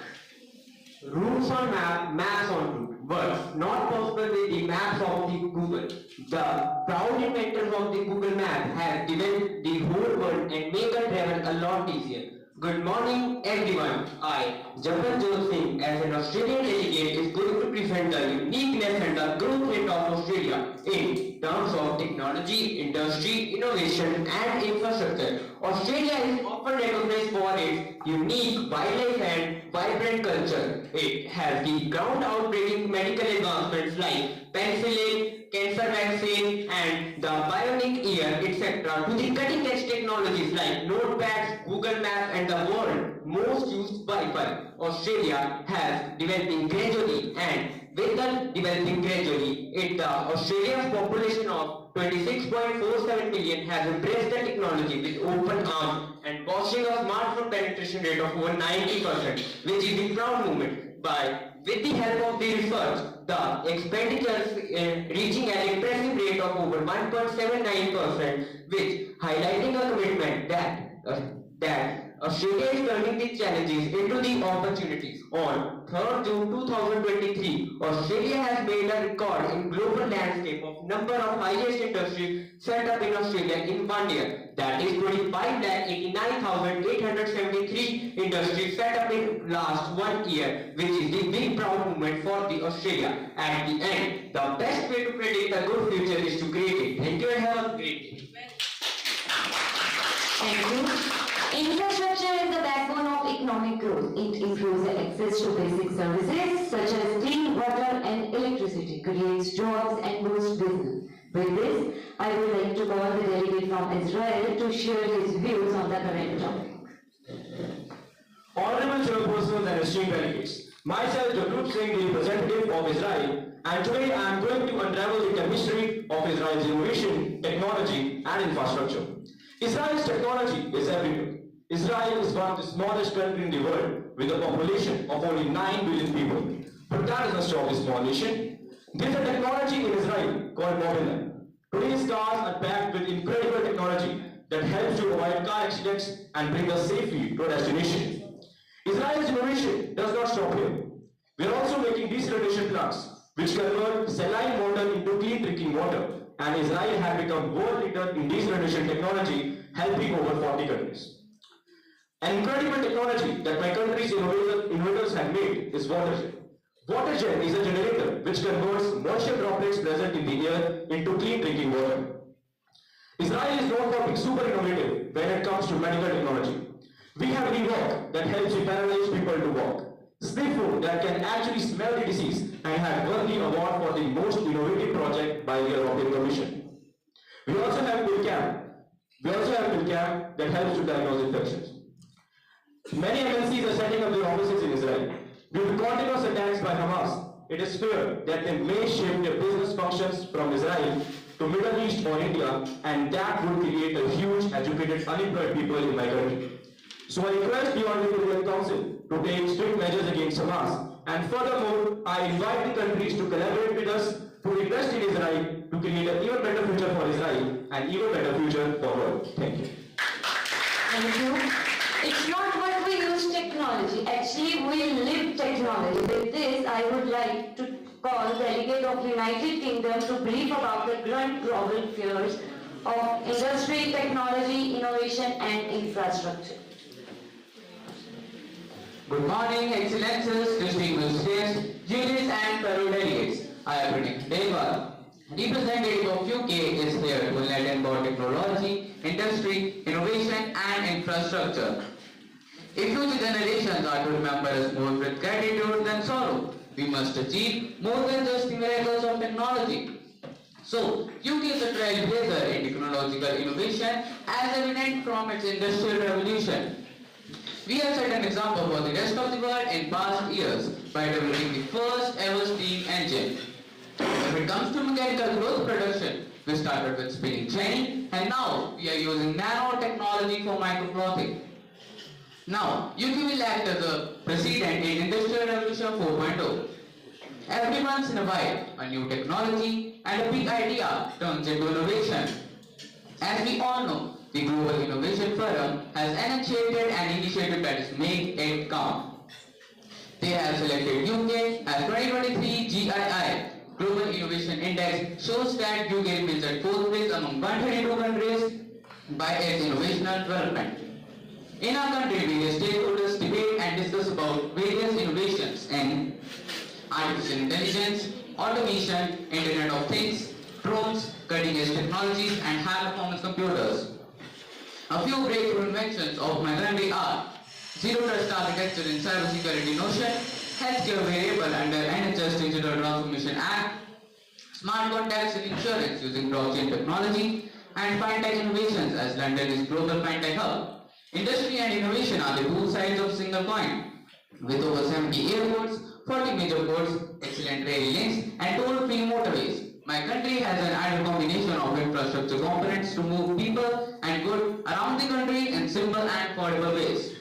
V: Rules on map, maps on route, but not possible with the maps of the Google. The proud inventors of the Google map have given the whole world and make our travel a lot easier. Good morning everyone. I, Japanjot Singh, as an Australian delegate, is going to present the uniqueness and the growth rate of Australia in terms of technology, industry, innovation and infrastructure. Australia is often recognized for its unique wildlife and vibrant culture. It has the ground-breaking medical advancements like penicillin, cancer vaccine and the bionic ear, etc. to the cutting-edge technologies like notepads, Google Maps and the world most used Wi-Fi. Australia has developing gradually and with the developing gradually, Australia's population of 26.47 million has embraced the technology with open arms and boasting a smartphone penetration rate of over 90%, which is a proud moment. With the help of the research, the expenditures reaching an impressive rate of over 1.79%, which highlighting a commitment that Australia is turning the challenges into the opportunities. On 3rd June 2023, Australia has made a record in global landscape of number of highest industries set up in Australia in 1 year. That is 25,89,873 industries set up in last 1 year, which is the big proud moment for the Australia. At the end, the best way to predict a good future is to create it. Thank you and have a great day.
C: Thank you. Infrastructure is the backbone of economic growth. It improves the access to basic services such as clean water and electricity, creates jobs and boosts business. With this, I would like to call the delegate from Israel to share his views on the current topic.
W: Honorable chairpersons and esteemed delegates, myself, Jacob Singh, the representative of Israel, and today I am going to unravel the chemistry of Israel's innovation, technology, and infrastructure. Israel's technology is everywhere. Israel is one of the smallest countries in the world with a population of only 9 billion people. But that doesn't stop this small nation. There is a technology in Israel called mobility. Today's cars are packed with incredible technology that helps to avoid car accidents and bring us safely to our destination. Israel's innovation does not stop here. We are also making desalination plants which convert saline water into clean drinking water, and Israel has become world leader in desalination technology, helping over 40 countries. An incredible technology that my country's innovators have made is water. WaterJet is a generator which converts moisture droplets present in the air into clean drinking water. Israel is known for being super innovative when it comes to medical technology. We have Rewalk that helps paralyzed people to walk. Sniff food that can actually smell the disease and had won the award for the most innovative project by the European Commission. We also have PillCam. That helps to diagnose infections. Many MNCs are setting up their offices in Israel. Due to continuous attacks by Hamas, it is feared that they may shift their business functions from Israel to Middle East or India, and that would create a huge educated unemployed people in my country. So I request the Honorable UN Council to take strict measures against Hamas, and furthermore, I invite the countries to collaborate with us to invest in Israel to create an even better future for Israel and even better future for the world. Thank you.
C: Thank you. It's not what we use technology, actually we live technology. With this, I would like to call Delegate of United Kingdom to brief about the current global fears of industry, technology, innovation and infrastructure.
F: Good morning, Excellencies, distinguished guests, juries and fellow delegates. I am Pratik Deva. Representative of UK is here to enlighten about technology, industry, innovation and infrastructure. If future generations are to remember us more with gratitude than sorrow, we must achieve more than just the miracles of technology. So, UK is a trailblazer in technological innovation as evident from its industrial revolution. We have set an example for the rest of the world in past years by developing the first ever steam engine. When it comes to mechanical growth production, we started with spinning jenny and now we are using nanotechnology for microclothing. Now, UK will act as a precedent in Industrial Revolution 4.0. Every once in a while, a new technology and a big idea turns into innovation. As we all know, the Global Innovation Forum has initiated an initiative that is Make It Count. They have selected UK as 2023 GII. Global Innovation Index shows that UK remains at 4th place among 132 countries by its innovational development. In our country, various stakeholders debate and discuss about various innovations in artificial intelligence, automation, Internet of Things, drones, cutting-edge technologies, and high-performance computers. A few breakthrough inventions of my country are Zero-Trust Architecture in Cybersecurity Notion, Healthcare Variable under NHS Digital Transformation Act, Smart Contacts in Insurance using blockchain technology, and FinTech innovations as London is Global FinTech Hub. Industry and innovation are the two sides of a single coin. With over 70 airports, 40 major ports, excellent rail links, and toll-free motorways, my country has an ideal combination of infrastructure components to move people and goods around the country in simple and affordable ways.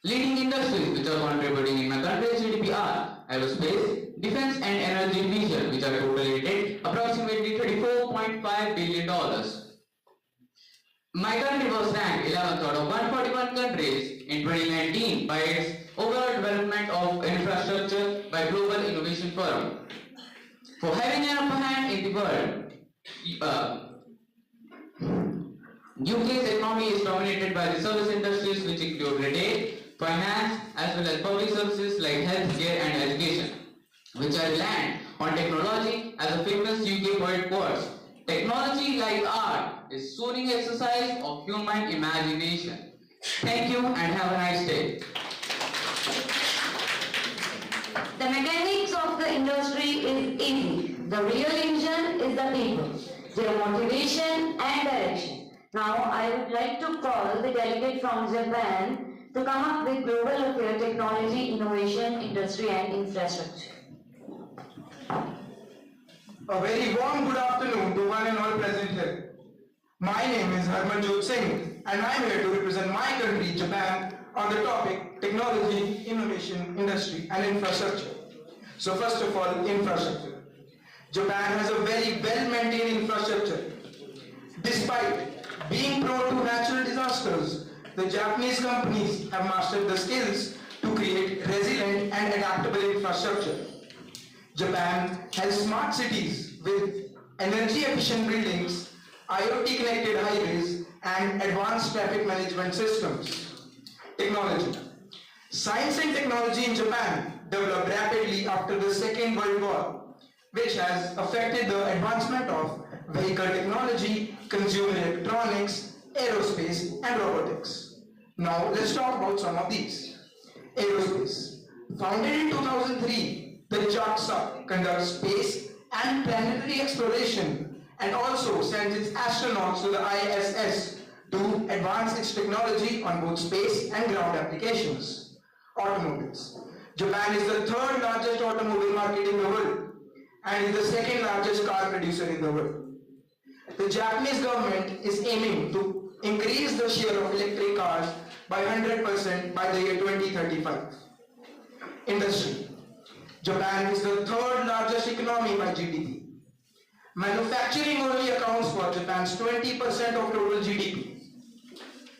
F: Leading industries which are contributing in my country's GDP are aerospace, defense and energy division, which are totally rated approximately $34.5 billion. My country was ranked 11th out of 141 countries in 2019 by its overall development of infrastructure by Global Innovation Forum. For having an upper hand in the world, UK's economy is dominated by the service industries which include retail, finance, as well as public services like healthcare and education, which are reliant on technology. As a famous UK poet quotes, technology like art is soaring exercise of human imagination. Thank you and have a nice day.
C: The mechanics of the industry is easy. The real engine is the people, their motivation and direction. Now I would like to call the delegate from Japan to come up with global affair technology, innovation, industry and infrastructure.
L: A very warm good afternoon to one and all present here. My name is Harmanjot Singh and I am here to represent my country, Japan, on the topic technology, innovation, industry and infrastructure. So first of all, infrastructure. Japan has a very well-maintained infrastructure. Despite being prone to natural disasters, the Japanese companies have mastered the skills to create resilient and adaptable infrastructure. Japan has smart cities with energy-efficient buildings, IoT-connected highways, and advanced traffic management systems. Technology. Science and technology in Japan developed rapidly after the Second World War, which has affected the advancement of vehicle technology, consumer electronics, aerospace, and robotics. Now let's talk about some of these. Aerospace. Founded in 2003, the JAXA conducts space and planetary exploration and also sends its astronauts to the ISS to advance its technology on both space and ground applications. Automobiles. Japan is the third largest automobile market in the world and is the second largest car producer in the world. The Japanese government is aiming to increase the share of electric cars by 100% by the year 2035. Industry. Japan is the third largest economy by GDP. Manufacturing only accounts for Japan's 20% of total GDP.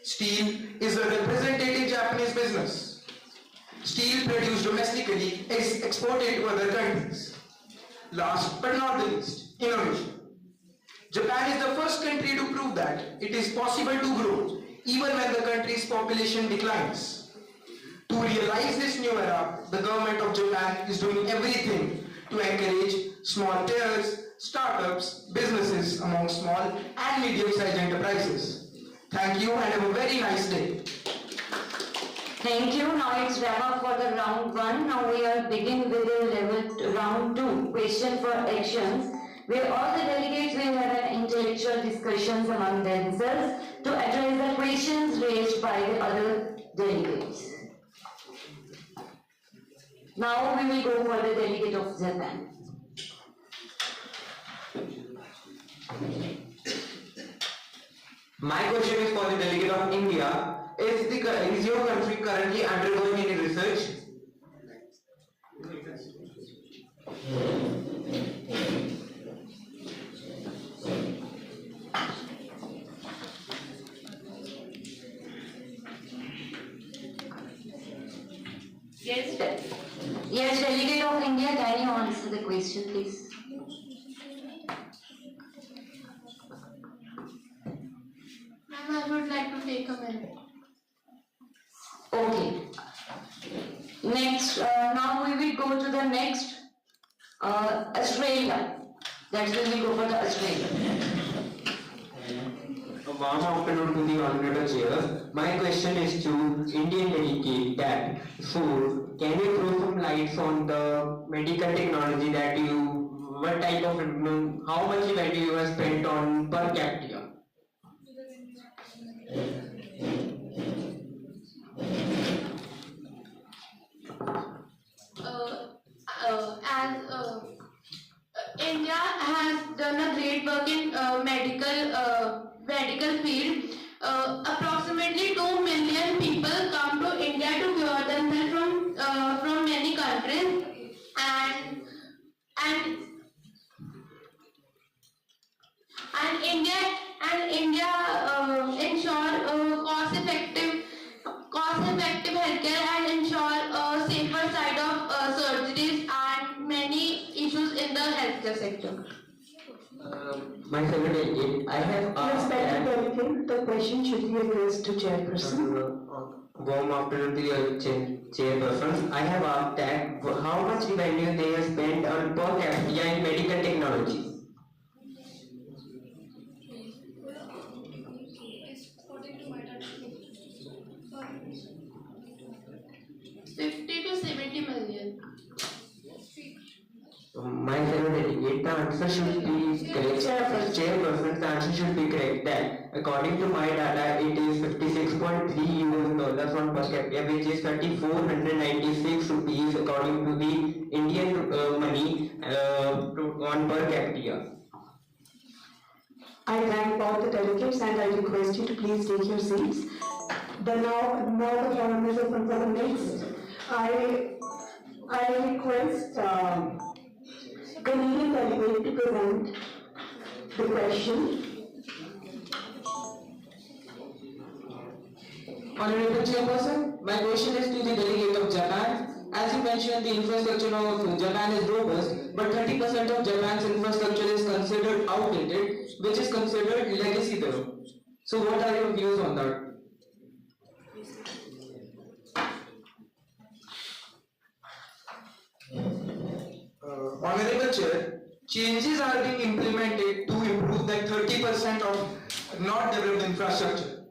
L: Steel is a representative Japanese business. Steel produced domestically is exported to other countries. Last but not the least, innovation. Japan is the first country to prove that it is possible to grow even when the country's population declines. To realize this new era, the government of Japan is doing everything to encourage small players, startups, businesses among small and medium-sized enterprises. Thank you and have a very nice day.
C: Thank you. Now it's wrap up for the round 1. Now we are begin with the level round 2, question for actions, where all the delegates will have an intellectual discussions among themselves to address the questions raised by the other delegates. Now we will go for the delegate of Japan.
B: My question is for the delegate of India. Is your country currently undergoing any research?
C: Yes, delegate of India, can you answer the question, please?
P: Ma'am, I would like to take a minute.
C: Okay. Next, now we will go to the next, Australia. That's when we go for the Australia.
B: A warm afternoon to the honorable chair. My question is to Indian delegate that, so can you throw some lights on the medical technology that what type of, how much value you have spent on per capita?
P: As India has done a great work in medical field. Approximately 2 million people come to India to cure themselves from many countries, and India ensure cost-effective healthcare and ensure a safer side of surgeries and many issues in the healthcare sector.
B: My fellow delegate, I have
T: Respected delegate, the question should be addressed to chairperson.
B: Warm afternoon to the chairperson. I have asked that how much value they have spent on per capita in medical technology.
P: $50 to 70 million.
B: My fellow delegate, the answer should be correct. Chairperson, the answer should be correct. That according to my data, it is $56.3 US on per capita, which is 3,496 rupees according to the Indian money on per capita.
T: I thank all the delegates and I request you to please take your seats. Now the forum is open for the next. I request Canadian delegate to present the question.
B: Honorable Chairperson, my question is to the delegate of Japan. As you mentioned, the infrastructure of Japan is robust, but 30% of Japan's infrastructure is considered outdated, which is considered legacy there. So what are your views on that?
L: Honorable Chair, changes are being implemented to improve that 30% of not developed infrastructure.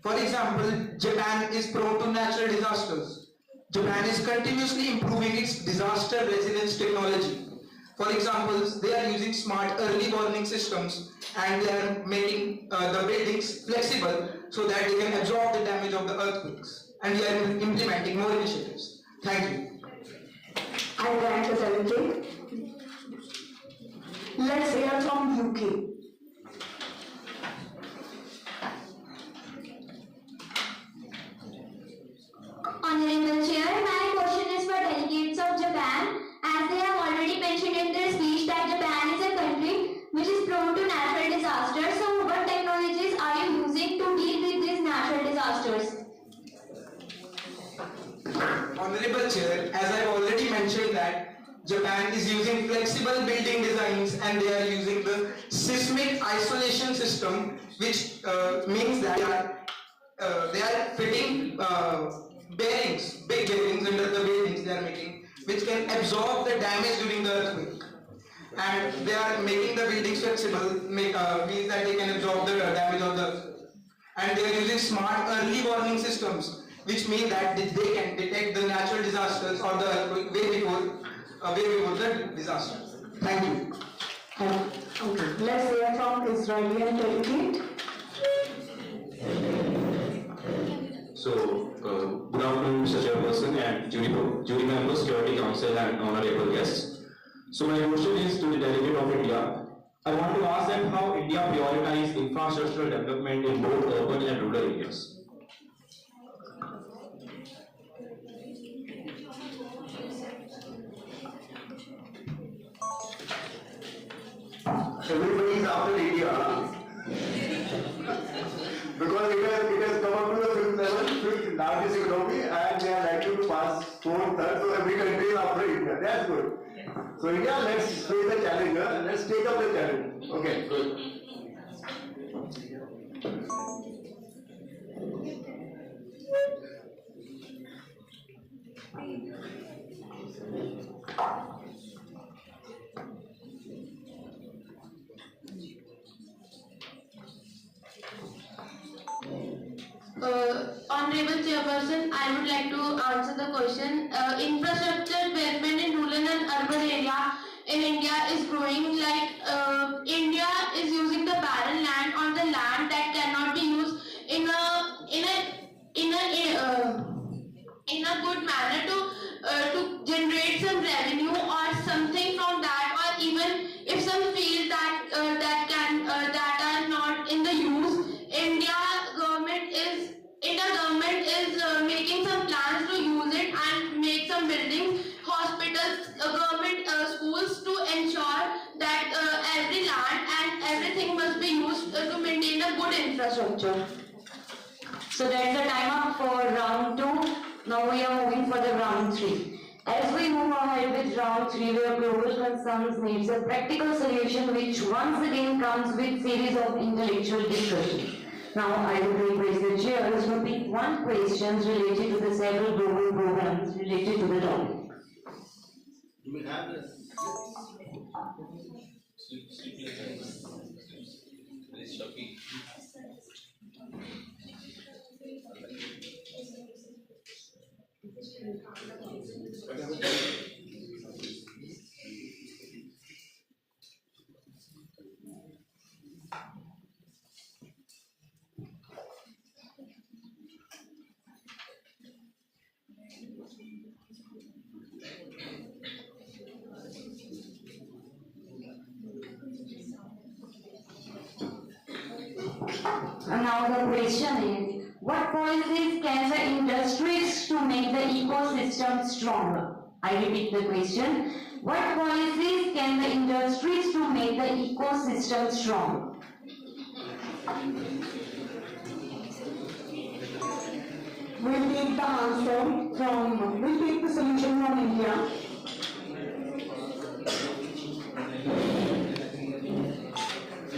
L: For example, Japan is prone to natural disasters. Japan is continuously improving its disaster resilience technology. For example, they are using smart early warning systems and they are making the buildings flexible so that they can absorb the damage of the earthquakes. And we are implementing more initiatives. Thank you.
T: I thank the delegate. Let's hear from UK.
C: Honorable Chair, my question is for delegates of Japan. As they have already mentioned in their speech that Japan is a country which is prone to natural disasters. So what technologies are you using to deal with these natural disasters?
L: Honorable Chair, as I have already mentioned that Japan is using flexible building designs and they are using the seismic isolation system, which means that they are fitting bearings, big bearings under the buildings they are making, which can absorb the damage during the earthquake. And they are making the buildings flexible, means that they can absorb the damage of the earthquake. And they are using smart early warning systems, which mean that they can detect the natural disasters or the earthquake way before the disaster. Thank you.
T: Okay. Let's hear from Israeli delegate.
W: So, good afternoon, Mr. Chairperson and jury members, Security Council and honorable guests. So my question is to the delegate of India. I want to ask them how India prioritizes infrastructural development in both urban and rural areas.
A: Everybody is after India. Because it has come up to the fifth level, fifth largest economy, and they are likely to pass fourth, third, so every country is after India. That's good. So India, let's face the challenge, and let's take up the challenge. Okay, good.
P: Honorable Chairperson, I would like to answer the question. Infrastructure development in rural and urban area in India is growing. Like India is using the barren land on the land that cannot be used in a good manner to generate some revenue or something from that, or even if some fields that are not in the use, India government is making some plans to use it and make some buildings, hospitals, government schools to ensure that every land and everything must be used to maintain a good infrastructure.
C: So that's the time up for round 2. Now we are moving for the round 3. As we move ahead with round 3, where global concerns needs a practical solution, which once again comes with series of intellectual discussion. Now I would request the chairs to pick one question related to the several global programs related to the topic.
A: You will have this.
C: And now the question is, what policies can the industries to make the ecosystem stronger? I repeat the question. What policies can the industries to make the ecosystem strong?
T: We'll take the answer from, we'll take the solution from India.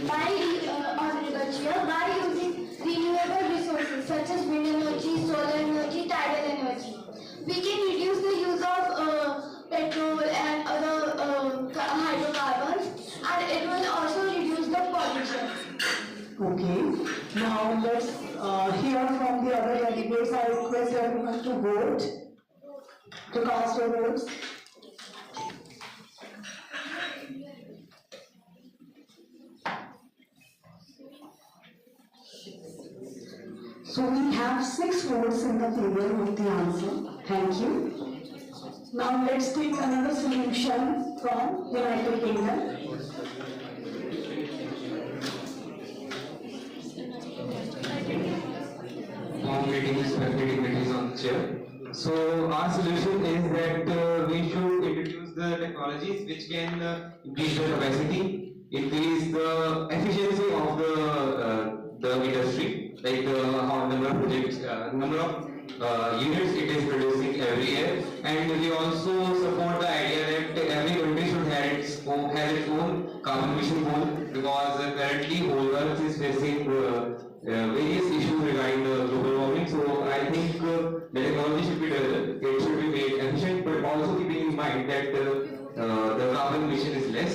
G: By using renewable resources such as wind energy, solar energy, tidal energy, we can reduce the use of petrol and other hydrocarbons, and it will also reduce the pollution.
T: Okay, now let's hear from the other delegates. I request everyone to vote, to cast your votes. So we have 6 votes in the favor of the answer. Thank you. Now let's take another solution from United Kingdom.
W: Meeting respected dignitaries on the chair. So our solution is that we should introduce the technologies which can increase the capacity, increase the efficiency of the industry, like how number of projects, number of units it is producing every year, and we also support the idea that every country should have its own carbon emission goal, because currently whole earth is facing various issues regarding the global warming. So I think the technology should be developed, it should be made efficient, but also keeping in mind that the carbon emission is less,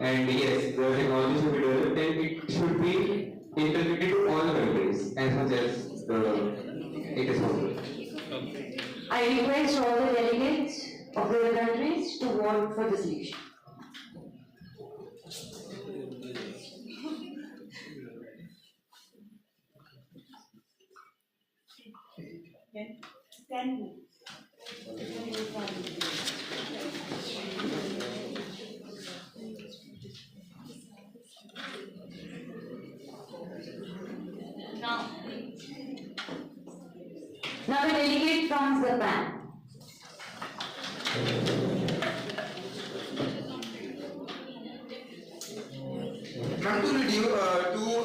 W: and yes, the technology should be developed and it should be integrated to all countries as much as it is possible.
C: I request all the delegates of the countries to vote for the solution. Now the delegate from Japan.
L: Ma'am, to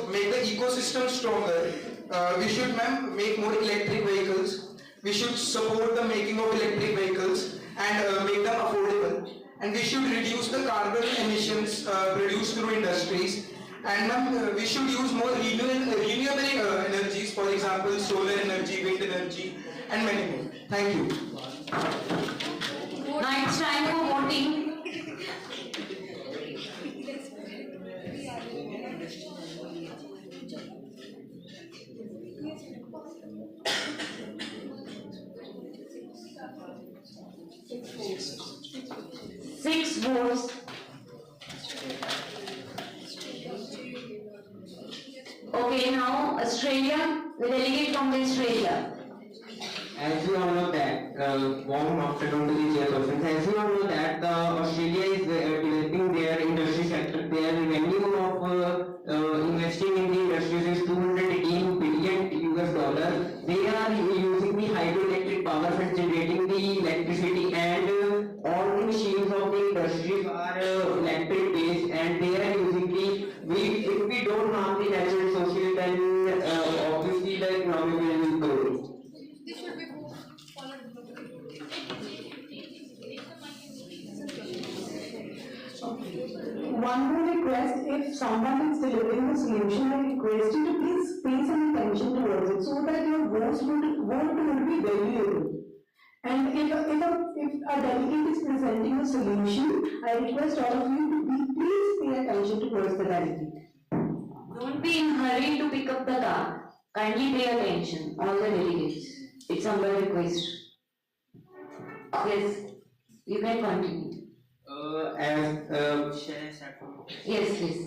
L: make the ecosystem stronger, we should, ma'am, make more electric vehicles. We should support the making of electric vehicles and make them affordable. And we should reduce the carbon emissions produced through industries. And ma'am, we should use more renewable energies, for example, solar energy, wind energy, and many more. Thank you.
C: Now it's time for voting. Six votes. Okay, now Australia, the delegate from Australia.
B: As you all know that, warm afternoon to the chairperson. As you all know that Australia is developing their industry sector. Their revenue of investing in the industries is $218 billion US. They are using the hydroelectric power for generating the electricity, and all the machines of the industries are electric based, and they are using if we don't harm the natural resources, then obviously the economy will grow.
T: One more request, if someone is delivering the solution, I request you to please pay some attention towards it so that your vote will be valuable. And if a delegate is presenting a solution, I request all of you to please pay attention towards the delegate.
C: Don't be in hurry to pick up the card. Kindly pay attention, all the delegates. It's on the request. Yes, you can continue. Yes, please.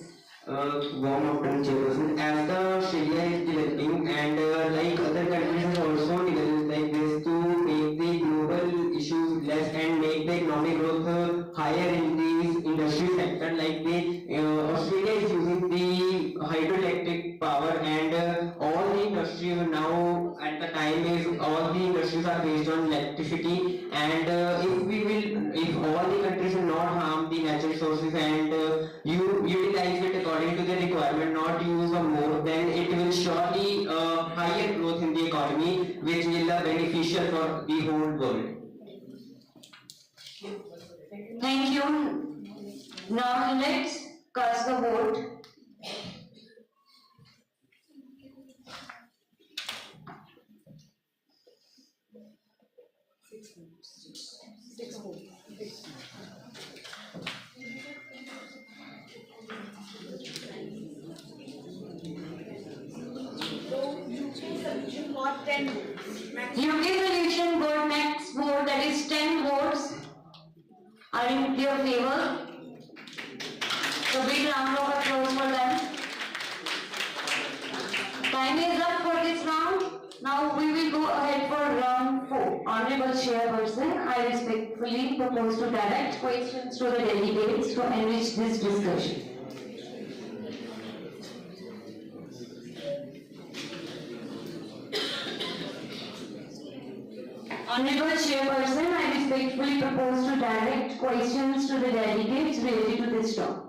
B: Warm afternoon, chairperson. As the Australia is developing, and like other countries are also developing like this, to make the global issues less and make the economic growth higher in the industry sector, like Australia is using the hydroelectric power, and all the industries now at the time is all the industries issues are based on electricity, and if all the countries will not harm the natural sources and you utilize it according to the requirement, not use more, then it will surely higher growth in the economy, which will be beneficial for the whole world.
C: Thank you. Now let's cast the vote. UK solution got max vote, that is 10 votes. Are in your favor? So big round of applause for them. Time is up for this round. Now we will go ahead for round 4. Honorable Chairperson, I respectfully propose to direct questions to the delegates to enrich this discussion. Honorable Chairperson, I respectfully propose to direct questions to the delegates related to this topic.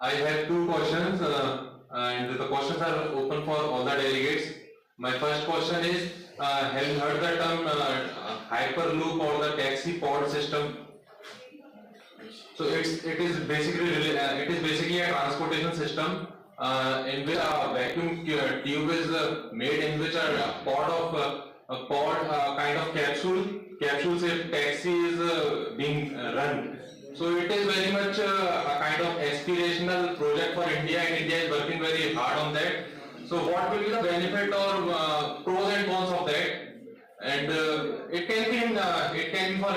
S: I have two questions, and the questions are open for all the delegates. My first question is, have you heard the term hyperloop or the taxi pod system? So it is basically a transportation system in which a vacuum tube is made, in which a pod kind of capsule shaped taxi is being run. So it is very much a kind of aspirational project for India, and India is working very hard on that. So what will be the benefit or pros and cons of that? And it can be for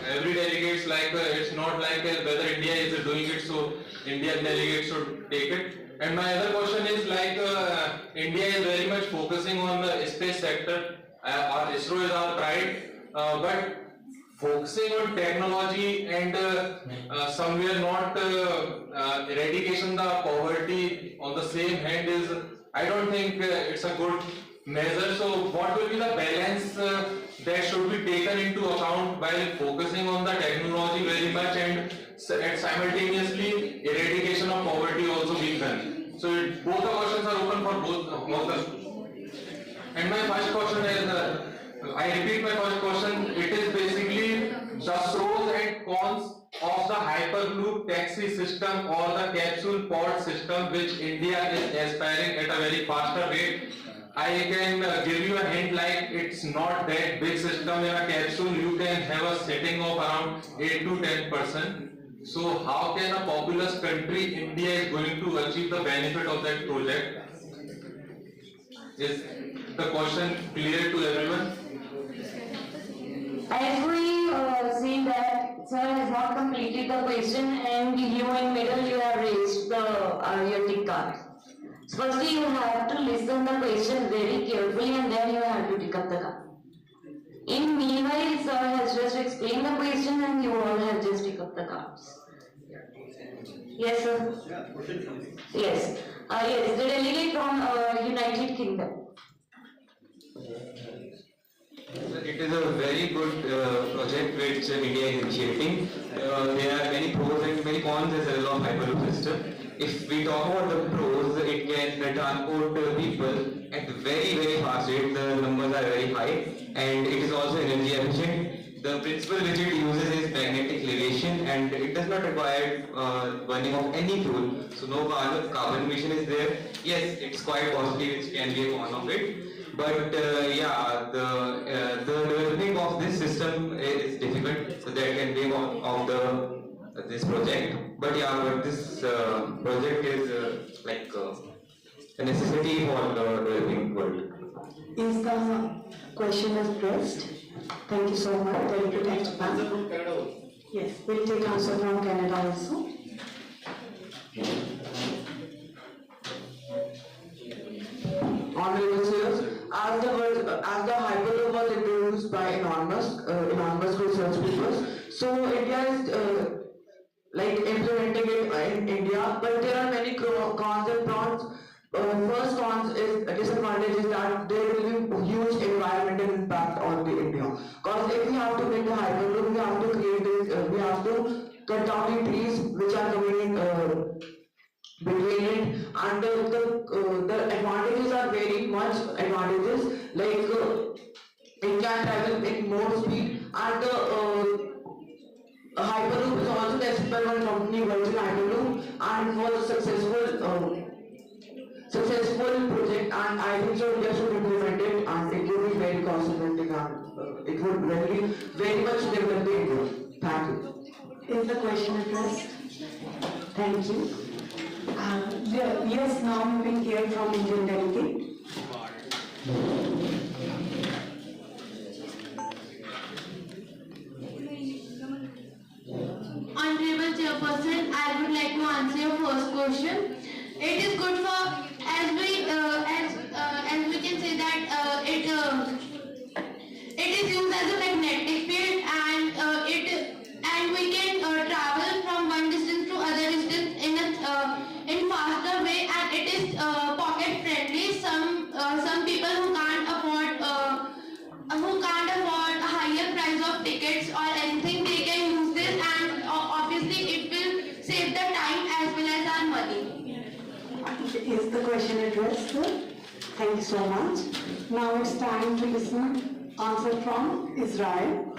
S: every delegates, like it's not like whether India is doing it, so Indian delegates should take it. And my other question is, like India is very much focusing on the space sector. Our ISRO is our pride, but focusing on technology and somewhere not eradication the poverty on the same hand is, I don't think it's a good measure. So what will be the balance that should be taken into account while focusing on the technology very much and simultaneously eradication of poverty also being done? So both the questions are open for both the. And my first question is, I repeat my first question, it is basically the pros and cons of the hyperloop taxi system or the capsule pod system, which India is aspiring at a very faster rate. I can give you a hint, like it's not that big system. In a capsule you can have a setting of around 8 to 10%. So how can a populous country, India, is going to achieve the benefit of that project? Is the question clear to everyone?
C: As we see that sir has not completed the question, and you in middle you have raised your tick card. So firstly you have to listen the question very carefully, and then you have to tick up the card. In meanwhile, sir has just explained the question and you all have just tick up the cards. Yes, sir. Yes. Yes, the delegate from United Kingdom.
N: It is a very good project which India is initiating. There are many pros and many cons as a result of hyperloop system. If we talk about the pros, it can transport people at very fast rate. The numbers are very high, and it is also energy efficient. The principle which it uses is magnetic levitation, and it does not require burning of any fuel. So no carbon emission is there. Yes, it's quite costly, which can be a con of it. But yeah, the developing of this system is difficult, so that can be of this project. But yeah, but this project is like a necessity for the developing world.
T: Is the question addressed? Thank you so much. Delegate from Japan. Yes, we'll take answer from Canada also. Honorable Sirs, as the hyperloop was introduced by enormous research papers, so India is like implementing it in India, but there are many cons and pros
R: first cons is disadvantage is that there will be huge environmental impact on the India. Because if we have to make a hyperloop, we have to create this, we have to cut down the trees which are coming in between it, and the advantages are very much advantages, like it can travel in more speed, and hyperloop is also tested by one company, Virgin Hyperloop, and was a successful project, and I think so India should implement it, and it would be very cost effective, and it would really very much develop the India. Thank you.
T: Is the question addressed? Thank you. Yes, now we will hear from Indian delegate.
P: Honorable Chairperson, I would like to answer your first question. It is good for, as we can say that it is used as a magnetic field, and we can travel from one distance to other distance in faster way, and it is pocket friendly. Some people who can't afford a higher price of tickets or anything, they can use this, and obviously it will save the time as well as our money.
T: Is the question addressed, sir? Thank you so much. Now it's time to listen answer from Israel.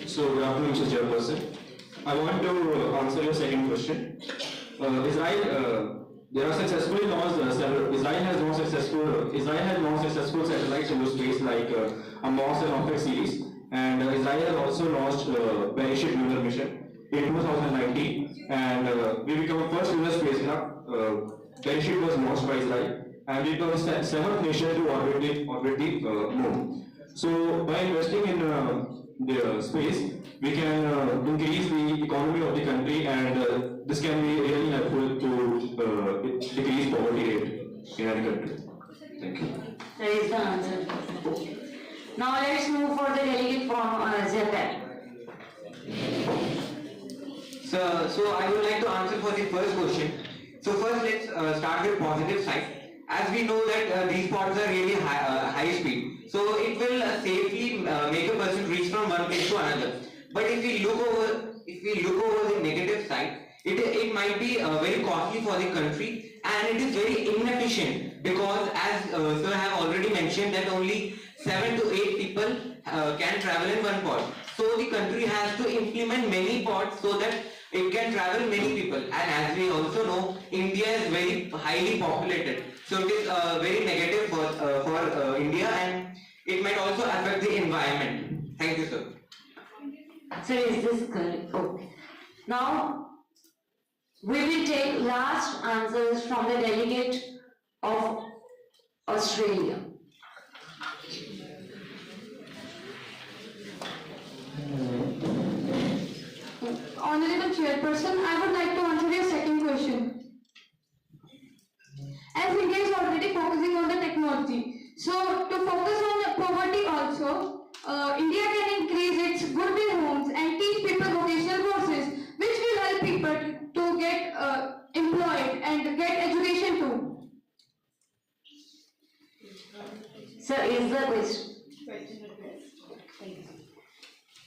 W: So, good afternoon, Mr. Chairperson. I want to answer your second question. Israel, there are successfully launched Israel has launched successful satellites into space like a Mars and Optic series, and Israel has also launched Parachute lunar mission in 2019, and we become the first lunar spacecraft. Parachute was launched by Israel, and we become the seventh nation to orbit the moon. So, by investing in the space, we can increase the economy of the country, and this can be really helpful to decrease poverty rate in our country. Thank you.
C: There is the answer. Now let's move for the delegate from Japan.
O: So I would like to answer for the first question. So first let's start with positive side. As we know that these pods are really high speed, so it will safely make a person reach from one place to another. But if we look over the negative side, it might be very costly for the country, and it is very inefficient, because as sir have already mentioned that only 7 to 8 people can travel in one pod. So the country has to implement many pods so that it can travel many people. And as we also know, India is very highly populated, so it is very negative for India, and it might also affect the environment. Thank you, sir.
C: So is this correct? Okay. Now we will take last answers from the delegate of Australia.
I: Honorable Chairperson, I would like to answer your second question. As India is already focusing on the technology, so to focus on poverty also, India can increase its goodwill homes and teach people vocational courses, which will help people to get employed and get education too.
C: Sir, is the question.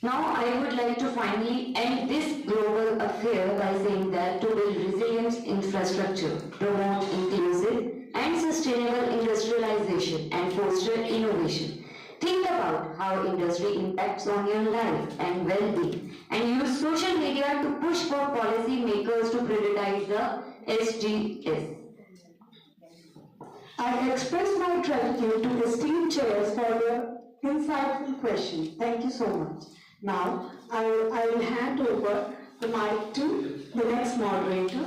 C: Now I would like to finally end this global affair by saying that to build resilient infrastructure, promote inclusive and sustainable industrialization and foster innovation. Think about how industry impacts on your life and well-being, and use social media to push for policy makers to prioritize the SDGs.
T: I express my gratitude to esteemed chairs for their insightful question. Thank you so much. Now, I will hand over the mic to the next moderator.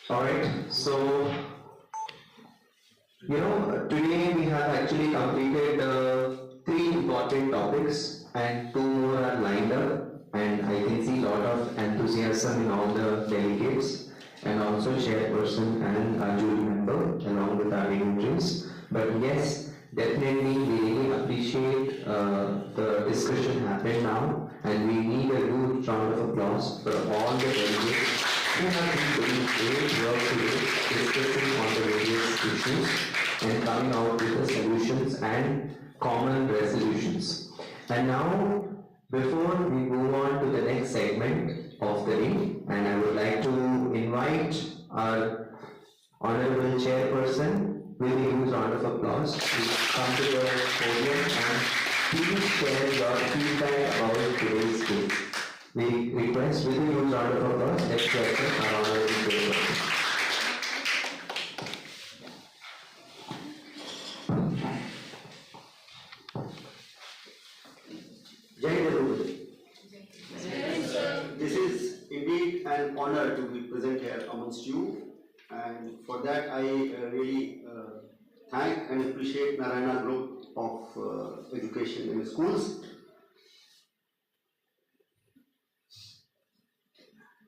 E: Alright, so today we have actually completed 3 important shortlisted topics and 2 more are lined up, and I can see a lot of enthusiasm in all the delegates and also chairperson and our jury member along with our dignitaries. But yes, definitely we really appreciate the discussion happened now, and we need a huge round of applause for all the delegates who have been doing great work today discussing on the various issues and coming out with the solutions and common resolutions. And now, before we move on to the next segment of the day, and I would like to invite our Honorable Chairperson with a huge round of applause to come to the podium and please share your feedback about today's case. We request with a huge round of applause, let's welcome our Honorable Chairperson.
A: This is indeed an honor to be present here amongst you, and for that I really thank and appreciate Narayana Group of Education in Schools.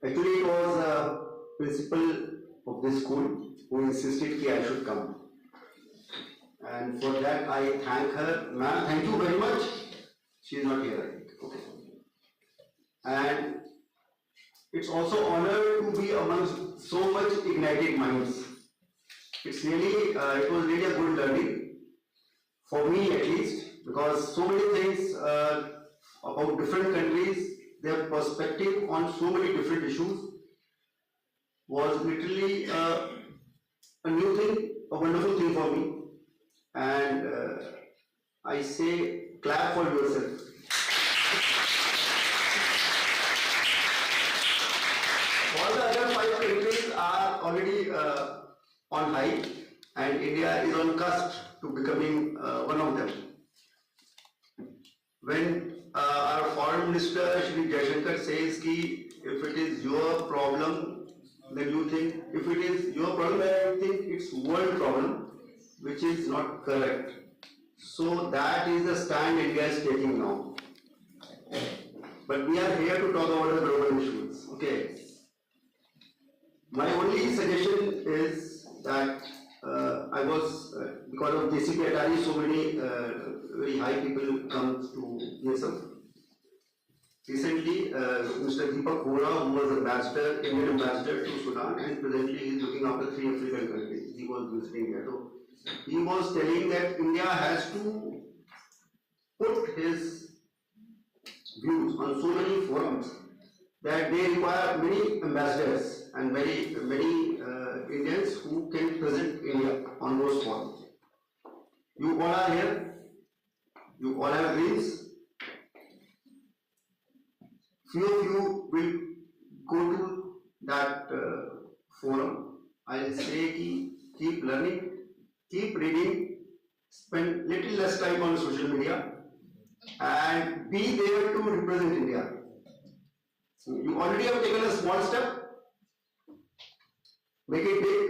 A: Actually, it was a principal of this school who insisted that I should come, and for that I thank her. Ma'am, thank you very much. She is not here, I think. Okay. And it's also honor to be amongst so much ignited minds. It's really, it was really a good learning for me at least, because so many things about different countries, their perspective on so many different issues was literally a new thing, a wonderful thing for me. And I say, clap for yourself. All the other 5 countries are already on high, and India is on cusp to becoming one of them. When our foreign minister Shri Jaishankar says ki if it is your problem, then you think, if it is your problem, then you think it's world problem, which is not correct. So that is the stand India is taking now. But we are here to talk about the global issues. Okay. My only suggestion is that I was, because of JCP Atari, so many very high people come to NISM. Recently, Mr. Deepak Hora, who was ambassador, Indian ambassador to Sudan, and presently he is looking after 3 African countries. He was visiting here. So he was telling that India has to put his views on so many forums that they require many ambassadors and many Indians who can present India on those forums. You all are here, you all have dreams. Few of you will go to that forum. I'll say keep learning, keep reading, spend little less time on social media, and be there to represent India. You already have taken a small step. Make it big,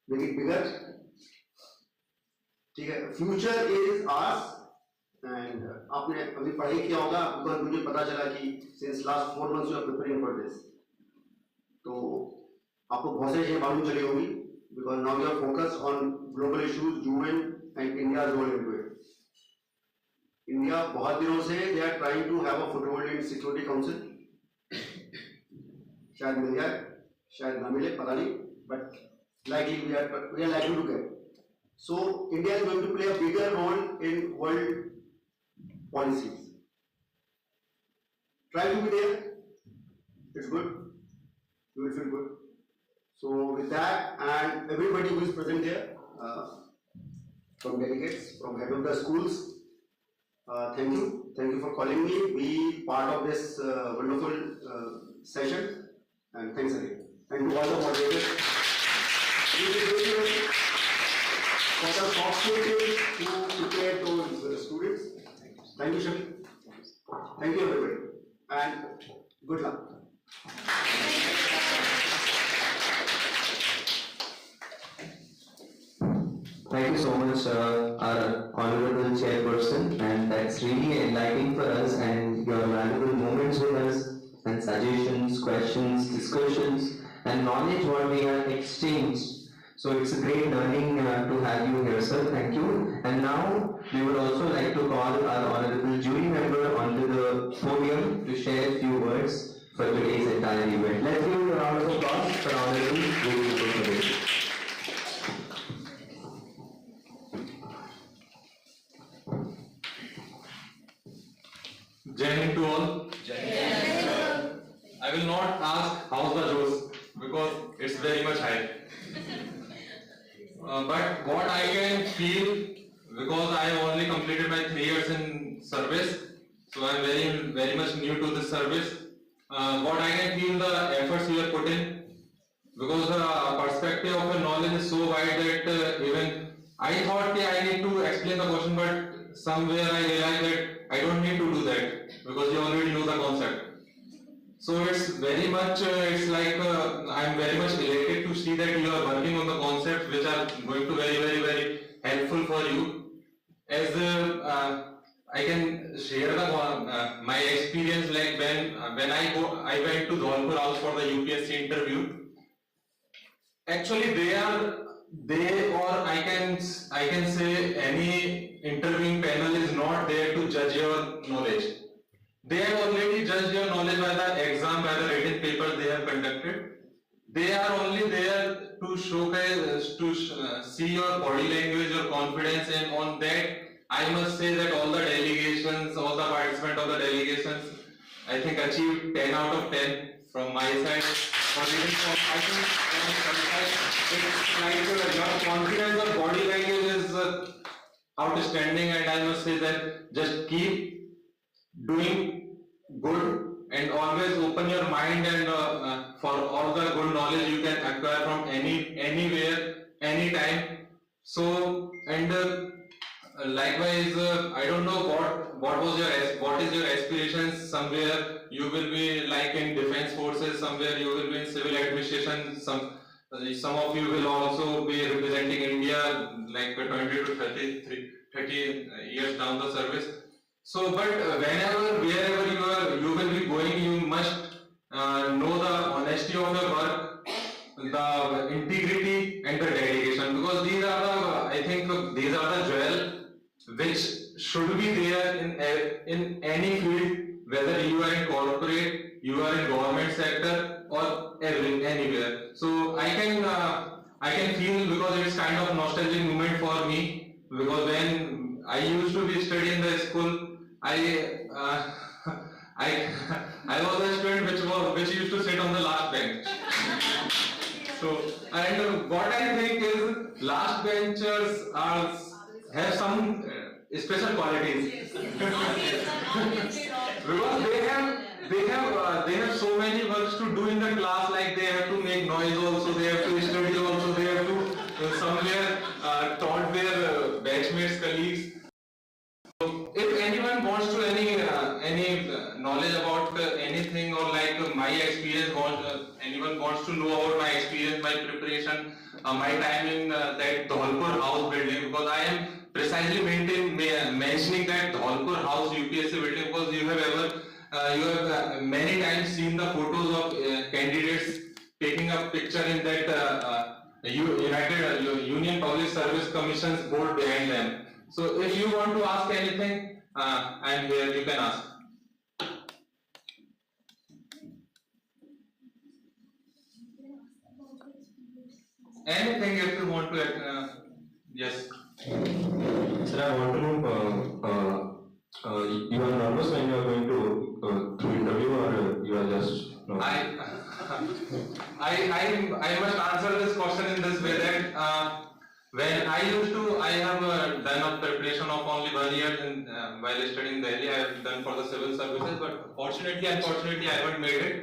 A: make it bigger. Future is ours, and आपने अभी पढ़ाई किया होगा, because मुझे पता चला कि since last 4 months you are preparing for this. तो आपको बहुत सारी चीजें मालूम चली होगी, because now you are focused on global issues, UN and India's role into it. India बहुत दिनों से they are trying to have a foothold in Security Council. शायद मिल जाए, शायद ना मिले, पता नहीं, but likely we are likely to get. So India is going to play a bigger role in world policies. Try to be there. It's good. You will feel good. So with that, and everybody who is present here, from delegates, from head of the schools, thank you. Thank you for calling me. Be part of this wonderful session. And thanks again. And to all the moderators, for the soft skills who prepare those students. Thank you, Shafi. Thank you, everybody. And good luck.
E: Thank you so much, our Honorable Chairperson, and that That's really enlightening for us, and your valuable moments with us, and suggestions, questions, discussions, and knowledge what we have exchanged. So it's a great learning to have you here, sir. Thank you. And now we would also like to call our honorable jury member onto the podium to share a few words for today's entire event. Let's give a round of applause for honorable jury member today.
S: Jai Hind to all. I will not ask how's the Joes because it's very much high. But what I can feel, because I have only completed my 3 years in service, so I am very much new to this service. What I can feel the efforts you have put in, because the perspective of your knowledge is so wide that even I thought I need to explain the question, but somewhere I realized that I don't need to do that because you already know the concept. So it's very much, it's like I'm very much elated to see that you are working on the concepts which are going to very helpful for you. As I can share the my experience, like when I went to Dholpur House for the UPSC interview. Actually, I can say any interviewing panel is not there to judge your knowledge. They have already judged your knowledge by the exam, by the written paper they have conducted. They are only there to showcase, to see your body language, your confidence, and on that, I must say that all the delegations, all the participants of the delegations, I think achieved 10 out of 10 from my side. I think it's like your confidence or body language is outstanding, and I must say that just keep doing good and always open your mind and for all the good knowledge you can acquire from anywhere, anytime. So and likewise, I don't know what is your aspirations. Somewhere you will be like in defense forces, somewhere you will be in civil administration. Some of you will also be representing India like 20 to 30 years down the service. So, but wherever you will be going, you must know the honesty of your work, the integrity and the dedication, because these are the, I think these are the jewel which should be there in any field, whether you are in corporate, you are in government sector, or anywhere. So I can feel, because it's kind of nostalgic moment for me, because when I used to be studying in the school, I was a student which used to sit on the last bench. So, and what I think is last benchers have some special qualities because they have so many works to do in the class, like they have to make noise also, they have to study also, they have to somewhere taunt their batchmates, colleagues. So if anyone wants to any knowledge about anything, or like my experience, anyone wants to know about my experience, my preparation, my time in that Dholpur House building, because I am precisely mentioning that Dholpur House UPSC building, because you have many times seen the photos of candidates taking a picture in that United Union Public Service Commission's board behind them. So if you want to ask anything, I am here, you can ask. Anything if you want to, yes.
W: Sir, I want to know, you are nervous when you are going to interview, or you are just no?
S: I must answer this question in this way that when I have done a preparation of only 1 year while studying in Delhi. I have done for the civil services, but unfortunately I haven't made it.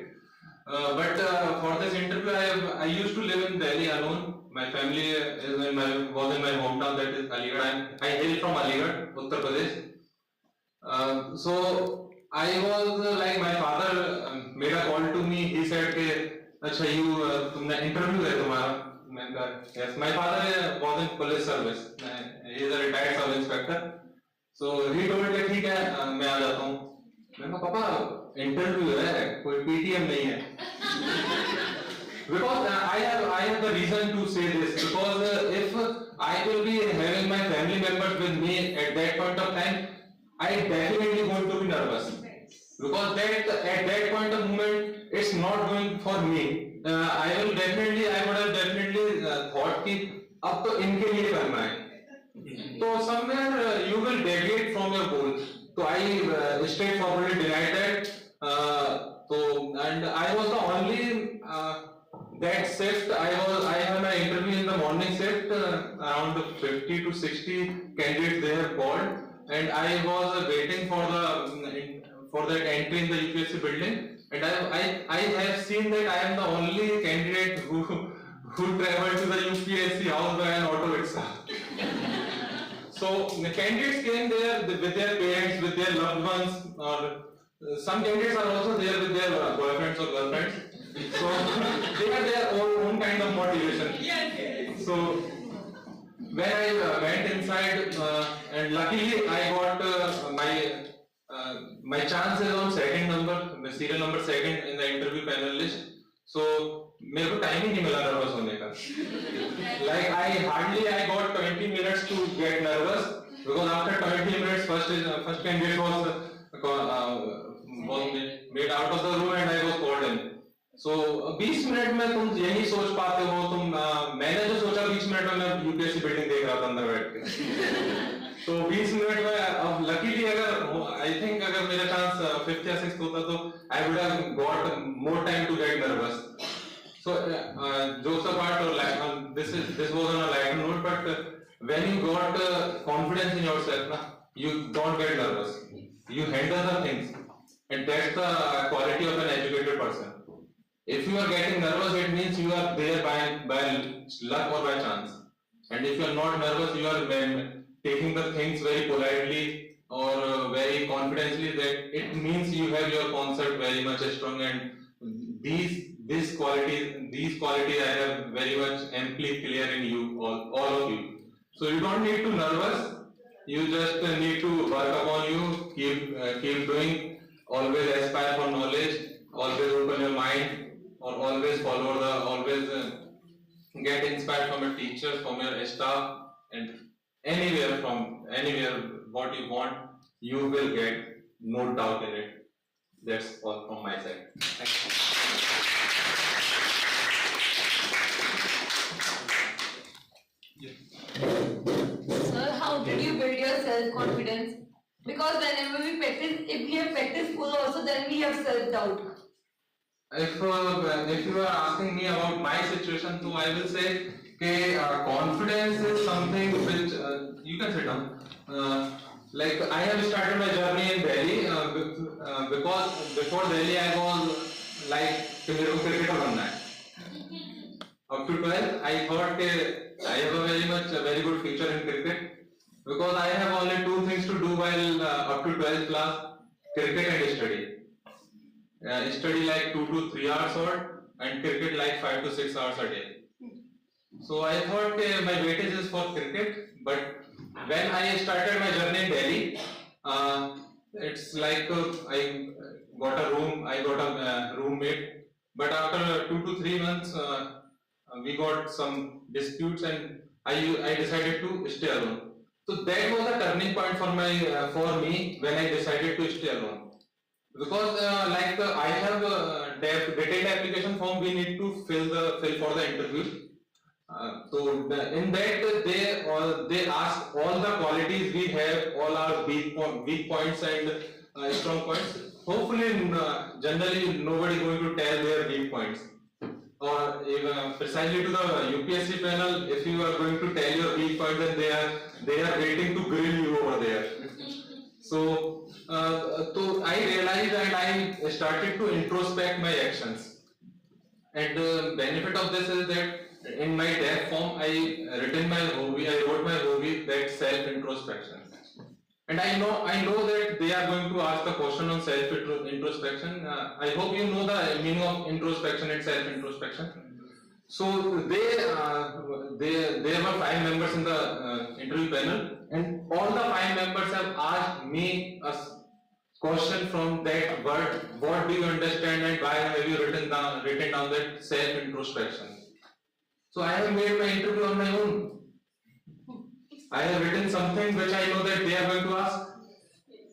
S: But for this interview, I used to live in Delhi alone. My family was in my hometown, that is Aligarh. I hail from Aligarh, Uttar Pradesh. So I was like, my father made a call to me. He said, "Acha, तुमने interview है तुम्हारा?" Yes, my father was in police service. He is a retired sub inspector. So he told that ठीक है मैं आ जाता हूँ. मैंने कहा पापा इंटरव्यू है कोई PTM नहीं है. Because I have the reason to say this, because if I will be having my family members with me at that point of time, I definitely going to be nervous, because at that point of moment it's not going for me. I would have definitely thought कि अब तो इनके लिए करना है. So somewhere you will deviate from your goal. So I straightforwardly denied that. And I was the only that shift. I have my interview in the morning shift. Around 50 to 60 candidates they have called, and I was waiting for that entry in the UPSC building. And I have seen that I am the only candidate who traveled to the UPSC house by an auto itself. So the candidates came there with their parents, with their loved ones, or some candidates are also there with their boyfriends or girlfriends. So they have their own kind of motivation. So when I went inside, and luckily I got my chances on second number, the serial number second in the interview panel list. So मेरे को time ही नहीं मिला nervous होने का. Like I got 20 minutes to get nervous, because after 20 minutes first candidate was made out of the room and I was called in. So 20 minute में तुम यही सोच पाते हो, मैंने जो सोचा 20 मिनट में मैं UPSC बिल्डिंग देख रहा था अंदर बैठ के. तो 20 मिनट में अब लकीली I think अगर मेरा चांस 5th या 6th होता तो I would have got more time to get nervous. So jokes apart, or this was on a lighter note, but when you got confidence in yourself, you don't get nervous. You handle the things, and that's the quality of an educated person. If you are getting nervous, it means you are there by luck or by chance. And if you are not nervous, you are taking the things very politely or very confidently, that it means you have your concept very much strong, and these qualities I have very much amply clear in you, all of you. So you don't need to nervous. You just need to work upon you. Keep doing. Always aspire for knowledge. Always open your mind, or always get inspired from your teachers, from your staff, and anywhere what you want, you will get, no doubt in it. That's all from my side. Thank you.
U: Sir, how did you build your self-confidence? Because whenever we practice, if we have practiced full also, then we have self-doubt.
S: If you are asking me about my situation, so I will say that confidence is something which you can sit down. Like I have started my journey in Delhi because before Delhi I was like cricketer बनना है. Up to 12th, I thought I have a very good future in cricket, because I have only two things to do while up to 12th class: cricket and study. Study like 2 to 3 hours odd, and cricket like 5 to 6 hours a day. So I thought my weightage is for cricket, but when I started my journey in Delhi, it's like I got a roommate, but after 2 to 3 months we got some disputes, and I decided to stay alone. So that was a turning point for me when I decided to stay alone. Because I have a detailed application form we need to fill for the interview. In that they ask all the qualities we have, all our weak points and strong points. Hopefully, generally nobody going to tell their weak points. Or precisely to the UPSC panel, if you are going to tell your weak points, then they are waiting to grill you over there. So I realized and I started to introspect my actions. And the benefit of this is that in my DAF form, I wrote my hobby, that self-introspection. And I know that they are going to ask a question on self-introspection. I hope you know the meaning of introspection and self-introspection. So there were 5 members in the interview panel. and all the 5 members have asked me a question from that word. What do you understand and why have you written down that self introspection? So I have made my interview on my own. I have written something which I know that they are going to ask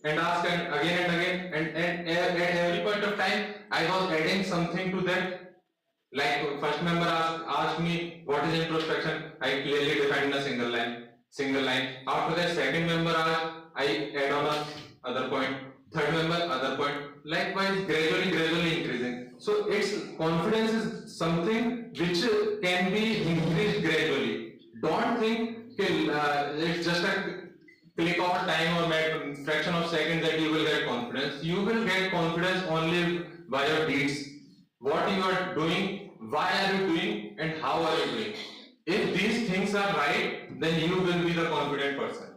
S: and again, and at every point of time I was adding something to that. Like first member asked me what is introspection. I clearly defined in a single line. After that, second member asked, I add on a other point. Third member, other point. Likewise, gradually increasing. So its confidence is something which can be increased gradually. Don't think it's just a click of time or fraction of seconds that you will get confidence. You will get confidence only by your deeds. What you are doing, why are you doing, and how are you doing. If these things are right, then you will be the confident person.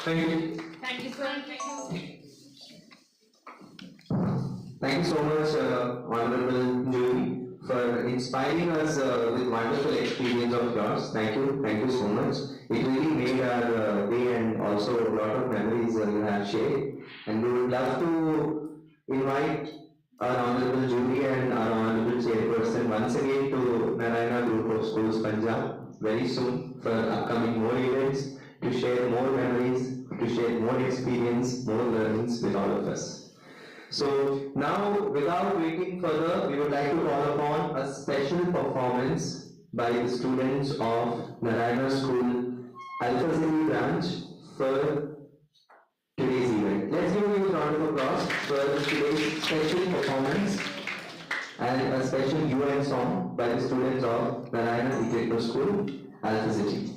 S: Thank you.
U: Thank you, sir.
E: Thank you so much, Honorable Jury, for inspiring us with wonderful experience of yours. Thank you so much. It really made our day and also a lot of memories you have shared. And we would love to invite our Honorable Jury and our Honorable Chairperson once again to Narayana Group of Schools, Punjab, very soon for upcoming more events, to share more memories, to share more experience, more learnings with all of us. So now, without waiting further, we would like to call upon a special performance by the students of Narayana School Alpha City branch for today's event. Let's give a huge round of applause for today's special performance and a special UN song by the students of Narayana Technical School Alpha City.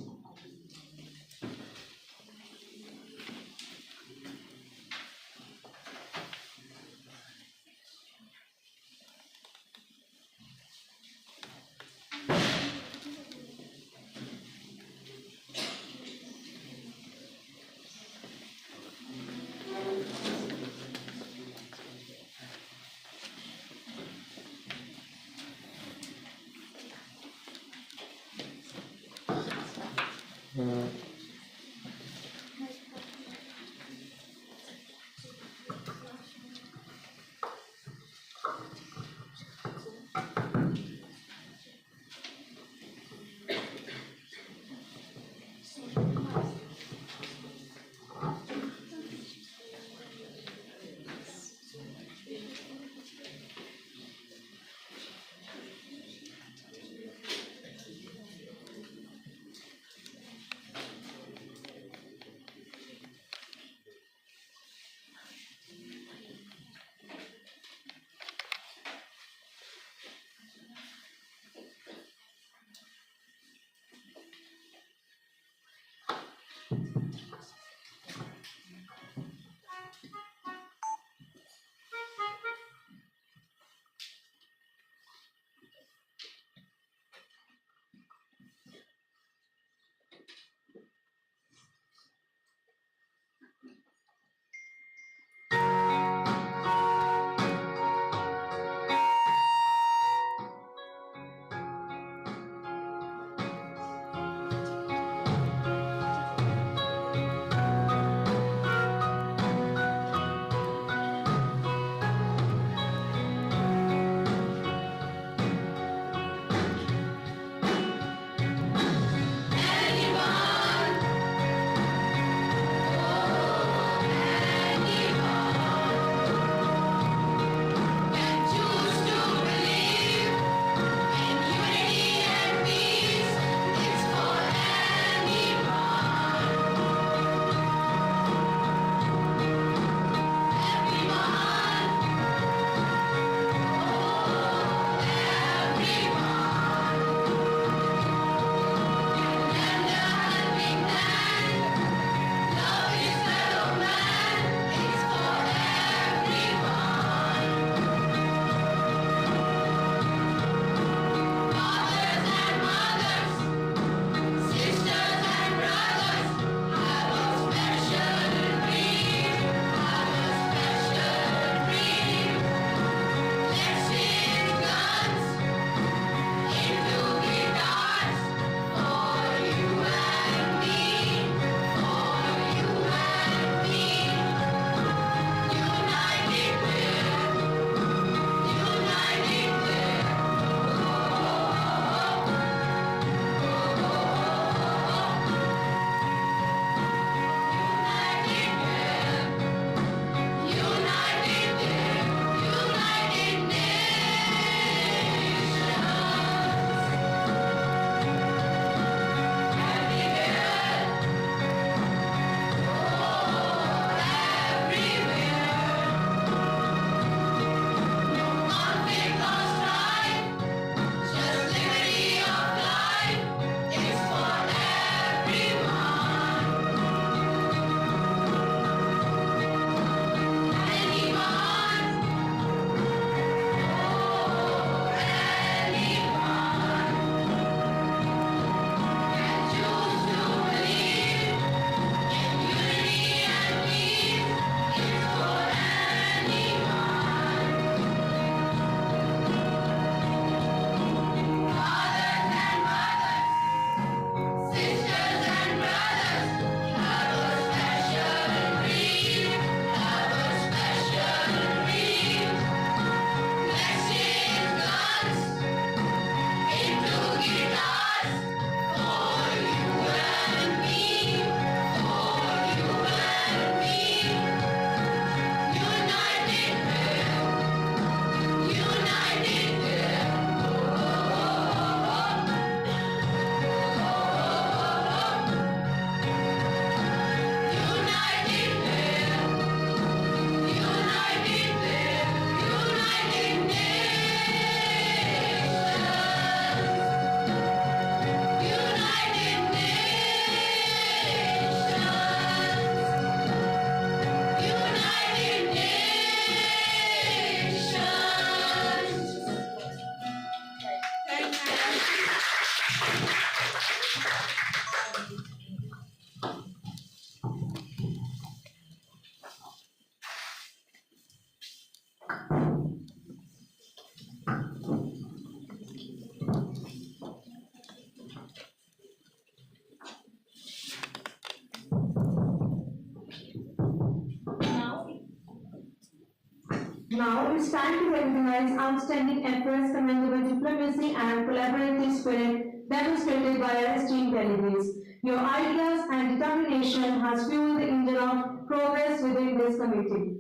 J: Now it's time to recognize outstanding efforts, commendable diplomacy and collaborative spirit demonstrated by our esteemed delegates. Your ideas and determination has fueled the engine of progress within this committee.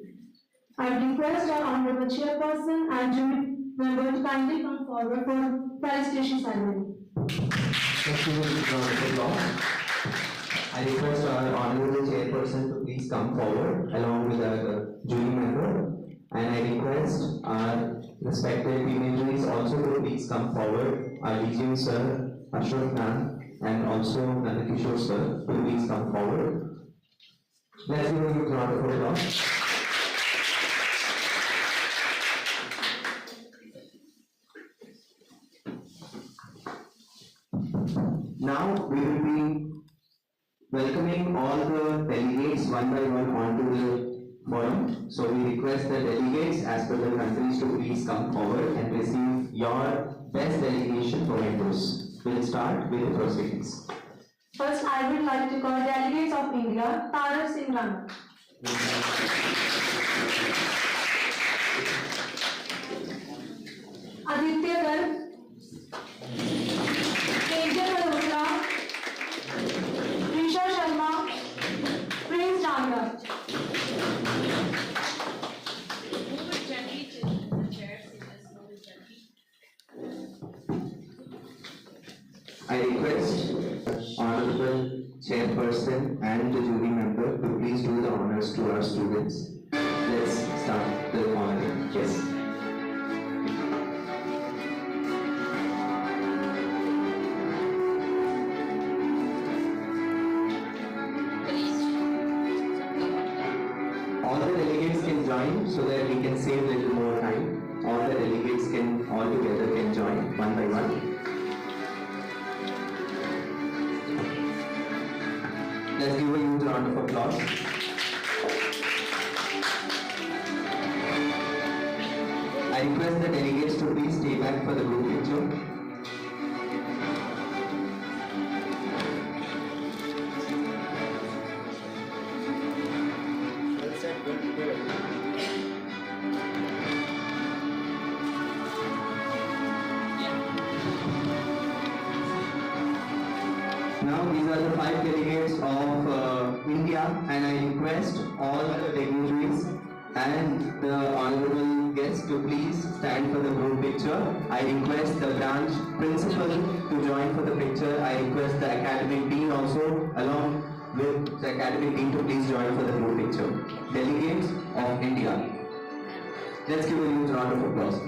J: I request our Honorable Chairperson and jury member to kindly come forward for felicitation ceremony.
E: Let's give a big round of applause. I request our Honorable Chairperson to please come forward along with our jury member, and I request our respected dignitaries also to please come forward. Our DGM sir, Ashok ma'am, and also Nandakishore sir to please come forward. Let's give a big round of applause. Now we will be welcoming all the delegates one by one onto the forum. So we request the delegates as per the countries to please come forward and receive your best delegation mementos. We'll start with the proceedings.
J: First, I would like to call delegates of India, Tarak Singh Rana. Aditya Garg, Teja Malhotra, Risha Sharma, Prince Damra.
E: I request Honorable Chairperson and the jury member to please do the honors to our students. Let's start the honoring. Yes. All the delegates can join so that we can save a little more time. All the delegates can all together can join one by one. Let's give a huge round of applause. I request the delegates to please stay back for the group picture. Now these are the 5 delegates of India, and I request all the dignitaries and the honorable guests to please stand for the group picture. I request the branch principal to join for the picture. I request the academic dean also along with the academic dean to please join for the group picture. Delegates of India. Let's give a huge round of applause.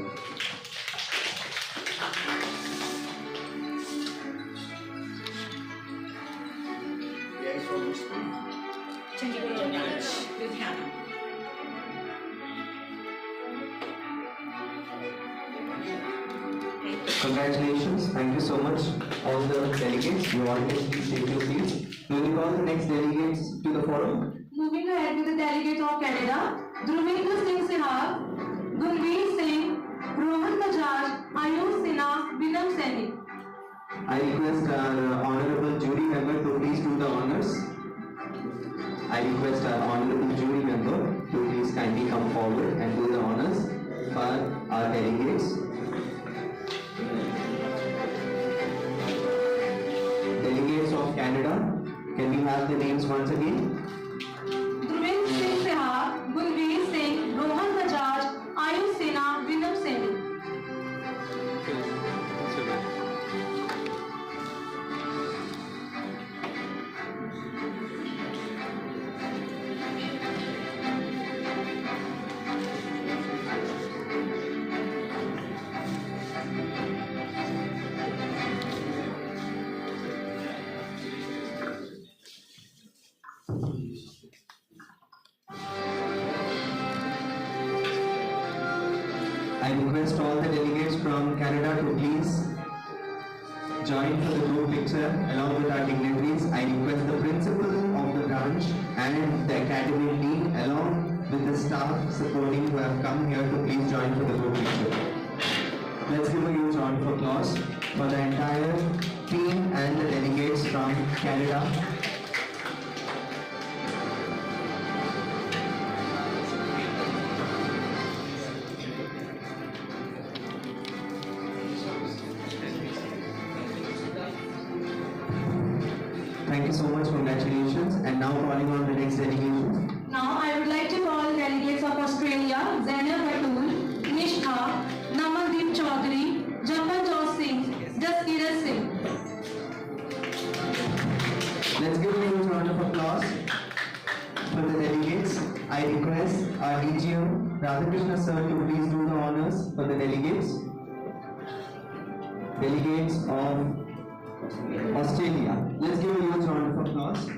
E: Congratulations, thank you so much, all the delegates. You all can please take your seats. We will call the next delegates to the forum.
J: Moving ahead with the delegates of Canada, Dhruvinਦਰ Singh Sehag, Gunveer Singh, Rohan Bajaj, Ayush Sinha, Vinam Saini.
E: I request our honorable jury member to please do the honors. I request our honorable jury member to please kindly come forward and do the honors for our delegates. Delegates of Canada, can we have the names once again?
J: Dhruvinਦਰ Singh Sehag, Gunveer Singh, Rohan Bajaj, Ayush Sinha, Vinam Saini.
E: I request all the delegates from Canada to please join for the group picture along with our dignitaries. I request the principal of the branch and the academic dean along with the staff supporting who have come here to please join for the group picture. Let's give a huge round of applause for the entire team and the delegates from Canada. Thank you so much, congratulations. And now calling on the next delegation.
J: Now I would like to call delegates of Australia, Zainab Batul, Nishha, Namandeep Chaudhary, Japanjot Singh, Jaskirat Singh.
E: Let's give a huge round of applause for the delegates. I request our DGM Radhakrishna sir to please do the honors for the delegates. Delegates of Australia. Let's give a huge round of applause.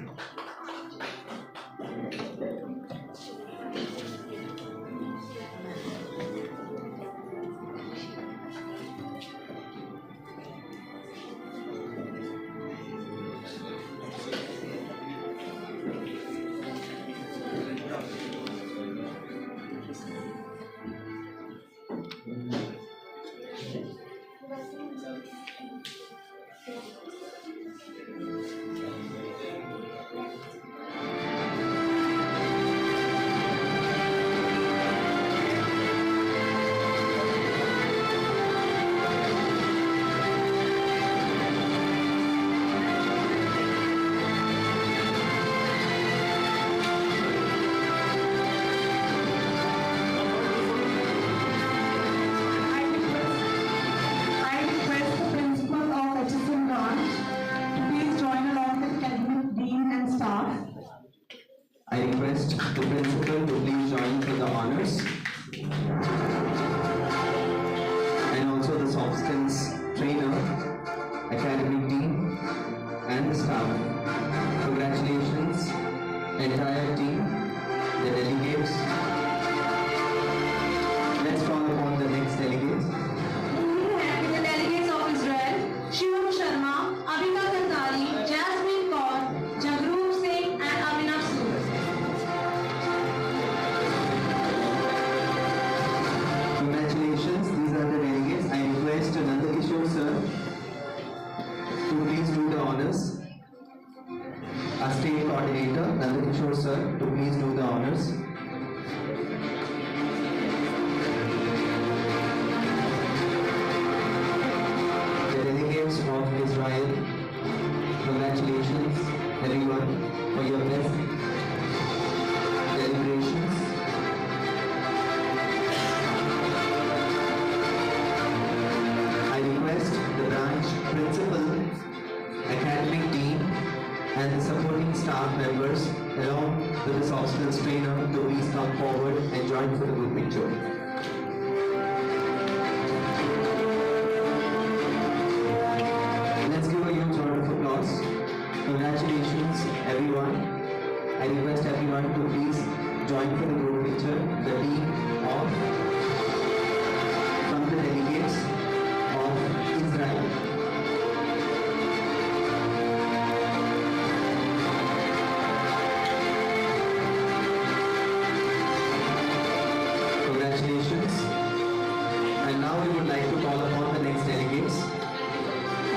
E: I request the principal to please join for the honors. And also the soft skills trainer, academic team, and the staff. Congratulations, entire team, the delegates. Let's call upon the next delegates.
J: The delegates of Israel, Shivam Sharma, Abhika Kantari, Jasmine Kaur, Jagrup Singh, and Abhinav Sood.
E: Congratulations, these are the delegates. I request Nanda Kishore sir to please do the honors. Our state coordinator, Nanda Kishore sir, to please do the honors. The delegates of Israel, congratulations everyone for your best deliberations. I request the branch principal, academic team, and the supporting staff members along with the soft skills trainer to please come forward and join for the group picture. Let's give a huge round of applause. Congratulations everyone. I request everyone to please join for the group picture. The team of from the delegates of Israel. Congratulations. And now we would like to call upon the next delegates.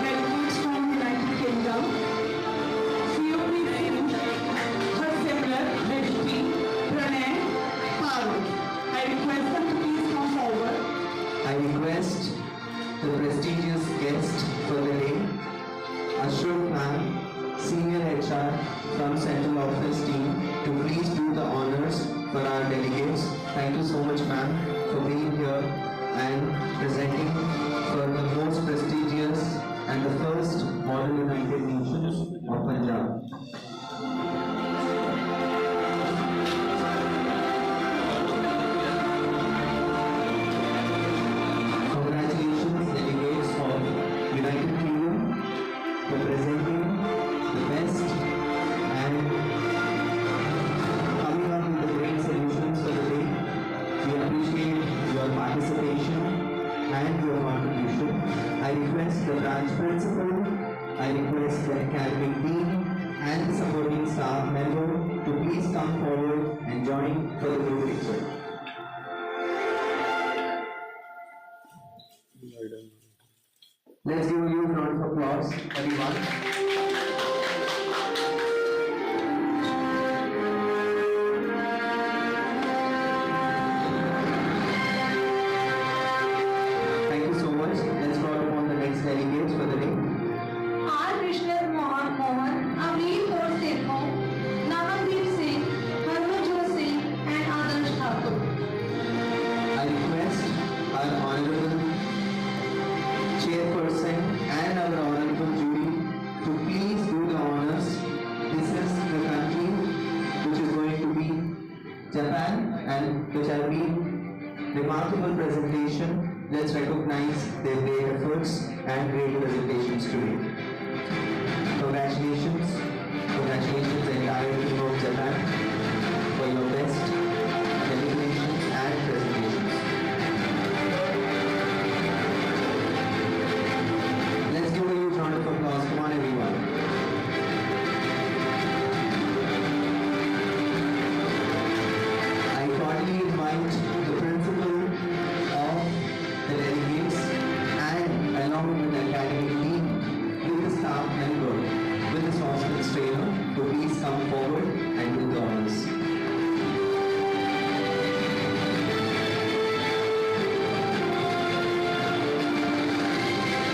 T: Delegates from United Kingdom, Fiona Singh, Harsimrat, Rishti, Pranay, Parul. I request them to please come forward.
E: I request the prestigious guest for the day, Ashok ma'am, Senior HR from Central Office team, to please do the honors for our delegates. Thank you so much ma'am for being here and presenting for the most prestigious and the first Model United Nations of Punjab. Congratulations delegates of United Kingdom for presenting the best and coming up with the great solutions for the day. We appreciate your participation and your contribution. I request the branch principal, I request the academic team and the supporting staff member to please come forward and join for the group picture. Let's give a huge round of applause, everyone. Thank you so much. Let's call upon the next delegates for the day.
J: R. Krishna Mohan, Amri
E: let's recognize their great efforts and great presentations today. Congratulations, congratulations the entire team of Japan for your best deliberations and presentations. Let's give a huge round of applause. Come on, everyone. I cordially invite the principal of the delegates and along with the academic team, with the staff member, with the soft skills trainer to please come forward and do the honors.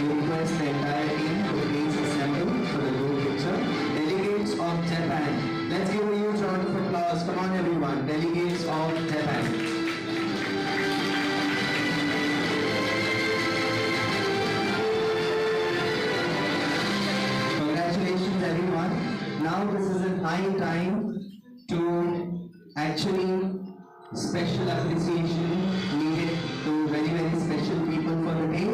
E: We request the entire team to please assemble for the group picture. Delegates of Japan. Let's give a huge round of applause. Come on everyone. Delegates of Japan. Congratulations everyone. Now this is a high time to actually special appreciation needed to very special people for the day,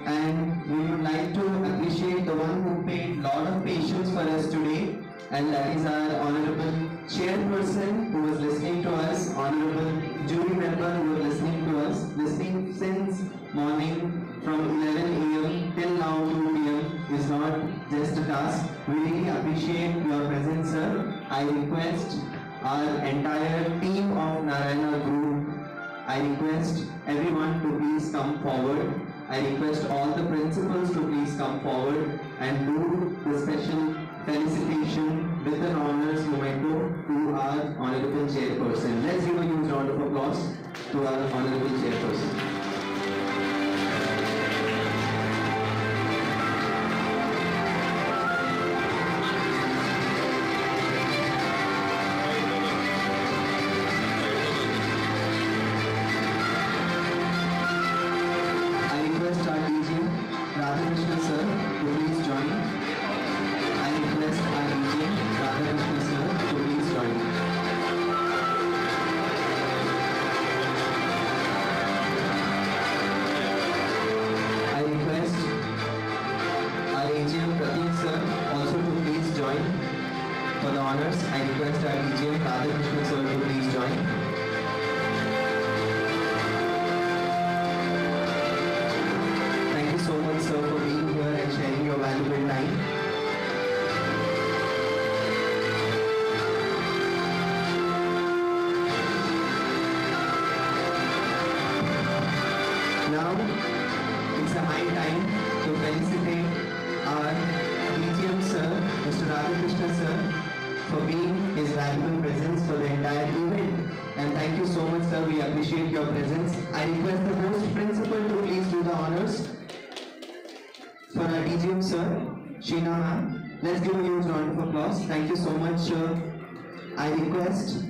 E: and we would like to appreciate the one who paid lot of patience for us today, and that is our honorable chairperson who was listening to us, honorable jury member who was listening to us, listening since morning from 11 a.m. till now 2 p.m. is not just a task. We really appreciate your presence, sir. I request our entire team of Narayana group, I request everyone to please come forward. I request all the principals to please come forward and do the special felicitation with an honors memento to our honorable chairperson. Let's give a huge round of applause to our honorable chairperson. Thank you so much. I request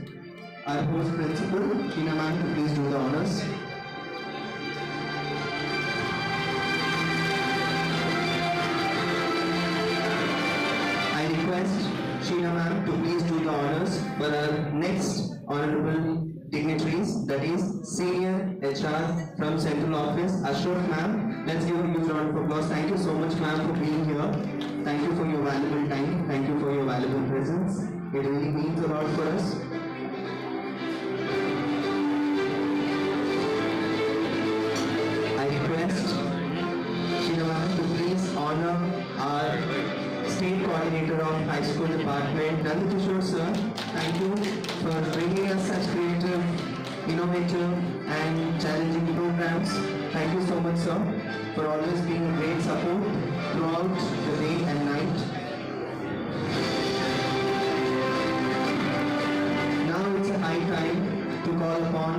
E: our host principal, Sheena ma'am, to please do the honors. I request Sheena ma'am to please do the honors for our next honorable dignitaries, that is Senior HR from Central Office, Ashraf ma'am. Let's give a huge round of applause. Thank you so much ma'am for being here. Thank you for your valuable time. Thank you for your valuable presence. It really means a lot for us. I request Sheena ma'am to please honor our State Coordinator of High School Department, Nandakishore sir. Thank you for bringing us such creative, innovative and challenging programs. Thank you so much sir for always being a great support throughout the day and night. Now it's a high time to call upon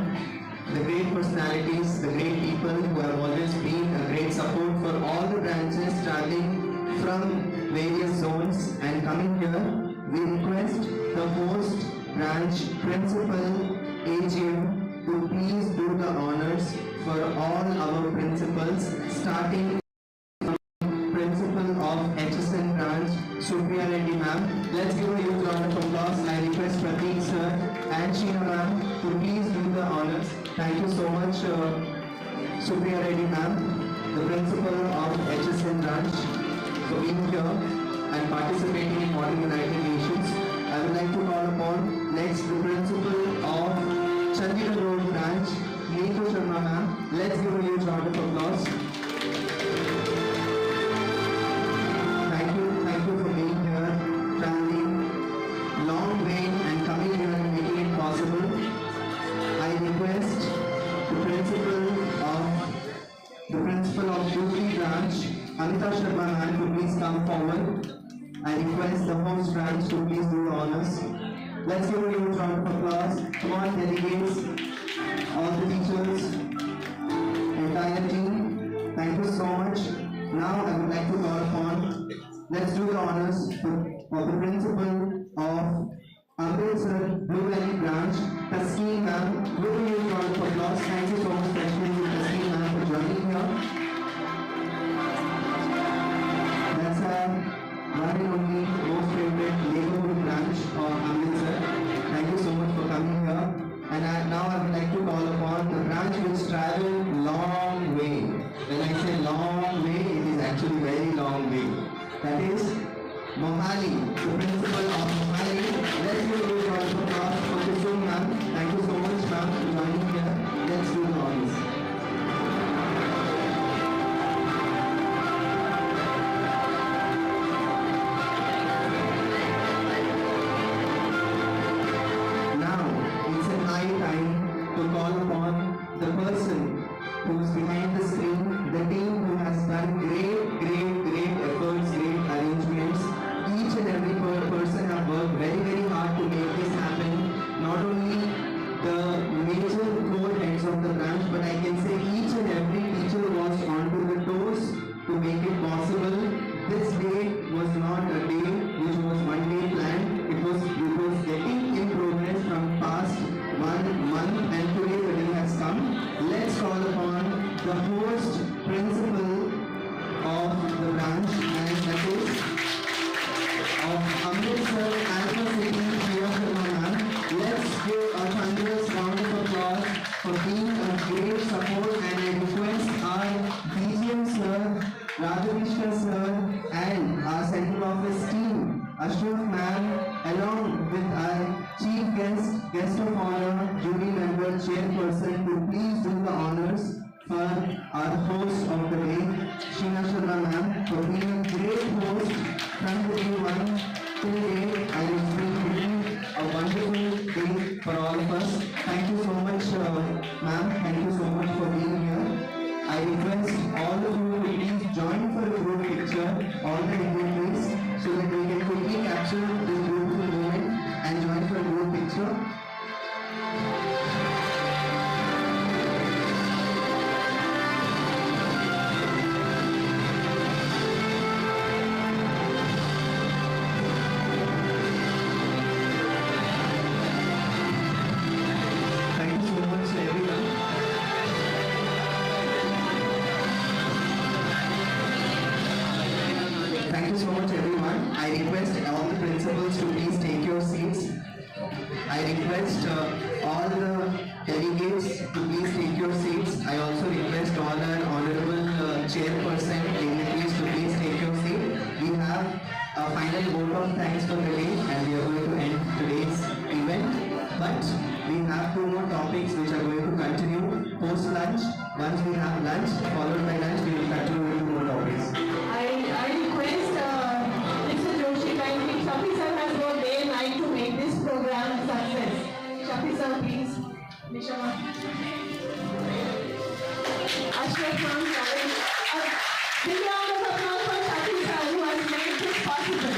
E: the great personalities, the great people who have always been a great support for all the branches starting from various zones and coming here. We request the host branch principal AGM to please do the honors for all our principals, starting from principal of HSN branch, Supriya Reddy ma'am. Let's give a huge round of applause. I request Prateek sir and Sheena ma'am to please do the honors. Thank you so much Supriya Reddy ma'am, the principal of HSN branch, for being here and participating in Modern United Nations. I would like to call upon next the principal of Chandigarh Road branch, Neetu Sharma ma'am. Let's give a huge round of applause. Thank you for being here, traveling long way and coming here and making it possible. I request the principal of Duty branch, Amita Sharma ma'am, to please come forward. I request the host branch to please do the honors. Let's give a huge round of applause. Come on, delegates, all the teachers, entire team. Thank you so much. Now I would like to call upon, let's do the honors of the principal of Amritsar Blue Valley branch, Tasneem ma'am. Give a huge round of applause. Thank you so much, Tasneem ma'am, for joining here. That's one and only most favorite neighborhood branch of Amritsar. Thank you so much for coming here. And now I would like to call upon the branch which traveled long way. When I say long way, it is actually very long way. That is Mohali, the principal of Mohali. Let's give a big round of applause for Kusum ma'am. Thank you so much ma'am for joining here. Let's do the honors. To call upon the person who is behind the screen, the team who has done great efforts, great arrangements. Each and every person have worked very hard to make this happen. Not only the major core heads of the branch, but I can say each and every teacher was onto the toes to make it possible. This day was not a day which was one day planned. It was getting in progress from past 1 month, and today the day has come. Let's call upon the host principal of the branch, and that is of Amritsar Alpha City, Priya Sharma ma'am. Let's give a thunderous round of applause for being a great support, and I request our DGM sir, Radhavishka sir, and our central office team, Ashok ma'am, along with our chief guest of honor, jury member, chairperson, to please do the honors for our host of the day, Sheena Sharma ma'am, for being a great host from the day one till date. I will be a wonderful day for all of us. Thank you so much, ma'am. Thank you so much for being here. I request all of you to please join for a group picture, all the dignitaries, so that we can quickly capture this beautiful moment and join for a group picture. Thank you so much, everyone. Thank you so much, everyone. I request all the principals to please take your seats. I request all the delegates to please take your seats. I also request all our honorable chairperson dignitaries to please take your seat. We have a final vote of thanks for the day, and we are going to end today's event. But we have 2 more topics which are going to continue post lunch. Once we have lunch, followed by lunch, we will continue with 2 more topics.
J: I request Mr. Joshi kindly, Shafi sir has worked day and night to make this program a success. Shafi sir, please. Nishama. Ashwat ma'am, big round of applause for Shafi sir who has made this possible.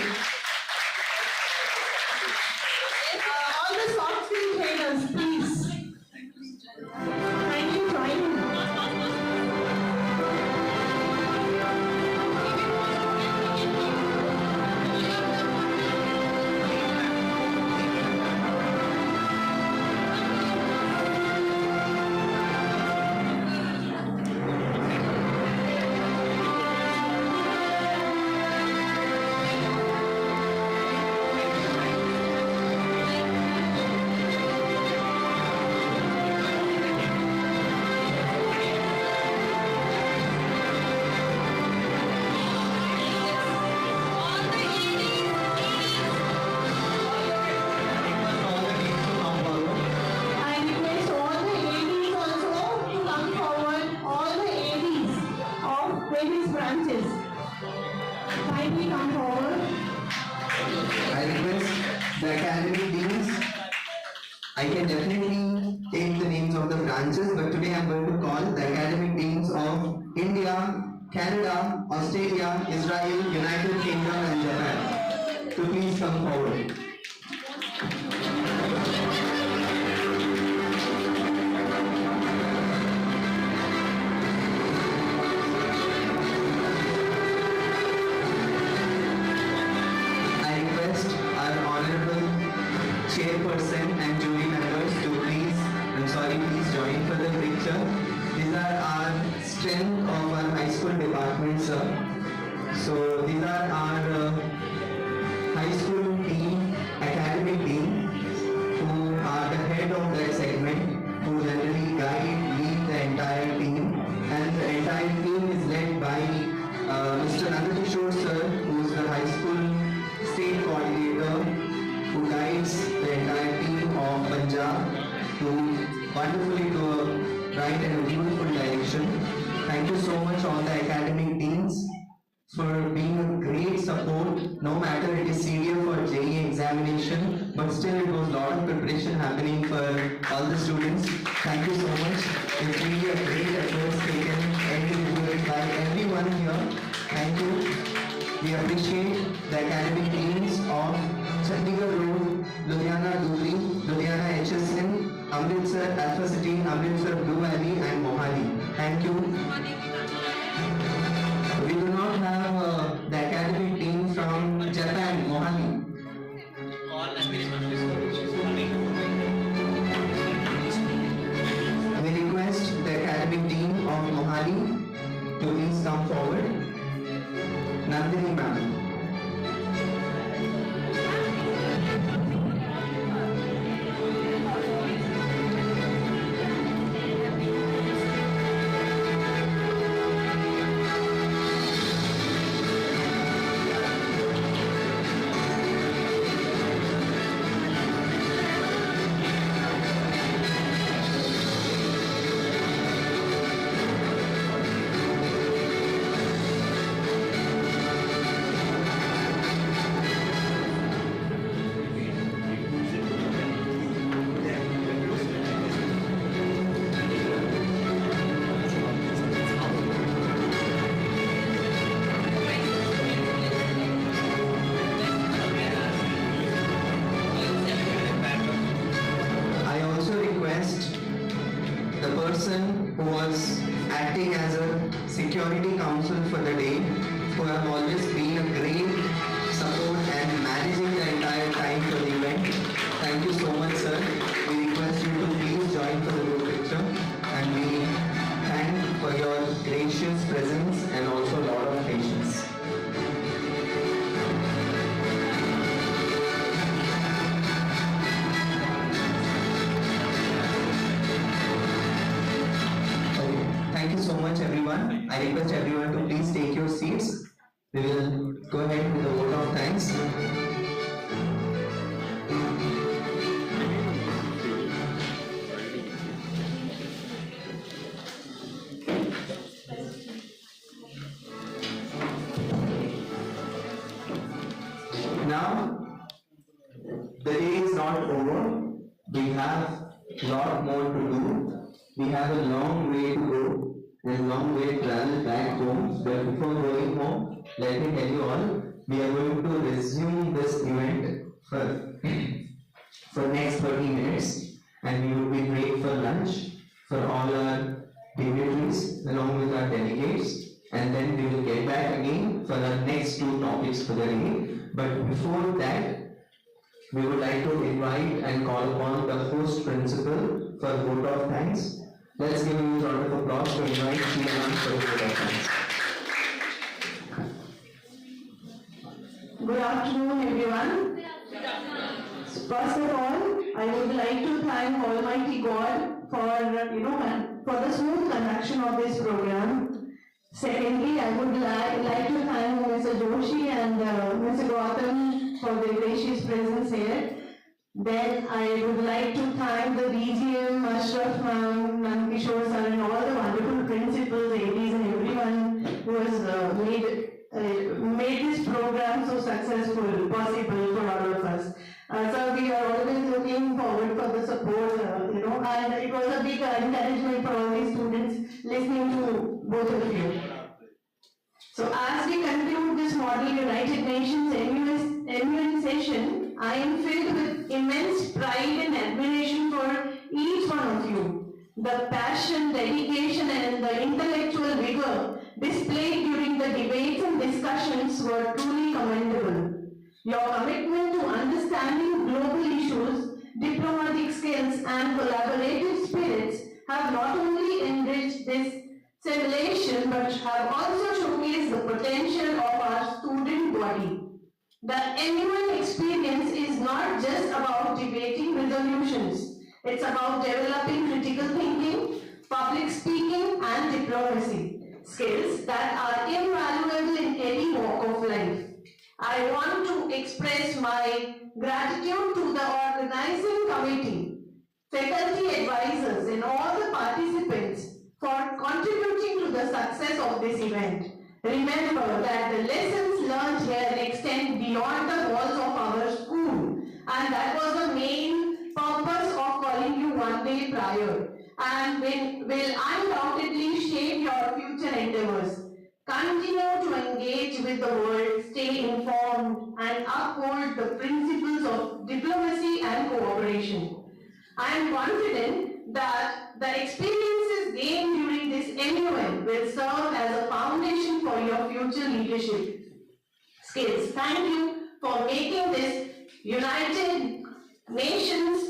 J: All the soft skill trainers, please. Kindly join in.
E: I can definitely take the names of the branches, but today I'm going to call the academic teams of India, Canada, Australia, Israel, United Kingdom and Japan. So please come forward. I request our honorable chairperson and jury members to please join for the picture. These are our strength of our high school department, sir. So these are our high school team, academic team, who are the head of that segment, who generally lead the entire team, and the entire team is led by Mr. Nandakishore sir, who is the high school state coordinator, who guides the entire team of Punjab to wonderfully to a right and a beautiful direction. Thank you so much all the academic teams for being a great support, no matter it is CDF or JEE examination, but still it was a lot of preparation happening for all the students. Thank you so much. It's really a great effort taken individually by everyone here. Thank you. We appreciate the academic teams of Chandigarh Road, Ludhiana Dubri, Ludhiana HSN, Amritsar Alpha City, Amritsar Blue Valley and Mohali. Thank you. We do not have the academic team from Japan, Mohali. We request the academic team of Mohali to please come forward. Nandini ma'am. Who was acting as a security counsel for the day, who have always been a great support and managing the entire time for the event. Thank you so much, sir. We request you to please join for the group picture, and we thank for your gracious presence and also a lot of patience. Thank you so much, everyone. I request everyone to please take your seats. We will go ahead with the vote of thanks. Now, the day is not over. We have a lot more to do. We have a long way to go and a long way to travel back home. But before going home, let me tell you all, we are going to resume this event for next 30 minutes, and we will be break for lunch for all our dignitaries along with our delegates, and then we will get back again for our next two topics for the day. But before that, we would like to invite and call upon the host principal for vote of thanks. Let's give him a round of applause to invite Shriman for the vote of thanks.
J: Good afternoon, everyone. First of all, I would like to thank Almighty God for the smooth conduction of this program. Secondly, I would like to thank Mr. Joshi and Mr. Gautam for their gracious presence here. Then I would like to thank the DGM, Ashraf Ma'am, Nandakishore sir, and all the wonderful principals, ADs, and everyone who has made this program so successful, possible for all of us. So we are always looking forward for the support I am filled with immense pride and admiration for each one of you. The passion, dedication and the intellectual vigor displayed during the debates and discussions were truly commendable. Your commitment to understanding global issues, diplomatic skills and collaborative spirits have not only enriched this simulation but have also showcased the potential of our student body. The annual experience is not just about debating resolutions. It's about developing critical thinking, public speaking and diplomacy, skills that are invaluable in any walk of life. I want to express my gratitude to the organizing committee, faculty advisors and all the participants for contributing to the success of this event. Remember that the lessons learned here extend beyond the walls of our school, and that was the main purpose of calling you one day prior, and will undoubtedly shape your future endeavors. Continue to engage with the world, stay informed and uphold the principles of diplomacy and cooperation. I am confident that the experiences gained during this MUN will serve as a foundation for your future leadership skills. Thank you for making this United Nations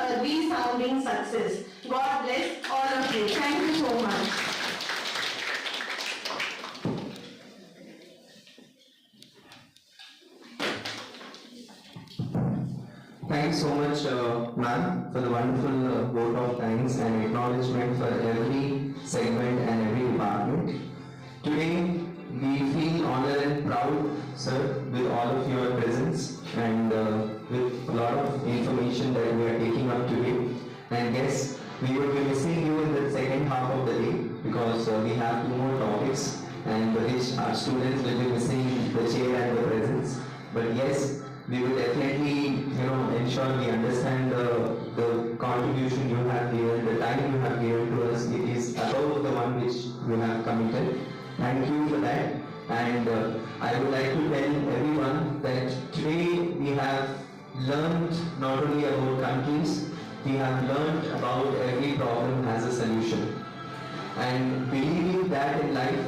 J: a resounding success. God bless all of you. Thank you so much.
E: Thank you so much, ma'am, for the wonderful vote of thanks and acknowledgement for every segment and every department. Today, we feel honored and proud, sir, with all of your presence and with a lot of information that we are taking up today. And yes, we will be missing you in the second half of the day because we have 2 more topics and which our students will be missing the chair and the presence. But yes, we will definitely, ensure we understand the contribution you have given, the time you have given to us. It is above the one which you have committed. Thank you for that. And I would like to tell everyone that today we have learned not only about countries, we have learned about every problem has a solution. And believing that in life,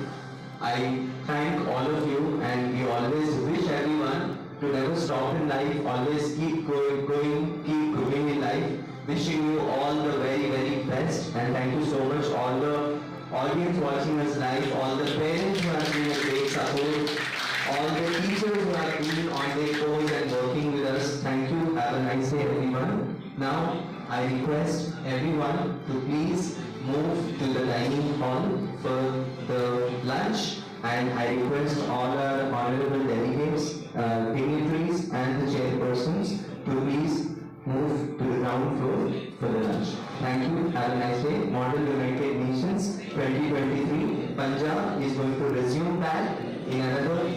E: I thank all of you, and we always wish everyone to never stop in life, always keep going, keep growing in life. Wishing you all the very, very best, and thank you so much all the audience watching us live, all the parents who have been a great support, all the teachers who have been on their toes and working with us. Thank you. Have a nice day, everyone. Now, I request everyone to please move to the dining hall for the lunch, and I request all our honorable delegates, dignitaries and the chairpersons to please move to the ground floor for the lunch. Thank you. Have a nice day. Model United Nations 2023. Punjab is going to resume back in another